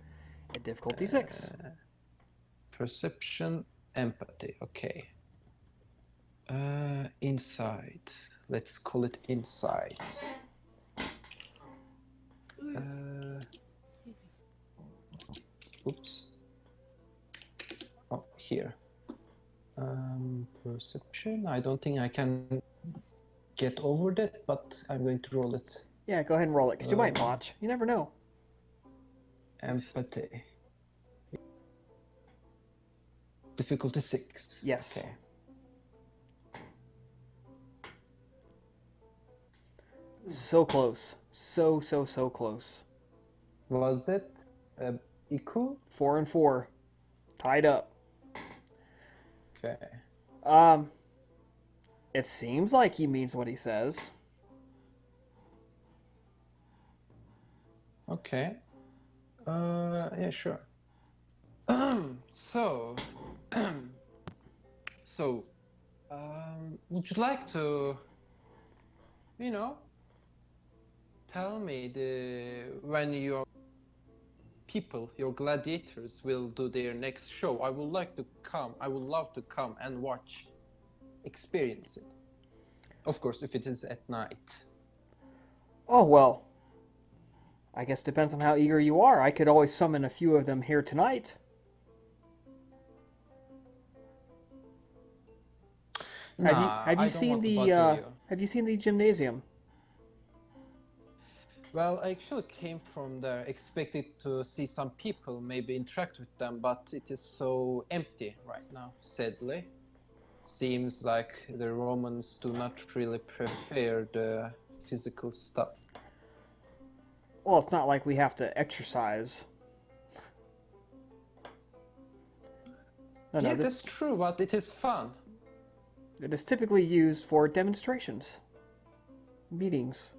at difficulty 6. Perception, empathy. Okay. Insight. Let's call it insight. Oops. Oh, here. Perception. I don't think I can get over that, but I'm going to roll it. Yeah, go ahead and roll it, because you might botch. You never know. Empathy. Difficulty 6. Yes. Okay. So close. So close. Was that equal? 4 and 4. Tied up. Okay. It seems like he means what he says. Okay. Yeah, sure. So, would you like to, tell me when your people, your gladiators, will do their next show? I would like to come. I would love to come and watch, experience it. Of course, if it is at night. Oh, well. I guess depends on how eager you are. I could always summon a few of them here tonight. Have you seen the gymnasium? Well, I actually came from there, expected to see some people, maybe interact with them, but it is so empty right now, sadly. Seems like the Romans do not really prefer the physical stuff. Well, it's not like we have to exercise. Yeah, that's true, but it is fun. It is typically used for demonstrations, meetings.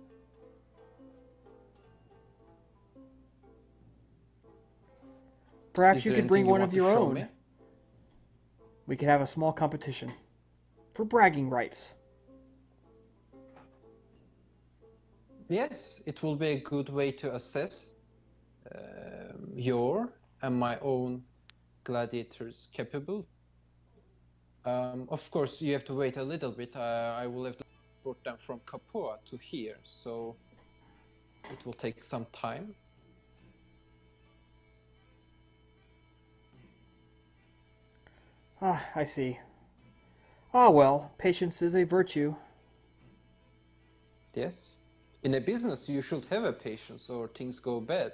Perhaps you could bring one of your own. We could have a small competition for bragging rights. Yes, it will be a good way to assess your and my own gladiators' capability. Of course, you have to wait a little bit. I will have to transport them from Capua to here, so it will take some time. Ah, I see. Ah, well, patience is a virtue. Yes. In a business, you should have a patience or things go bad.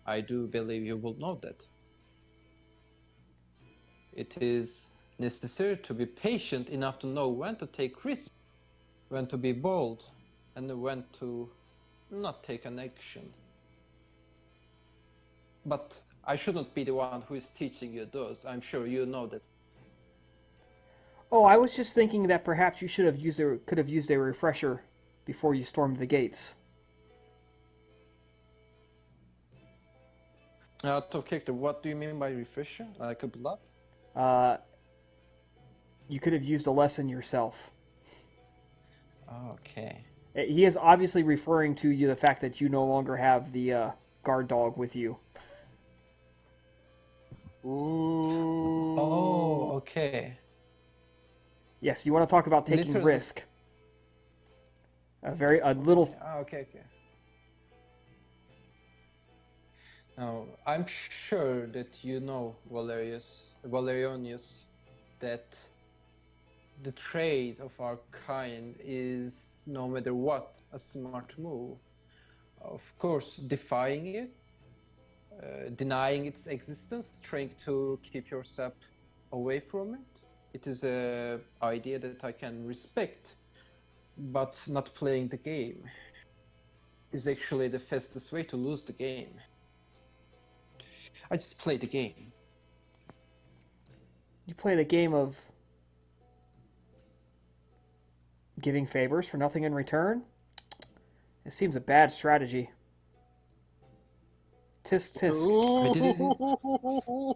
I do believe you will know that. It is necessary to be patient enough to know when to take risks, when to be bold, and when to not take an action. But I shouldn't be the one who is teaching you those. I'm sure you know that. Oh, I was just thinking that perhaps you could have used a refresher before you stormed the gates. Out of character, what do you mean by refresher? Like a blood? You could have used a lesson yourself. Okay. He is obviously referring to the fact that you no longer have the guard dog with you. Ooh. Oh, okay. Yes, you want to talk about taking Literally. risk. A little. Okay. Now, I'm sure that you know, Valerionius, that the trade of our kind is, no matter what, a smart move. Of course, defying it, denying its existence, trying to keep yourself away from it. It is an idea that I can respect, but not playing the game is actually the fastest way to lose the game. I just play the game. You play the game of giving favors for nothing in return? It seems a bad strategy. Tisk tisk.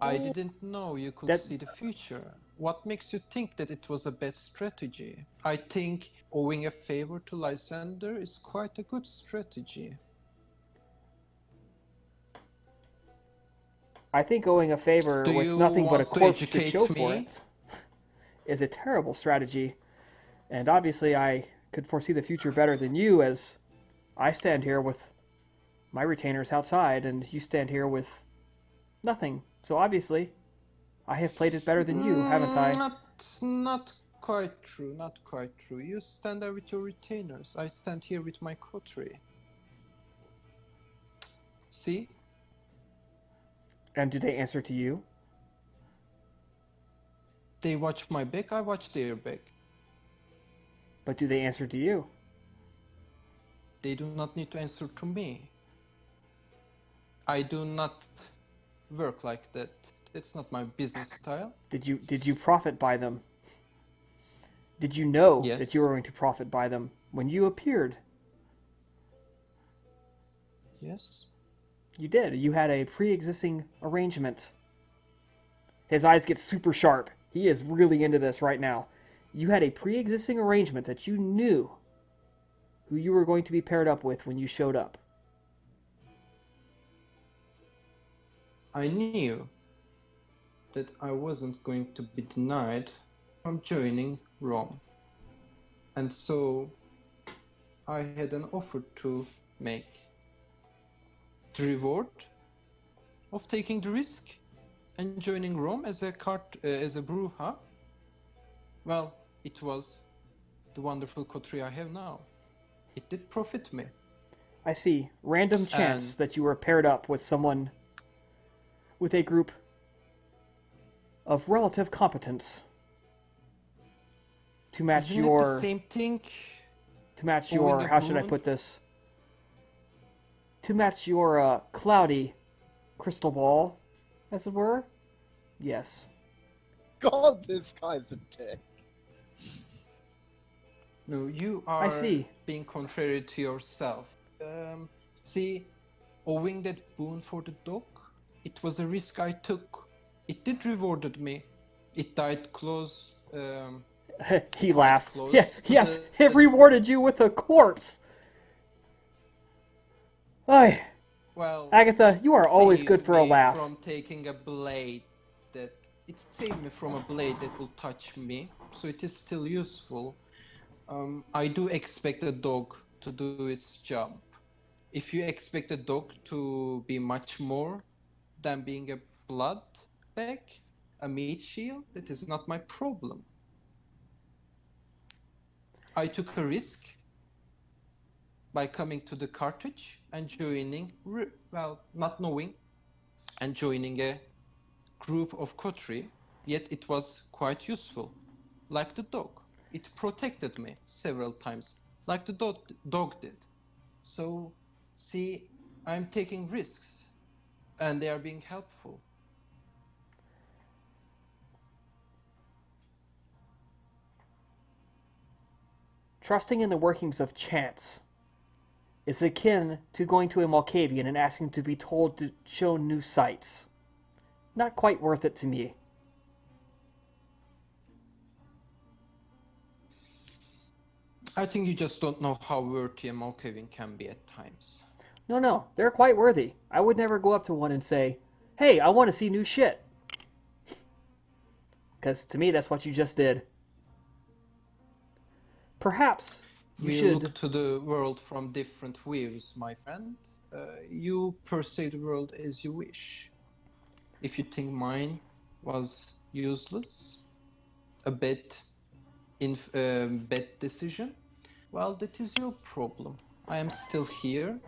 I didn't know you could That- see the future. What makes you think that it was a bad strategy? I think owing a favor to Lysander is quite a good strategy. I think owing a favor Do with you nothing but a want to corpse to show educate for me? it is a terrible strategy. And obviously I could foresee the future better than you, as I stand here with my retainers outside and you stand here with nothing. So obviously I have played it better than you, haven't I? Not quite true, not quite true. You stand there with your retainers. I stand here with my coterie. See? And do they answer to you? They watch my back, I watch their back. But do they answer to you? They do not need to answer to me. I do not work like that. It's not my business style. Did you profit by them? Did you know Yes. that you were going to profit by them when you appeared? Yes. You did. You had a pre-existing arrangement. His eyes get super sharp. He is really into this right now. You had a pre-existing arrangement that you knew who you were going to be paired up with when you showed up. I knew that I wasn't going to be denied from joining Rome. And so I had an offer to make. The reward of taking the risk and joining Rome as a Bruja, well, it was the wonderful coterie I have now. It did profit me. I see. Random chance that you were paired up with someone with a group of relative competence to match Isn't it your the same thing? to match owing your a how should I boon? put this? To match your cloudy crystal ball, as it were. Yes. God, this guy's a dick. No, you are see. being contrary to yourself. See, owing that boon for the dog, it was a risk I took. It did rewarded me. It died close. He Quite laughs. close Yeah, to yes, the- it rewarded you with a corpse. Ay, Well, Agatha, you are always saved good for a me laugh. From taking a blade that it saved me from a blade that will touch me, so it is still useful. I do expect a dog to do its job. If you expect a dog to be much more than being a blood bag, a meat shield, that is not my problem. I took a risk by coming to the Carthage and joining, well, not knowing, and joining a group of coterie, yet it was quite useful. Like the dog. It protected me several times, like the dog did. So, see, I'm taking risks, and they are being helpful. Trusting in the workings of chance is akin to going to a Malkavian and asking to be told to show new sights. Not quite worth it to me. I think you just don't know how worthy a Malkavian can be at times. No, they're quite worthy. I would never go up to one and say, hey, I want to see new shit. Because to me, that's what you just did. Perhaps you We should... look to the world from different views, my friend. You perceive the world as you wish. If you think mine was useless, a bad decision, well, that is your problem. I am still here.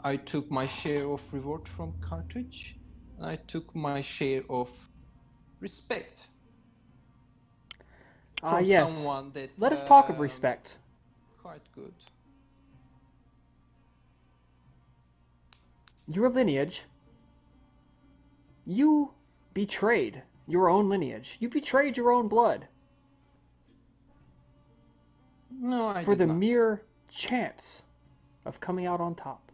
I took my share of reward from Carthage, and I took my share of respect from yes. someone that Let us talk of respect. quite good. Your lineage, you betrayed your own lineage. You betrayed your own blood No, I for did the not. mere chance of coming out on top.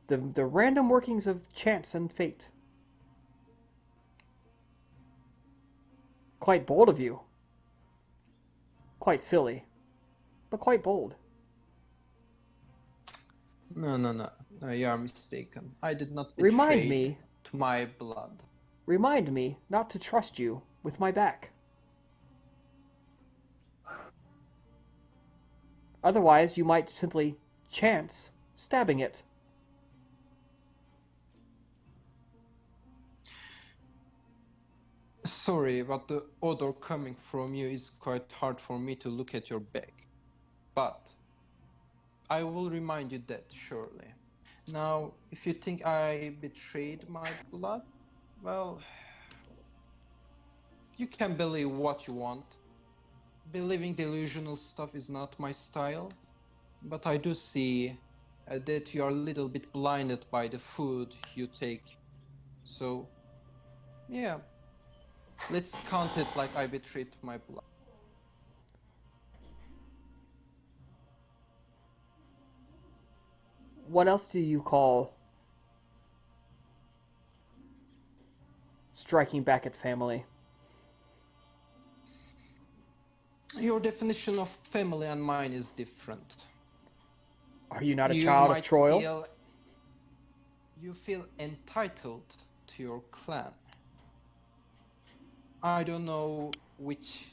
The random workings of chance and fate. Quite bold of you. Quite silly, but quite bold. No, no, no. No, you are mistaken. I did not Remind betray me, to my blood. remind me not to trust you with my back. Otherwise, you might simply chance stabbing it. Sorry, but the odor coming from you is quite hard for me to look at your back. But I will remind you that surely. Now, if you think I betrayed my blood, well, you can believe what you want. Believing delusional stuff is not my style, but I do see that you are a little bit blinded by the food you take. So, yeah, let's count it like I betrayed my blood. What else do you call striking back at family? Your definition of family and mine is different. Are you not a You child of might Troil? you feel entitled to your clan. I don't know which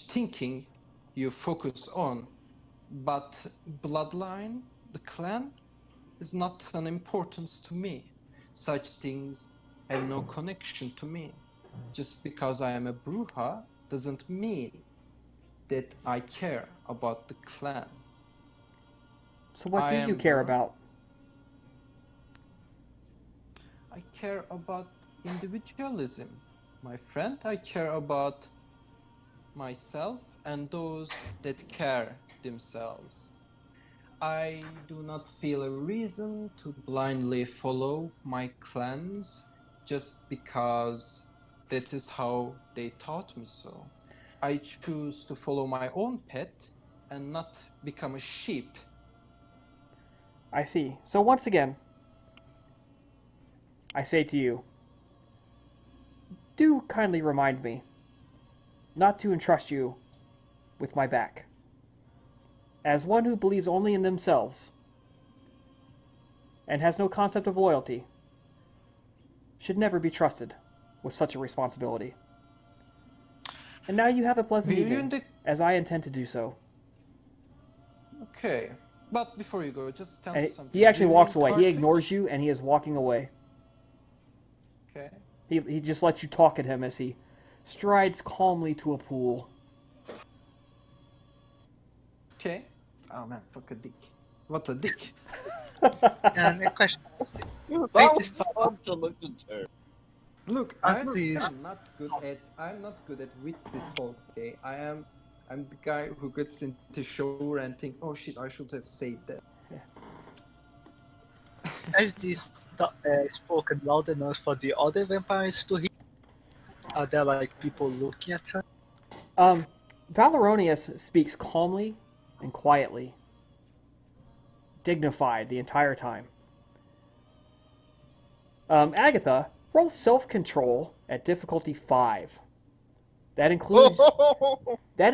thinking you focus on, but bloodline, the clan, is not an importance to me. Such things have no connection to me. Just because I am a Bruja doesn't mean that I care about the clan. So what do I you am care the- about? I care about individualism, my friend. I care about myself and those that care themselves. I do not feel a reason to blindly follow my clans just because that is how they taught me so. I choose to follow my own pet and not become a sheep. I see. So once again, I say to you, do kindly remind me not to entrust you with my back. As one who believes only in themselves and has no concept of loyalty, should never be trusted with such a responsibility. And now you have a pleasant Will you evening, as I intend to do so. Okay, but before you go, just tell me And something. he actually Do you walks mean away. He Carthage? ignores you, and he is walking away. Okay. He just lets you talk at him as he strides calmly to a pool. Okay. Oh man, fuck a dick. What a dick. And a question. That Wait, was this- fun to listen to. Look, After you- I'm not good at witsy talks, okay? I'm the guy who gets into shower and think, oh shit, I should have said that. Has this spoken loud enough for the other vampires to hear? Are there like people looking at her? Valoronius speaks calmly and quietly, dignified the entire time. Agatha, roll self-control at difficulty 5. That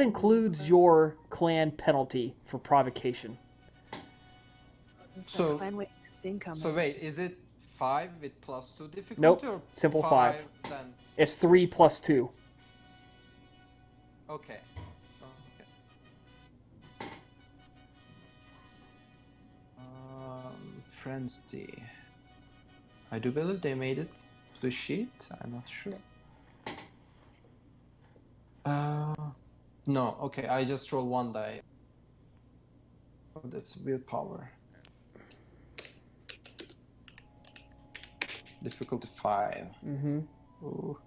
includes your clan penalty for provocation. So- clan weakness incoming. So wait, is it 5 with +2 difficulty Nope, or simple 5. Then It's 3 plus 2. okay. Oh, okay. Frenzy. I do believe they made it to the sheet. I'm not sure. No. Okay, I just roll 1 die. Oh, that's willpower. Difficulty 5. Mm-hmm. Ooh.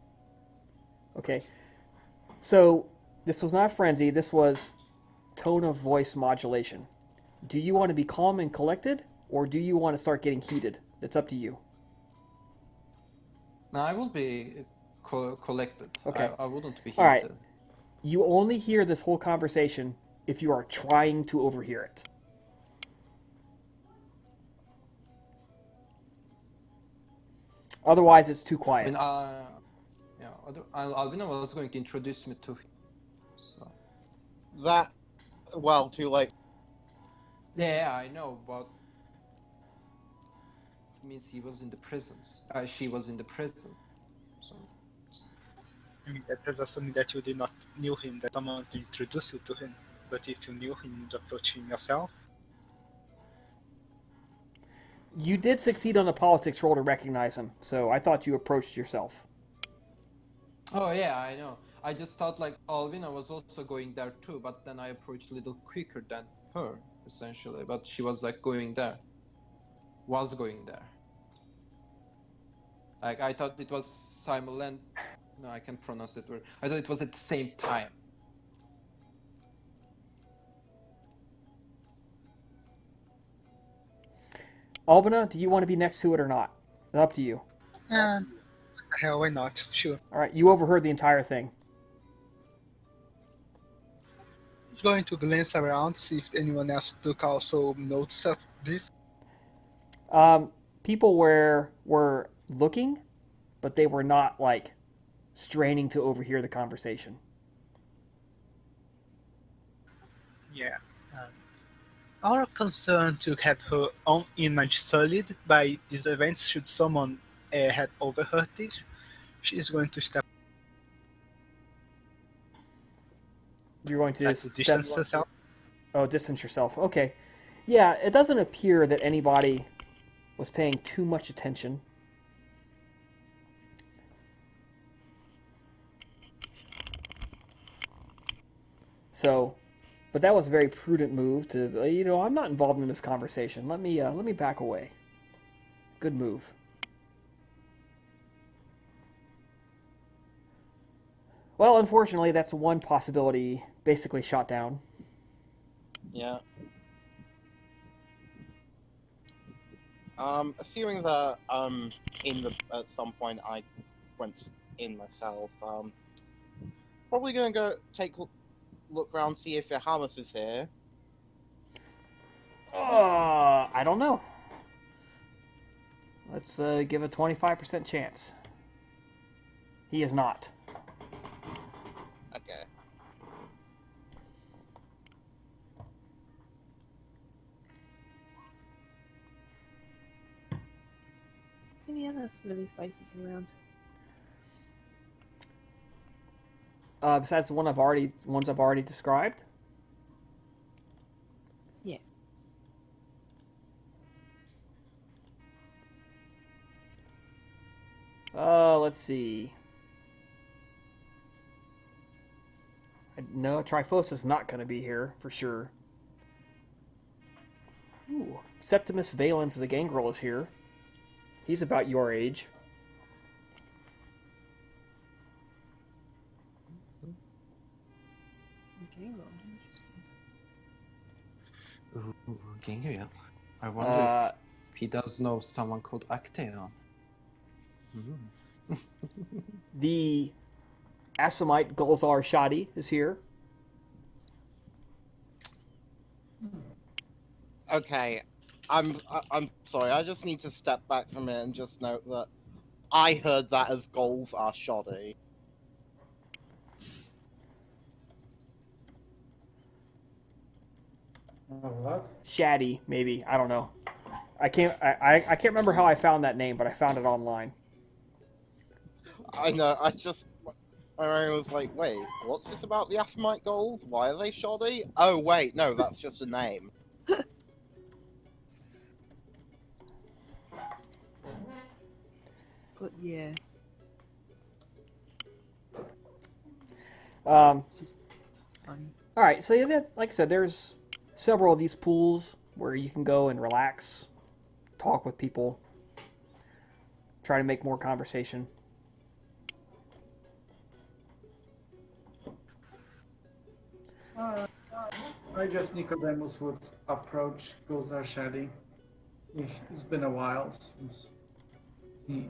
Okay. So, this was not frenzy, this was tone of voice modulation. Do you want to be calm and collected, or do you want to start getting heated? It's up to you. No, I will be collected. Okay. I wouldn't be heated. All right. You only hear this whole conversation if you are trying to overhear it. Otherwise, it's too I quiet. mean, yeah, Alvina was going to introduce me to him. So. That, well, too late. Yeah, I know, but it means he was in the prisons. She was in the prison. So. I mean, that was assuming that you did not knew him, that someone to introduce you to him. But if you knew him, you'd approach him yourself. You did succeed on the politics roll to recognize him, so I thought you approached yourself. Oh yeah, I know. I just thought like Alvina was also going there too, but then I approached a little quicker than her, essentially. But she was like going there. Was going there. Like I thought it was simultaneous. No, I can't pronounce it word. I thought it was at the same time. Albina, do you want to be next to it or not? It's up to you. And hell, why not? Sure. All right, you overheard the entire thing. He's going to glance around, see if anyone else took also notice of this. People were looking, but they were not like straining to overhear the conversation. Yeah. Our concern to have her own image sullied by these events should someone had overheard this, she is going to step You're going to back to distance herself. Oh, distance yourself. Okay. Yeah, it doesn't appear that anybody was paying too much attention. So, but that was a very prudent move to, I'm not involved in this conversation. Let me back away. Good move. Well, unfortunately, that's one possibility basically shot down. Yeah. Assuming that at some point I went in myself, probably gonna go take a look around, see if Hamas is here. I don't know. Let's give a 25% chance. He is not. Okay. Any other familiar faces around? Besides the ones I've already described. Yeah. Let's see. No, Tryphos is not going to be here for sure. Ooh, Septimus Valens, the gangrel, is here. He's about your age. Okay, well, interesting. Ooh, Gingril. I wonder if he does know someone called Actaeon. The Assamite Gulzar Shadi is here. Okay. I'm sorry. I just need to step back from it and just note that I heard that as goals are shoddy. What? Shaddy, maybe. I don't know. I can't remember how I found that name, but I found it online. I know. I was like, wait, what's this about the Assamite goals? Why are they shoddy? Oh wait, no, that's just a name. But yeah, Just funny. All right, so yeah, like I said, there's several of these pools where you can go and relax, talk with people, try to make more conversation. I guess Nicodemus would approach Gozar Shadi. It's been a while since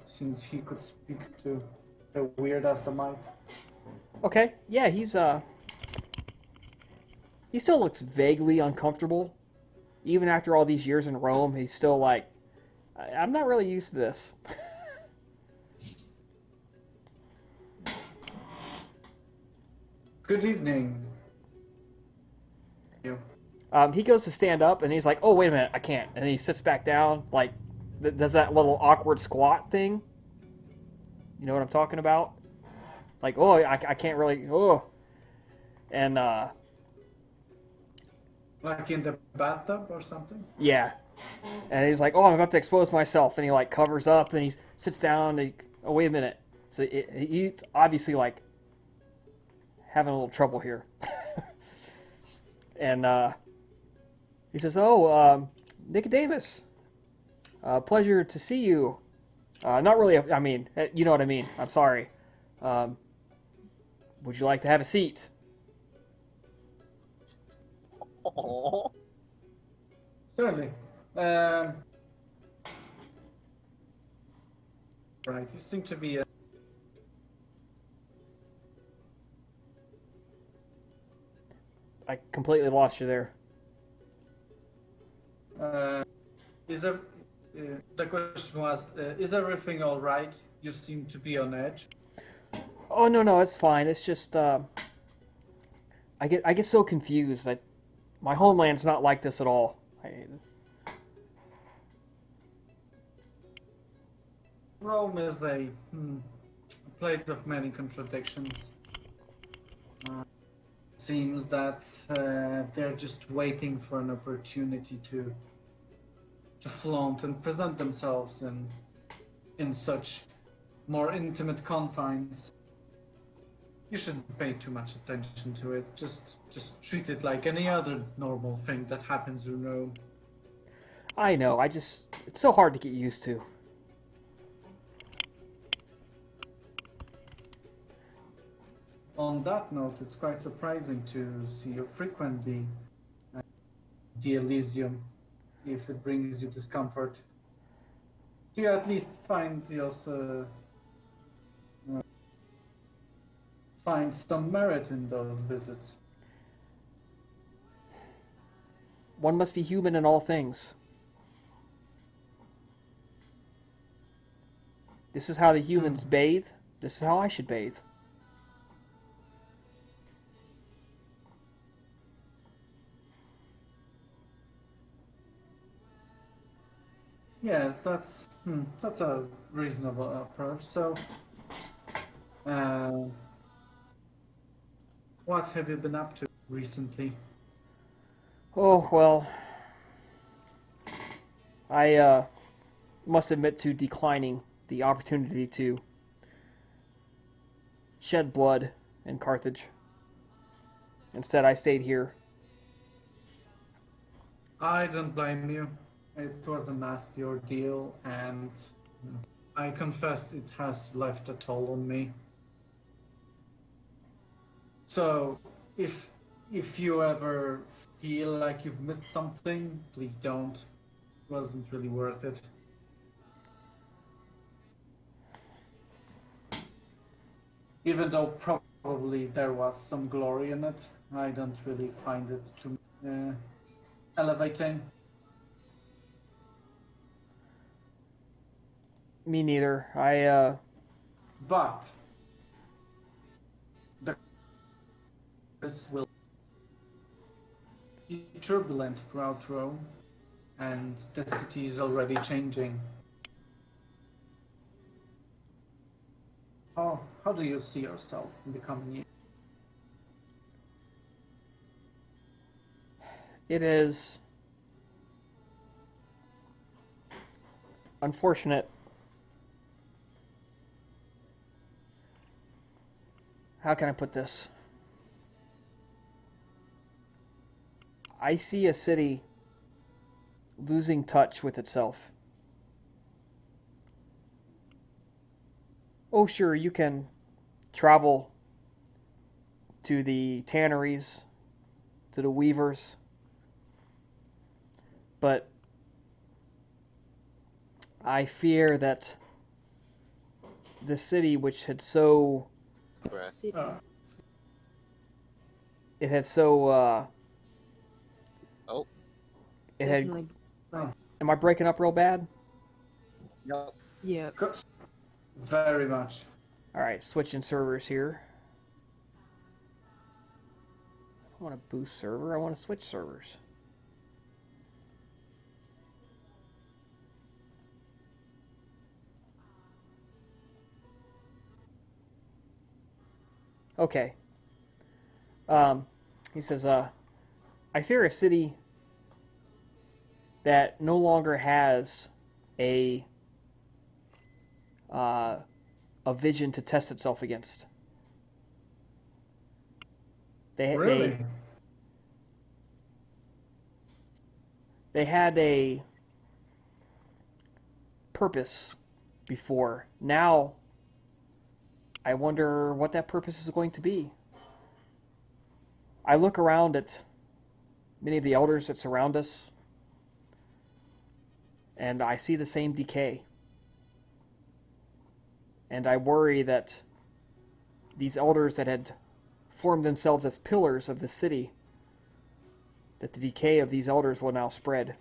since he could speak to a weird Asamite. Okay, yeah, he still looks vaguely uncomfortable. Even after all these years in Rome, he's still like, I'm not really used to this. Good evening. You. He goes to stand up, and he's like, "Oh, wait a minute, I can't." And then he sits back down, like, does that little awkward squat thing. You know what I'm talking about? Like, oh, I can't really, oh. And, Like in the bathtub or something? yeah. And he's like, oh, I'm about to expose myself. And he, like, covers up, and he sits down, and oh, wait a minute. So he's obviously, like, having a little trouble here. And, he says, oh, Nicodemus, pleasure to see you. Not really, I mean, you know what I mean. I'm sorry. Would you like to have a seat? Aw. Certainly. Right, you seem to be I completely lost you there. is there, the question was, is everything all right? You seem to be on edge. Oh, no, it's fine. It's just, I get so confused. My homeland's not like this at all. Rome is a place of many contradictions. Seems that they're just waiting for an opportunity to flaunt and present themselves in such more intimate confines. You shouldn't pay too much attention to it. Just treat it like any other normal thing that happens in Rome. I know, it's so hard to get used to. On that note, it's quite surprising to see you frequent the Elysium, if it brings you discomfort. Do you at least find find some merit in those visits? One must be human in all things. This is how the humans bathe. This is how I should bathe. Yes, that's a reasonable approach. So, what have you been up to recently? Oh, well, I must admit to declining the opportunity to shed blood in Carthage. Instead, I stayed here. I don't blame you. It was a nasty ordeal, and I confess it has left a toll on me. So, if you ever feel like you've missed something, please don't. It wasn't really worth it. Even though probably there was some glory in it, I don't really find it too elevating. Me neither. But this will be turbulent throughout Rome, and the city is already changing. How do you see yourself in the coming year? It is unfortunate. How can I put this? I see a city losing touch with itself. Oh, sure, you can travel to the tanneries, to the weavers, but I fear that the city, which had so Right. City. it had so Oh, it had. Definitely. Right. Am I breaking up real bad? yep. Yeah. Very much. All right, switching servers here. I want to boost server. I want to switch servers. Okay. He says, I fear a city that no longer has a a vision to test itself against. Really? They had a purpose before. Now, I wonder what that purpose is going to be. I look around at many of the elders that surround us, and I see the same decay. And I worry that these elders that had formed themselves as pillars of the city, that the decay of these elders will now spread.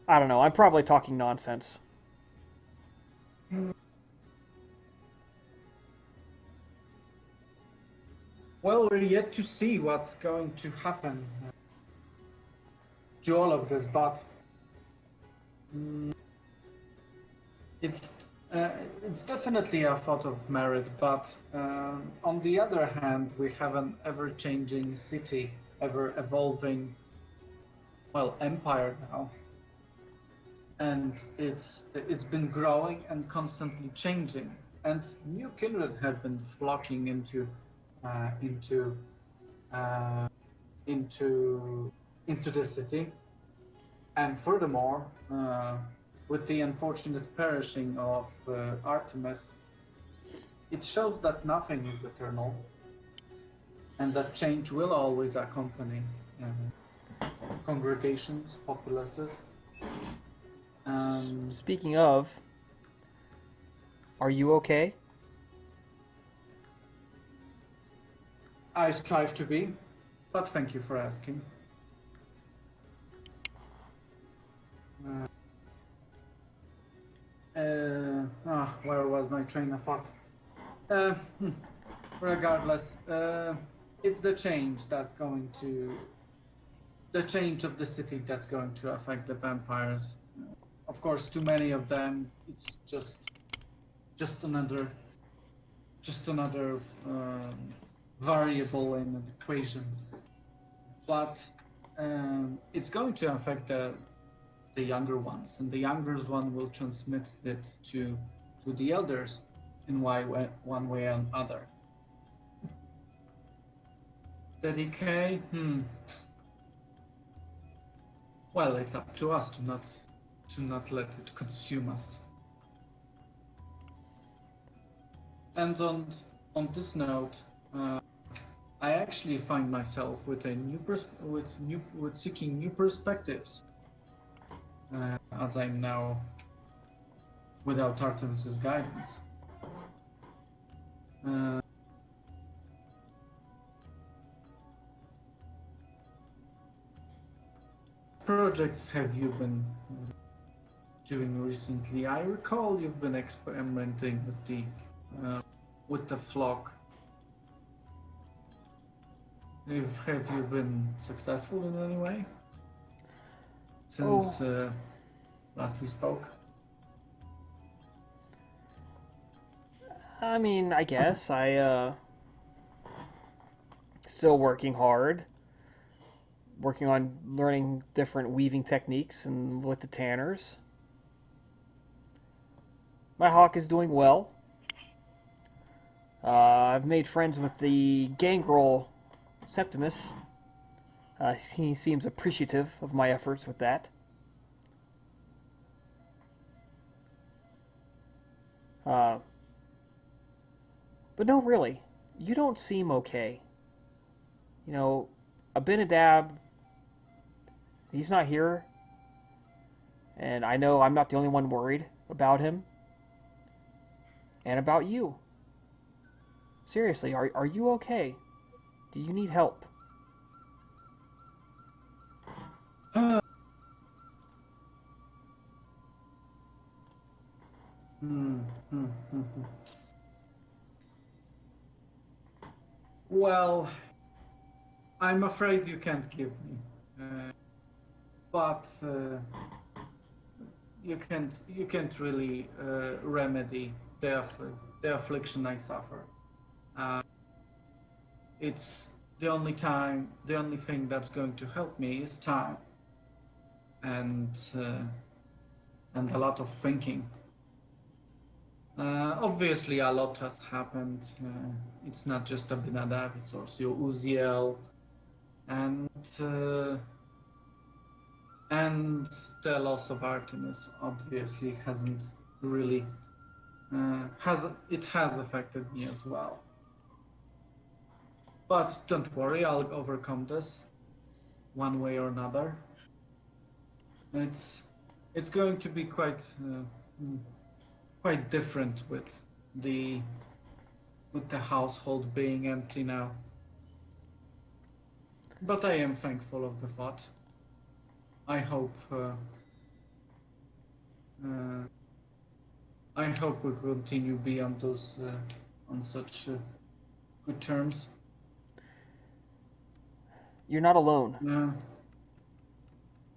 I don't know. I'm probably talking nonsense. Well, we're yet to see what's going to happen to all of this, but it's it's definitely a thought of merit. But on the other hand, we have an ever-changing city, ever-evolving, well, empire now, and it's been growing and constantly changing, and new kindred have been flocking into the city, and furthermore, with the unfortunate perishing of Artemis, it shows that nothing is eternal, and that change will always accompany congregations, populaces. Speaking of, are you okay? I strive to be, but thank you for asking. Where was my train of thought? Regardless, it's the change that's going to, the change of the city that's going to affect the vampires. Of course, too many of them. It's just another variable in an equation, but it's going to affect the younger ones, and the younger one will transmit it to the elders in one way or another. The decay, well, it's up to us to not let it consume us. And on this note, I actually find myself with a with seeking new perspectives, as I'm now without Artemis's guidance. Projects have you been doing recently? I recall you've been experimenting with the flock. Have you been successful in any way since last we spoke? I mean, I guess I still working hard, working on learning different weaving techniques and with the tanners. My hawk is doing well. I've made friends with the gangrel Septimus. He seems appreciative of my efforts with that. But no, really, you don't seem okay. You know, Abinadab, he's not here. And I know I'm not the only one worried about him and about you. Seriously, are you okay? Do you need help? Uh, hmm, hmm, hmm, hmm. Well, I'm afraid you can't give me, but you can't really remedy the affliction I suffer. Uh, it's the only thing that's going to help me is time and a lot of thinking. Obviously, a lot has happened. It's not just Abinadab; it's also Uziel, and uh, and the loss of Artemis obviously hasn't really has affected me as well. But don't worry, I'll overcome this one way or another. It's it's going to be mm, quite different the with the household being empty now. But I am thankful of the thought. I hope uh, I hope we continue be on those on such good terms. You're not alone. Uh,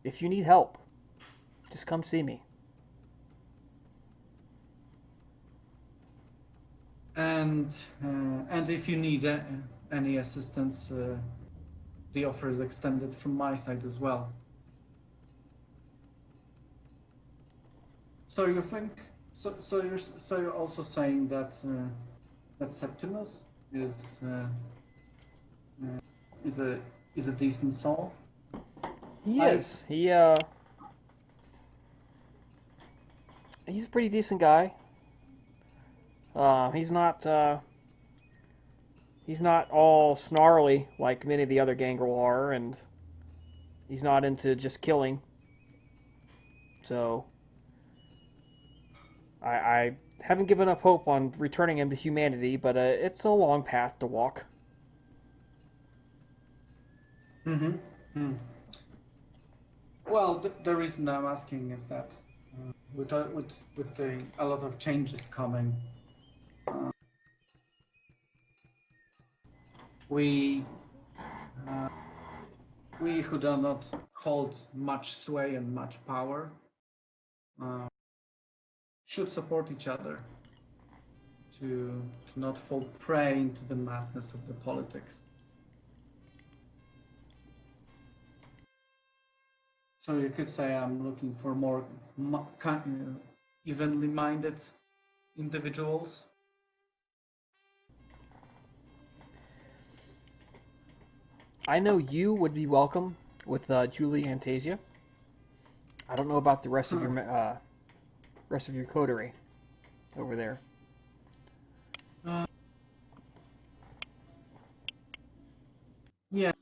If you need help, just come see me. and and if you need any assistance, the offer is extended from my side as well. So you think? So you're also saying that that Septimus uh, is a is a decent soul? He I is. He's a pretty decent guy. He's not he's not all snarly like many of the other gangrel are, and he's not into just killing. So I haven't given up hope on returning him to humanity, but it's a long path to walk. Mm-hmm. Hmm. Well, the reason I'm asking is that with a lot of changes coming, we uh, we who do not hold much sway and much power uh, should support each other to not fall prey into the madness of the politics. So you could say I'm looking for more evenly minded individuals. I know you would be welcome with Julie Antasia. I don't know about the rest of your coterie over there. Uh, yeah,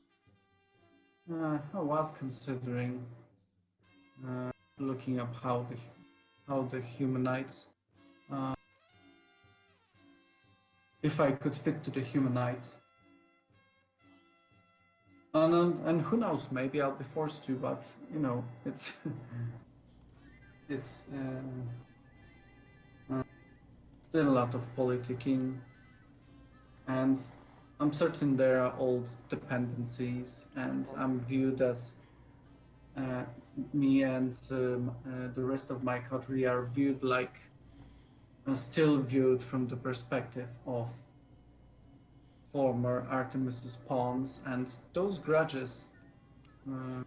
I was considering looking up how the humanites, uh, if I could fit to the humanites. And who knows, maybe I'll be forced to, but it's it's still a lot of politicking, and I'm certain there are old dependencies, and I'm viewed as uh, me and the rest of my country are viewed like still viewed from the perspective of former Artemis's pawns, and those grudges uh,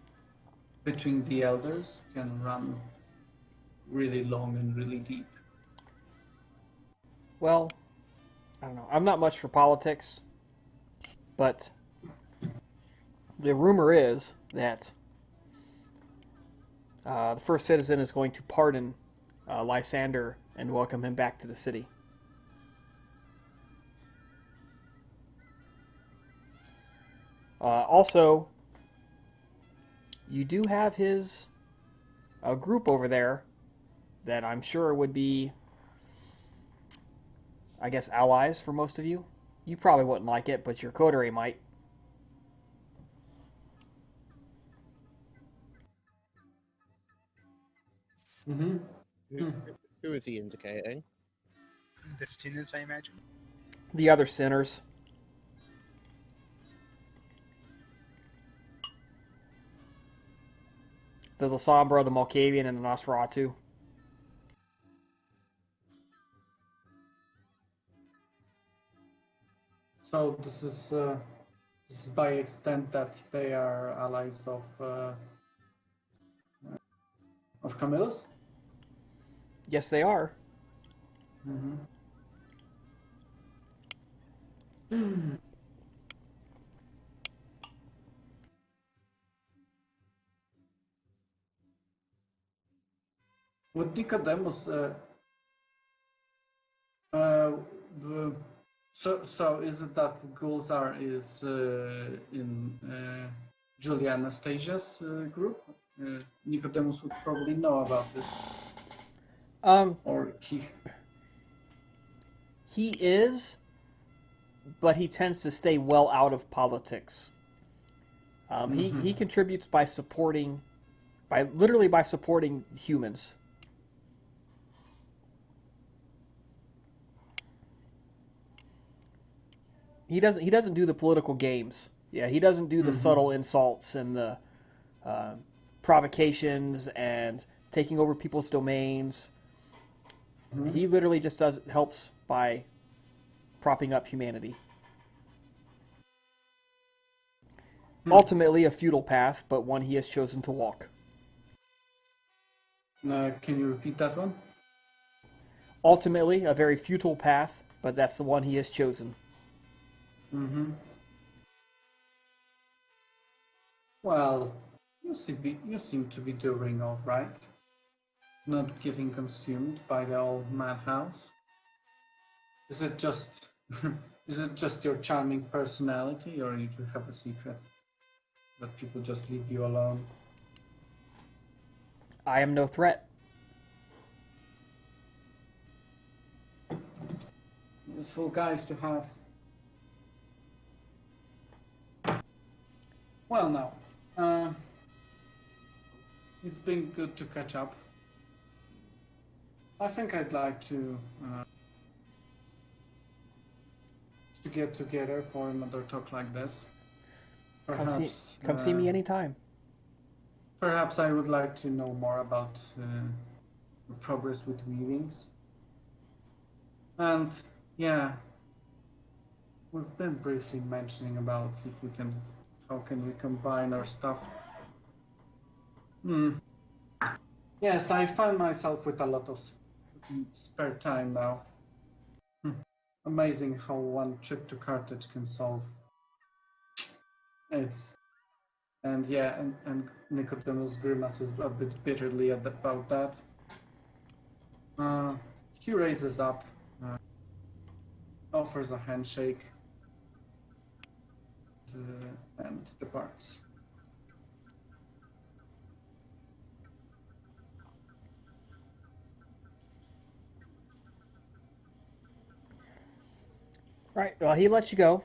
between the elders can run really long and really deep. Well, I don't know. I'm not much for politics, but the rumor is that the first citizen is going to pardon Lysander and welcome him back to the city. Also, you do have his a group over there that I'm sure would be, I guess, allies for most of you. You probably wouldn't like it, but your coterie might. Mm-hmm. Who, who is he indicating? The students, I imagine. The other sinners. The Lasombra, the Malkavian, and the Nosferatu. So this is by extent that they are allies of Camillus. Yes, they are. Mm-hmm. With Nicodemus, uh, the, so is it that Gulzar is in Julia Anastasia's group? Nicodemus would probably know about this, or He is, but he tends to stay well out of politics. He contributes by supporting, literally by supporting humans. He doesn't do the political games. Yeah, he doesn't do the subtle insults and the provocations and taking over people's domains. He literally just helps by propping up humanity. Ultimately, a futile path, but one he has chosen to walk. Can you repeat that one? Ultimately, a very futile path, but that's the one he has chosen. Mm-hmm. Well, you seem to be doing all right. Not getting consumed by the old madhouse. Is it just is it just your charming personality, or you do have a secret that people just leave you alone? I am no threat. Useful guys to have. Well, now, it's been good to catch up. I think I'd like to get together for another talk like this. Perhaps, Come see me anytime. Perhaps I would like to know more about the progress with weavings. And yeah, we've been briefly mentioning about how can we combine our stuff. Yes, I find myself with a lot of spare time now. Amazing how one trip to Carthage can solve. And Nicodemus grimaces a bit bitterly about that. He raises up, offers a handshake, and departs. Right. Well, he lets you go.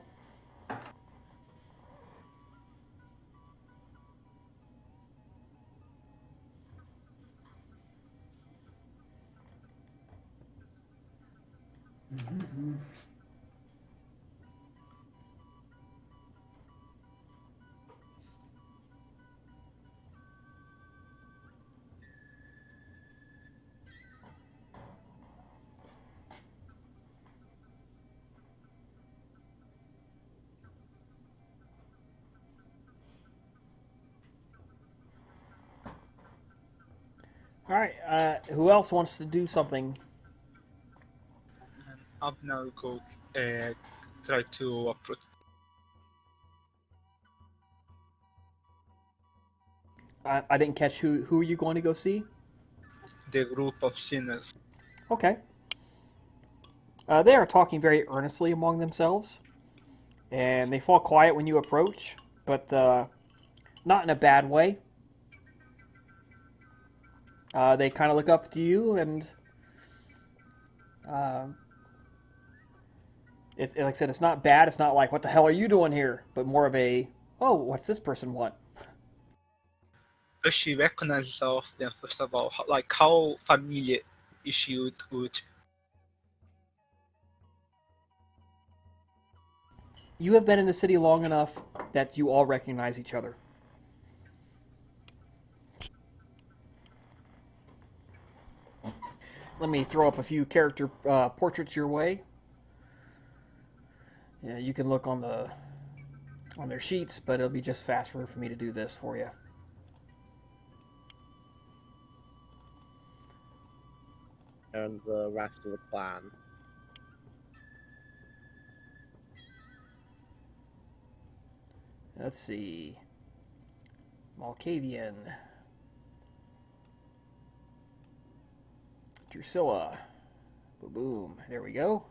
All right. Who else wants to do something? And Abner go try to approach I didn't catch who are you going to go see? the group of sinners. Okay. They are talking very earnestly among themselves, and they fall quiet when you approach, but not in a bad way. They kind of look up to you, and it's like I said, it's not bad. It's not like what the hell are you doing here, but more of a oh, what's this person want? Does she recognize all of them, first of all? Like, how familiar is she with? You have been in the city long enough that you all recognize each other. Let me throw up a few character portraits your way. Yeah, you can look on their sheets, but it'll be just faster for me to do this for you. And the rest of the clan. Let's see. Malkavian. Drusilla. Boom, boom. There we go.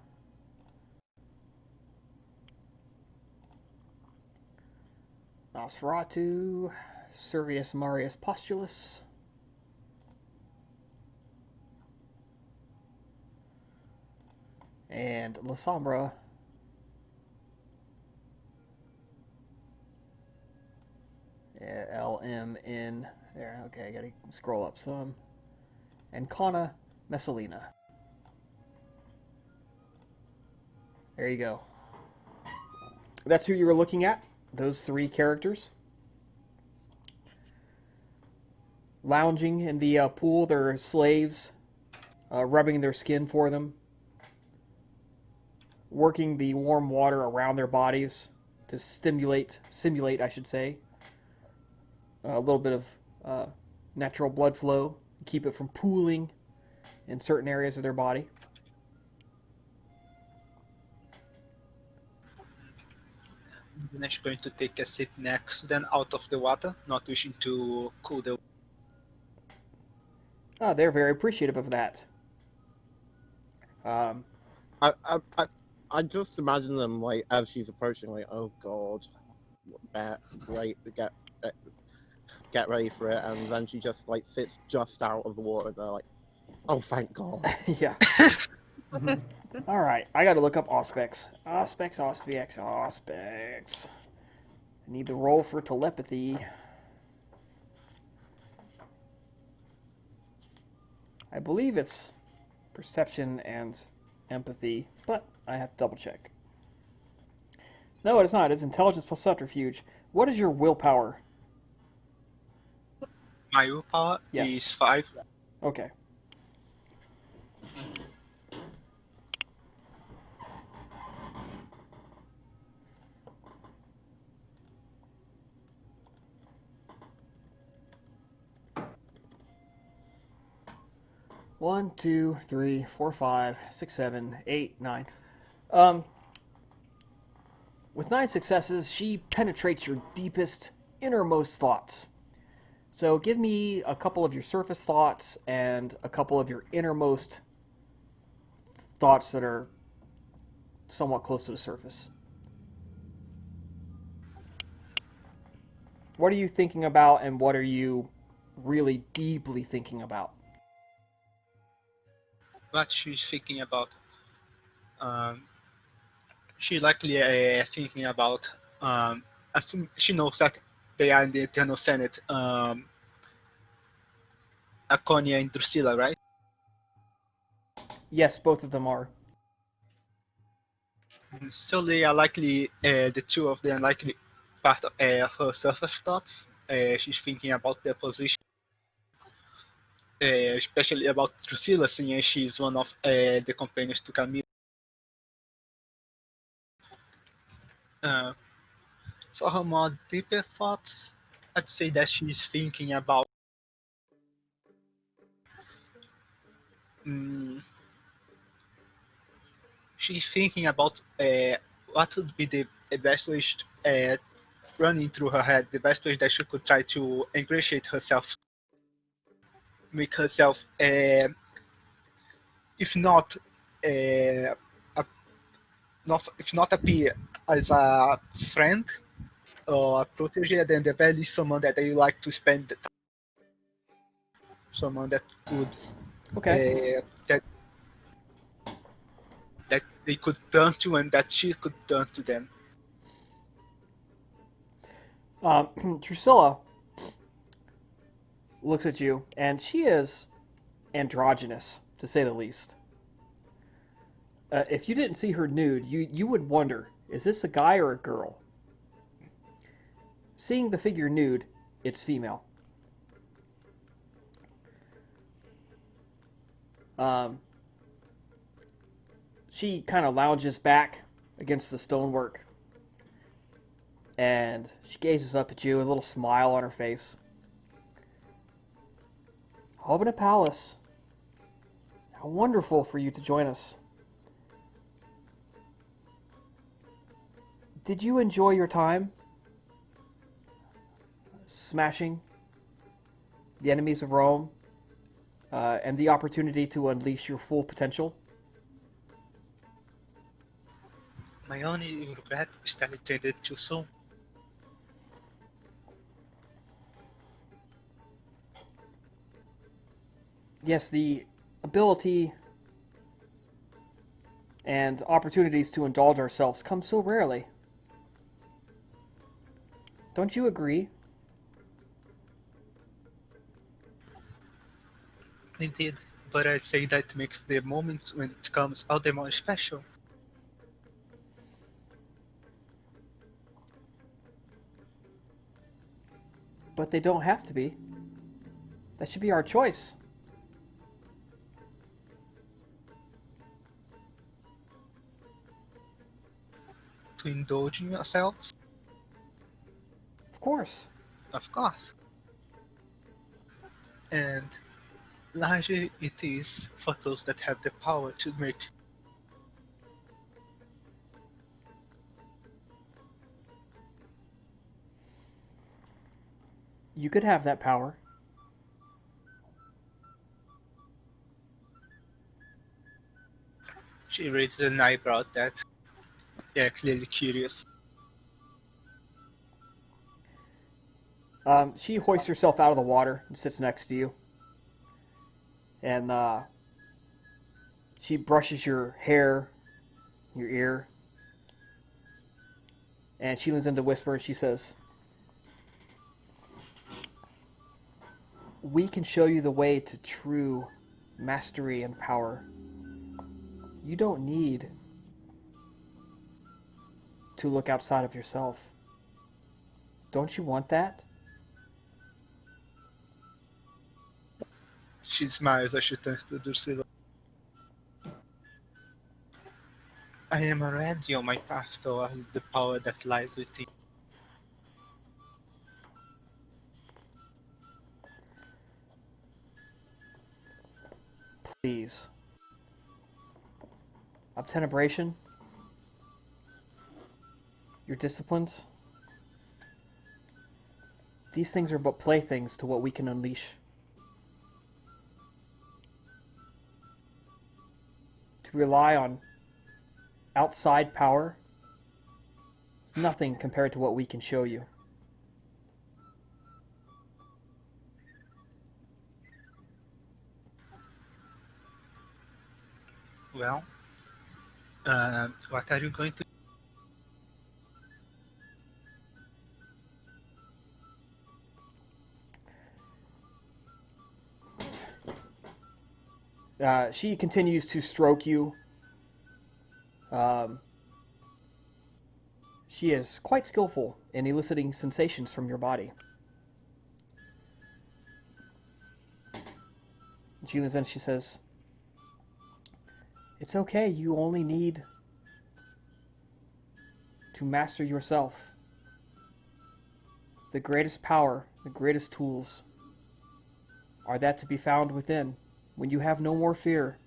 Nosferatu. Servius Marius Postulus. And Lasombra. LMN. There, okay, I gotta scroll up some. And Kana Messalina. There you go. That's who you were looking at. Those three characters. Lounging in the pool, their slaves, rubbing their skin for them, working the warm water around their bodies to simulate, I should say, a little bit of natural blood flow, keep it from pooling in certain areas of their body. She's going to take a seat next to them out of the water, not wishing to cool the. Oh, they're very appreciative of that. I just imagine them like as she's approaching, like, oh god, great, get ready for it, and then she just like sits just out of the water. They're like, oh thank god. Yeah. All right, I got to look up Auspex. Auspex. I need the roll for telepathy. I believe it's perception and empathy, but I have to double check. No, it's not. It's intelligence plus subterfuge. What is your willpower? My willpower Yes. is 5. Okay. One, two, three, four, 5, 6, 7, 8, 9. With 9 successes, she penetrates your deepest, innermost thoughts. So give me a couple of your surface thoughts and a couple of your innermost thoughts that are somewhat close to the surface. What are you thinking about, and what are you really deeply thinking about? What she's thinking about. She likely thinking about. She knows that they are in the Eternal Senate. Aconia and Drusilla, right? Yes, both of them are. So they are likely the two of them likely part of her surface thoughts. She's thinking about their position, especially about Drusilla, seeing she's one of the companions to Camille. For her more deeper thoughts, I'd say that she's thinking about what would be the best way running through her head, the best way that she could try to ingratiate herself, make herself, if not, if not appear as a friend or a protege, then the very least someone that they like to spend the time. someone that could Okay. that they could turn to and that she could turn to them. Drusilla looks at you, and she is androgynous, to say the least. If you didn't see her nude, you would wonder, is this a guy or a girl? Seeing the figure nude, it's female. She kind of lounges back against the stonework, and she gazes up at you with a little smile on her face. Home in a palace. How wonderful for you to join us. Did you enjoy your time smashing the enemies of Rome and the opportunity to unleash your full potential? My only regret is that it ended too soon. Yes, the ability and opportunities to indulge ourselves come so rarely. Don't you agree? Indeed, but I'd say that makes the moments when it comes all the more special. But they don't have to be. That should be our choice. To indulge in yourselves? Of course. Of course. And largely it is for those that have the power to make. You could have that power. She raises an eyebrow at that. Yeah, clearly curious. She hoists herself out of the water and sits next to you. And she brushes your hair, your ear. And she leans in to whisper and she says, "We can show you the way to true mastery and power. You don't need to look outside of yourself. Don't you want that?" She smiles as she turns to Drusilla. I am already on my path towards the power that lies within. Please. Obtenebration? Your disciplines? These things are but playthings to what we can unleash. To rely on outside power is nothing compared to what we can show you. Well, what are you going to She continues to stroke you. She is quite skillful in eliciting sensations from your body. She leans in, she says, "It's okay, you only need to master yourself. The greatest power, the greatest tools are that to be found within. When you have no more fear,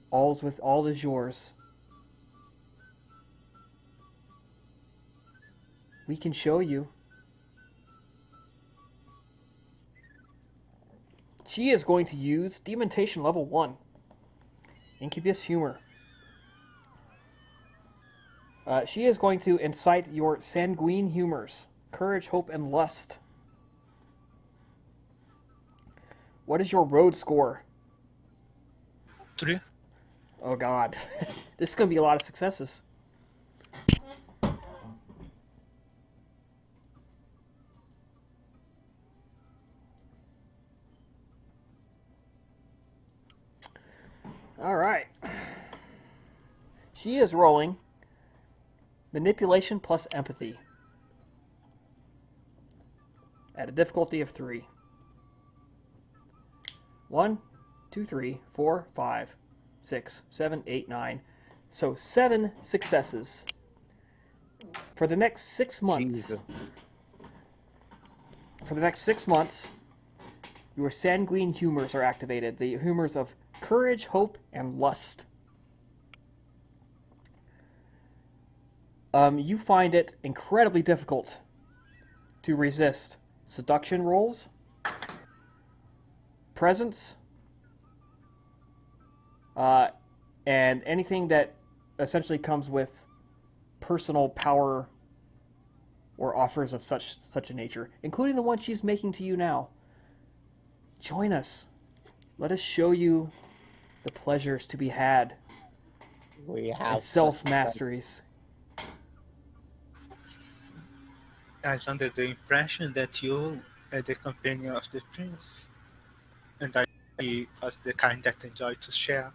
all is yours. We can show you." She is going to use Demontation Level 1. Incubus Humor. She is going to incite your sanguine humors. Courage, hope, and lust. What is your road score? 3. Oh God, this is gonna be a lot of successes. All right. She is rolling manipulation plus empathy at a difficulty of 3. 1, 2, 3, 4, 5, 6, 7, 8, 9. So 7 successes. For the next 6 months. Jesus. For the next 6 months, your sanguine humors are activated. The humors of courage, hope, and lust. You find it incredibly difficult to resist seduction rolls, presence, and anything that essentially comes with personal power or offers of such a nature, including the one she's making to you now. Join us. Let us show you the pleasures to be had We have and self-masteries. I was under the impression that you are the companion of the prince, and I was the kind that enjoyed to share.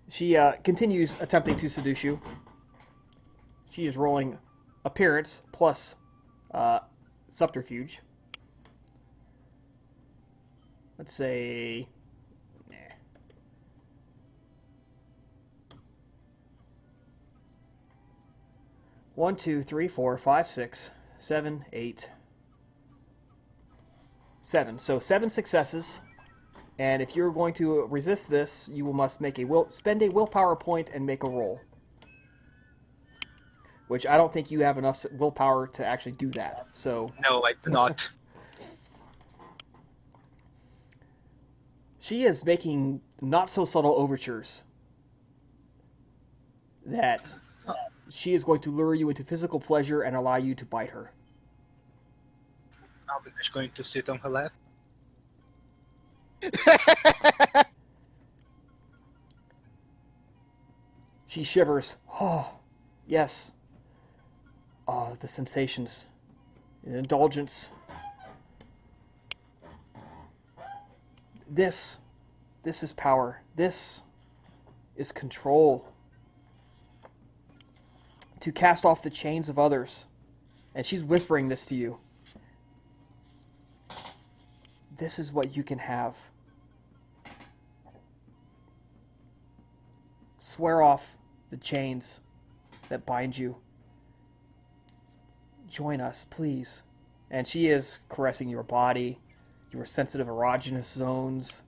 She continues attempting to seduce you. She is rolling appearance plus subterfuge. Let's say... 1, 2, 3, 4, 5, 6, 7, 8, 7. So 7 successes. And if you're going to resist this, you must make spend a willpower point and make a roll. Which I don't think you have enough willpower to actually do that. So No, I do not. she is making not so subtle overtures that she is going to lure you into physical pleasure and allow you to bite her. I'm just going to sit on her lap. She shivers. Oh, yes. Oh, the sensations. The indulgence. This is power. This is control. To cast off the chains of others. And she's whispering this to you. This is what you can have. Swear off the chains that bind you. Join us, please. And she is caressing your body, your sensitive erogenous zones,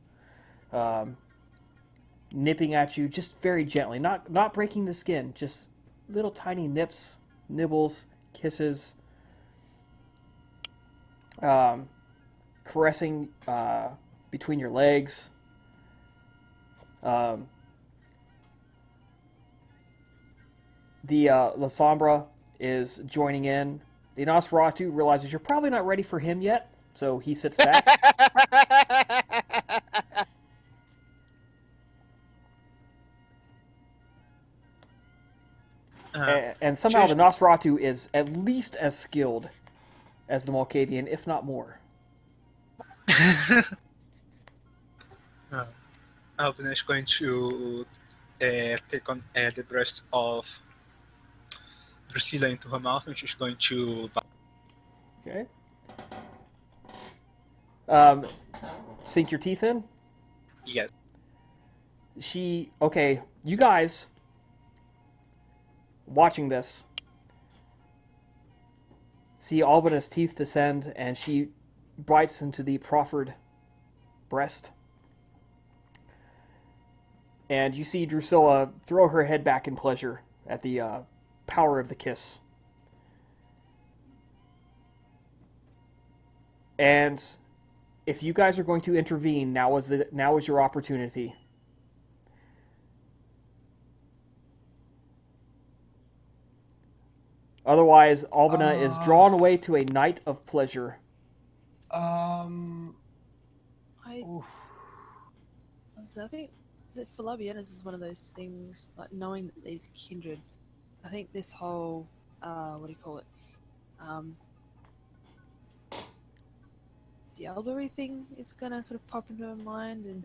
nipping at you just very gently, not breaking the skin, just little tiny nips, nibbles, kisses, caressing between your legs. The La Sombra is joining in. The Nosferatu realizes you're probably not ready for him yet, so he sits back. And somehow the Nosferatu is at least as skilled as the Malkavian, if not more. Alvin is going to take on the breast of Drusilla into her mouth, and she's going to... Okay. Sink your teeth in? Yes. Okay, you guys watching this see Albina's teeth descend, and she bites into the proffered breast. And you see Drusilla throw her head back in pleasure at the power of the kiss. And if you guys are going to intervene, now is your opportunity. Otherwise, Albina is drawn away to a night of pleasure. Um. I, Oof. I think that for Labienus is one of those things, like knowing that these are kindred. I think this whole, what do you call it? Diablery thing is gonna sort of pop into her mind, and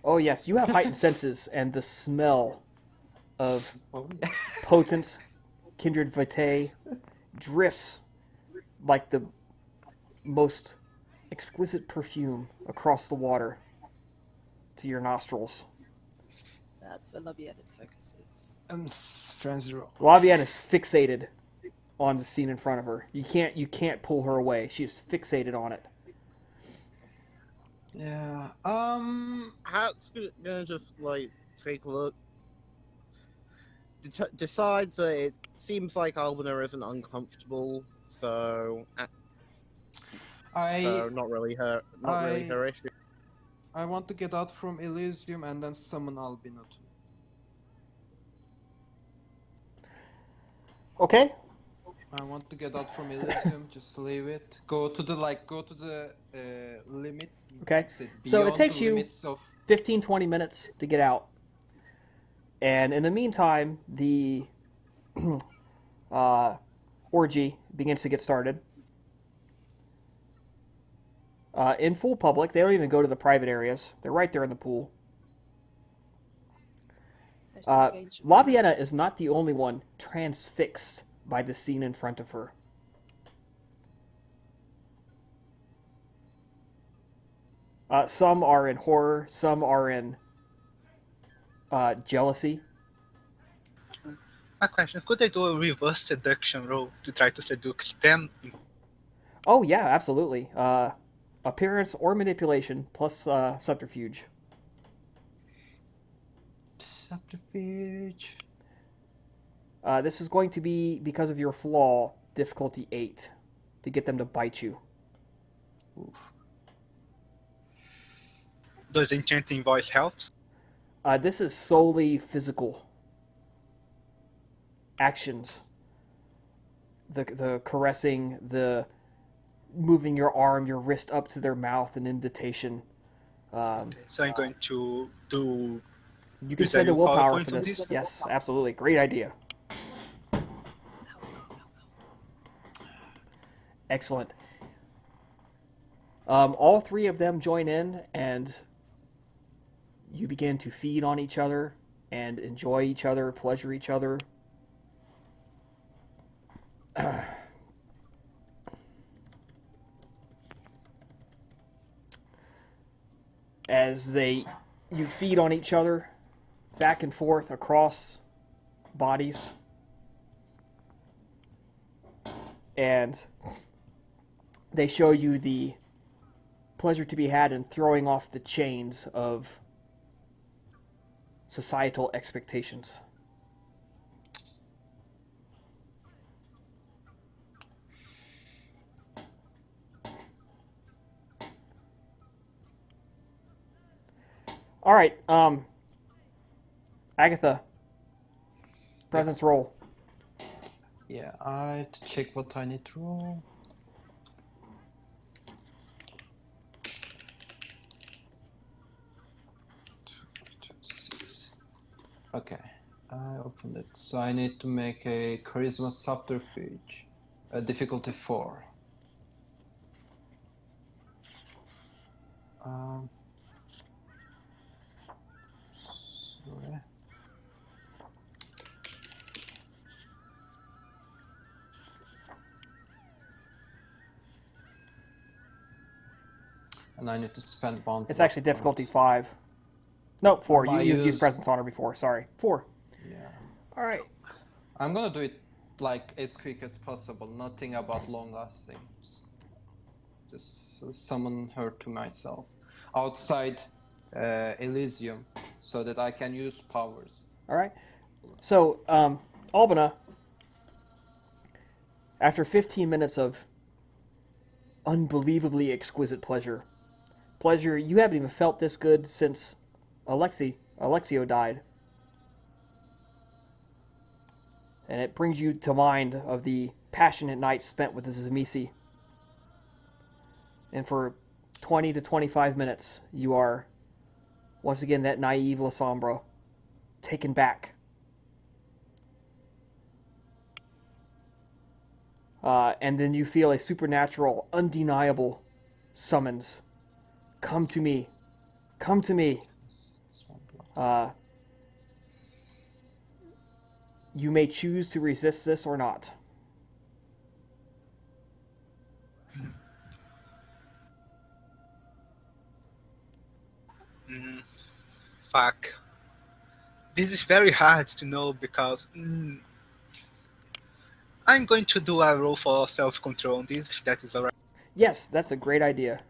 Oh yes, you have heightened senses, and the smell of Oh, yeah. potent kindred vitae drifts like the most exquisite perfume across the water to your nostrils. that's where Labienus focuses. Friends roll. Labienne is fixated on the scene in front of her. You can't pull her away. She's fixated on it. Yeah. Hat's gonna just like take a look, decides that it seems like Albina isn't uncomfortable, so not really her issue. I want to get out from Elysium and then summon Albina too. Okay. I want to get out from Elysium, just leave it. Go to the limit. Okay. Say So it beyond takes the you limits of 15, 20 minutes to get out. And in the meantime, the orgy begins to get started. In full public, they don't even go to the private areas. They're right there in the pool. Labiena is not the only one transfixed by the scene in front of her. Some are in horror, some are in jealousy. My question, could I do a reverse seduction roll to try to seduce them? Oh, yeah, absolutely. Appearance or manipulation plus subterfuge. subterfuge. This is going to be, because of your flaw, difficulty 8 to get them to bite you. Oof. Does enchanting voice helps? This is solely physical actions. The caressing, the moving your arm, your wrist up to their mouth, an invitation. Okay, so I'm going to do... You can Is there spend a a willpower PowerPoint for on this. this? Yes, absolutely. Great idea. Excellent. All three of them join in, and you begin to feed on each other and enjoy each other, pleasure each other. As you feed on each other back and forth across bodies, and they show you the pleasure to be had in throwing off the chains of societal expectations. All right, Agatha, presence roll. Yeah, I have to check what I need to roll. Okay, I opened it. So I need to make a charisma subterfuge, difficulty 4. Sorry. And I need to spend bond. It's actually difficulty 5. No, 4. I You've used used- presence on her before. Sorry. 4. Yeah. All right. I'm gonna do it like as quick as possible. Nothing about long lasting. Just summon her to myself outside Elysium, so that I can use powers. All right. So, Albina, after 15 minutes of unbelievably exquisite pleasure you haven't even felt this good since Alexio died. and it brings you to mind of the passionate night spent with the Zamisi. And for 20 to 25 minutes, you are once again that naive Lasombra, taken back. And then you feel a supernatural, undeniable summons. Come to me. Come to me. You may choose to resist this or not. Fuck. This is very hard to know because I'm going to do a roll for self-control on this, if that is alright. Yes, that's a great idea.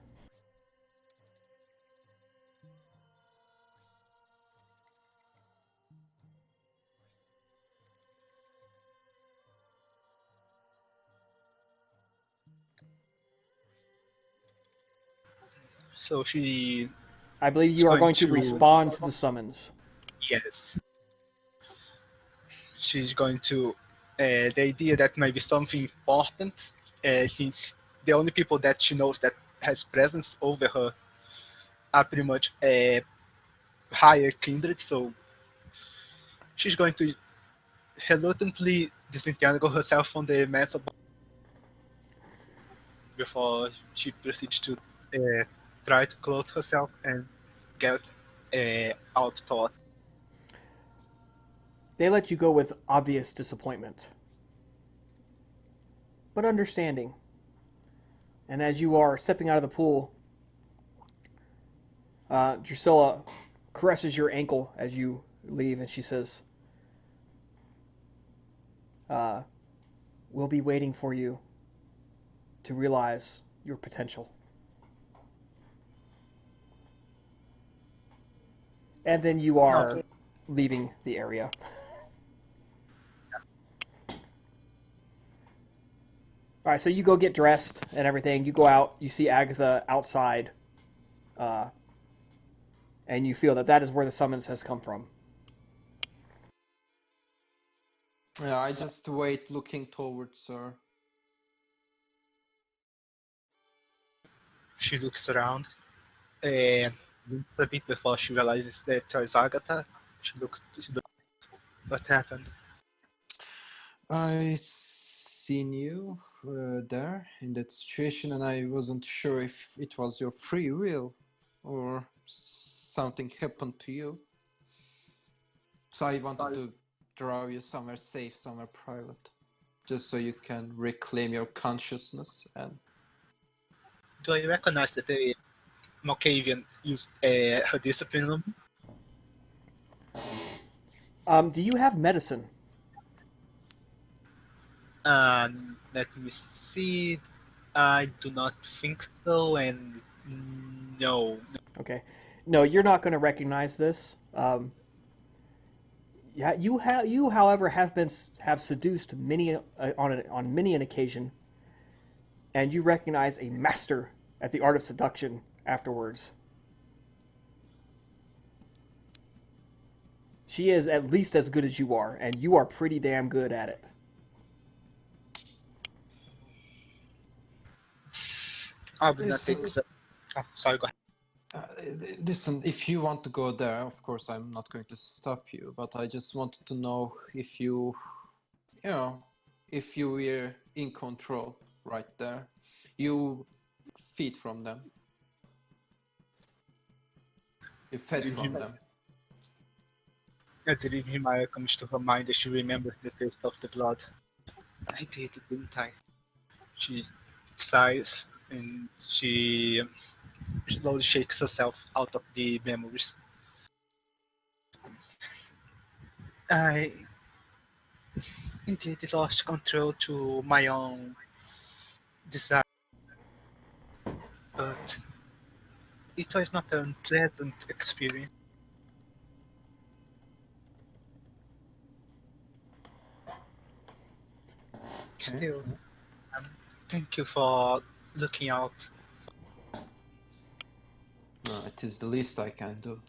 So she... I believe you are going to respond to the summons. Yes. She's going to... the idea that might be something important, since the only people that she knows that has presence over her are pretty much higher kindred, so she's going to reluctantly disentangle herself from the mess before she proceeds to try to clothe herself and get out thought. They let you go with obvious disappointment, but understanding. And as you are stepping out of the pool, Drusilla caresses your ankle as you leave, and she says, we'll be waiting for you to realize your potential. And then you are leaving the area. All right, so you go get dressed and everything. You go out. You see Agatha outside, and you feel that that is where the summons has come from. Yeah, I just wait, looking towards her. She looks around, a bit before she realizes that it's Agatha. She looks, what happened? I seen you there in that situation, and I wasn't sure if it was your free will or something happened to you. So I wanted to draw you somewhere safe, somewhere private, just so you can reclaim your consciousness. And Do I recognize that the Malkavian used her discipline on me? Do you have medicine? Let me see. I do not think so, and no. Okay. No, you're not going to recognize this. Yeah, you, however, have seduced many on many an occasion, and you recognize a master at the art of seduction afterwards. She is at least as good as you are, and you are pretty damn good at it. I would not think so. Oh, sorry, go ahead. listen, if you want to go there, of course, I'm not going to stop you. But I just wanted to know if you were in control right there. You feed from them. You fed from them. I believe Himaya comes to her mind as she remembers the taste of the blood. I did, didn't I? She sighs and she slowly shakes herself out of the memories. I indeed lost control to my own desire, but it was not an unpleasant experience. Still, thank you for looking out. No, it is the least I can do.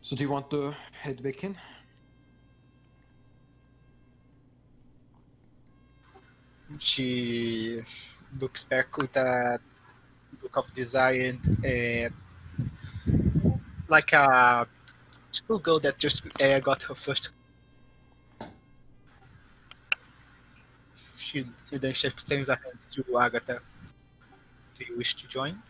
So do you want to head back in? She looks back with a look of desire and like a schoolgirl that just got her first. She then she extends her hand to Agatha. Do you wish to join?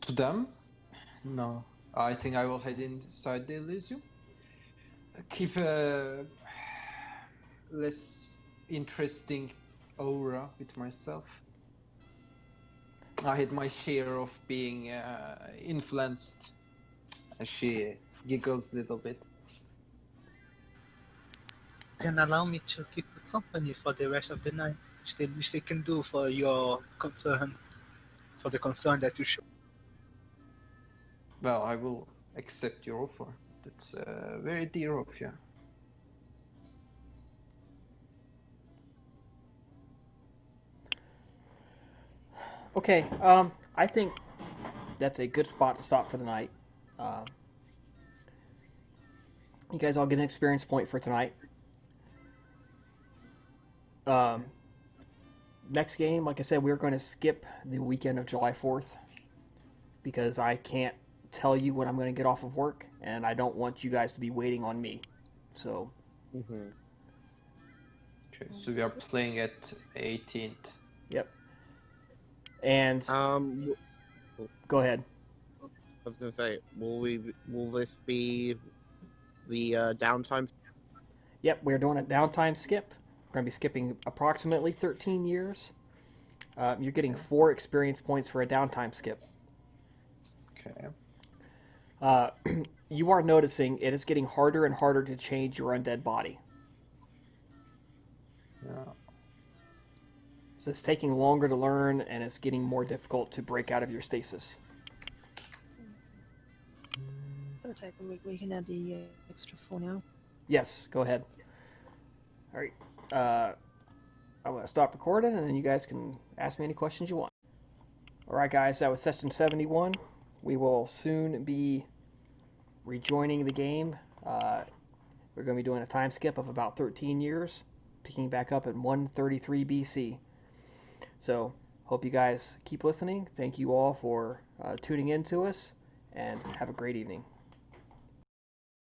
To them? No. I think I will head inside the Elysium. Keep a less interesting aura with myself. I had my share of being influenced. She giggles a little bit. Then allow me to keep you company for the rest of the night. It's the least I can do for your concern, for the concern that you show. Well, I will accept your offer. That's very dear of you. Okay, I think that's a good spot to stop for the night. You guys all get an experience point for tonight. Next game, like I said, we're going to skip the weekend of July 4th because I can't tell you when I'm going to get off of work, and I don't want you guys to be waiting on me. So, Mm-hmm. Okay, so we are playing at 18th. yep. And go ahead. I was gonna say, will this be the downtime? Yep, we're doing a downtime skip. We're going to be skipping approximately 13 years. You're getting 4 experience points for a downtime skip. Okay. You are noticing it is getting harder and harder to change your undead body. Yeah. So it's taking longer to learn, and it's getting more difficult to break out of your stasis. It'll take a week. We can add the extra 4 now. Yes, go ahead. All right. I'm going to stop recording, and then you guys can ask me any questions you want. All right, guys, that was session 71. We will soon be rejoining the game. We're going to be doing a time skip of about 13 years, picking back up at 133 BC. So, hope you guys keep listening. Thank you all for tuning in to us, and have a great evening.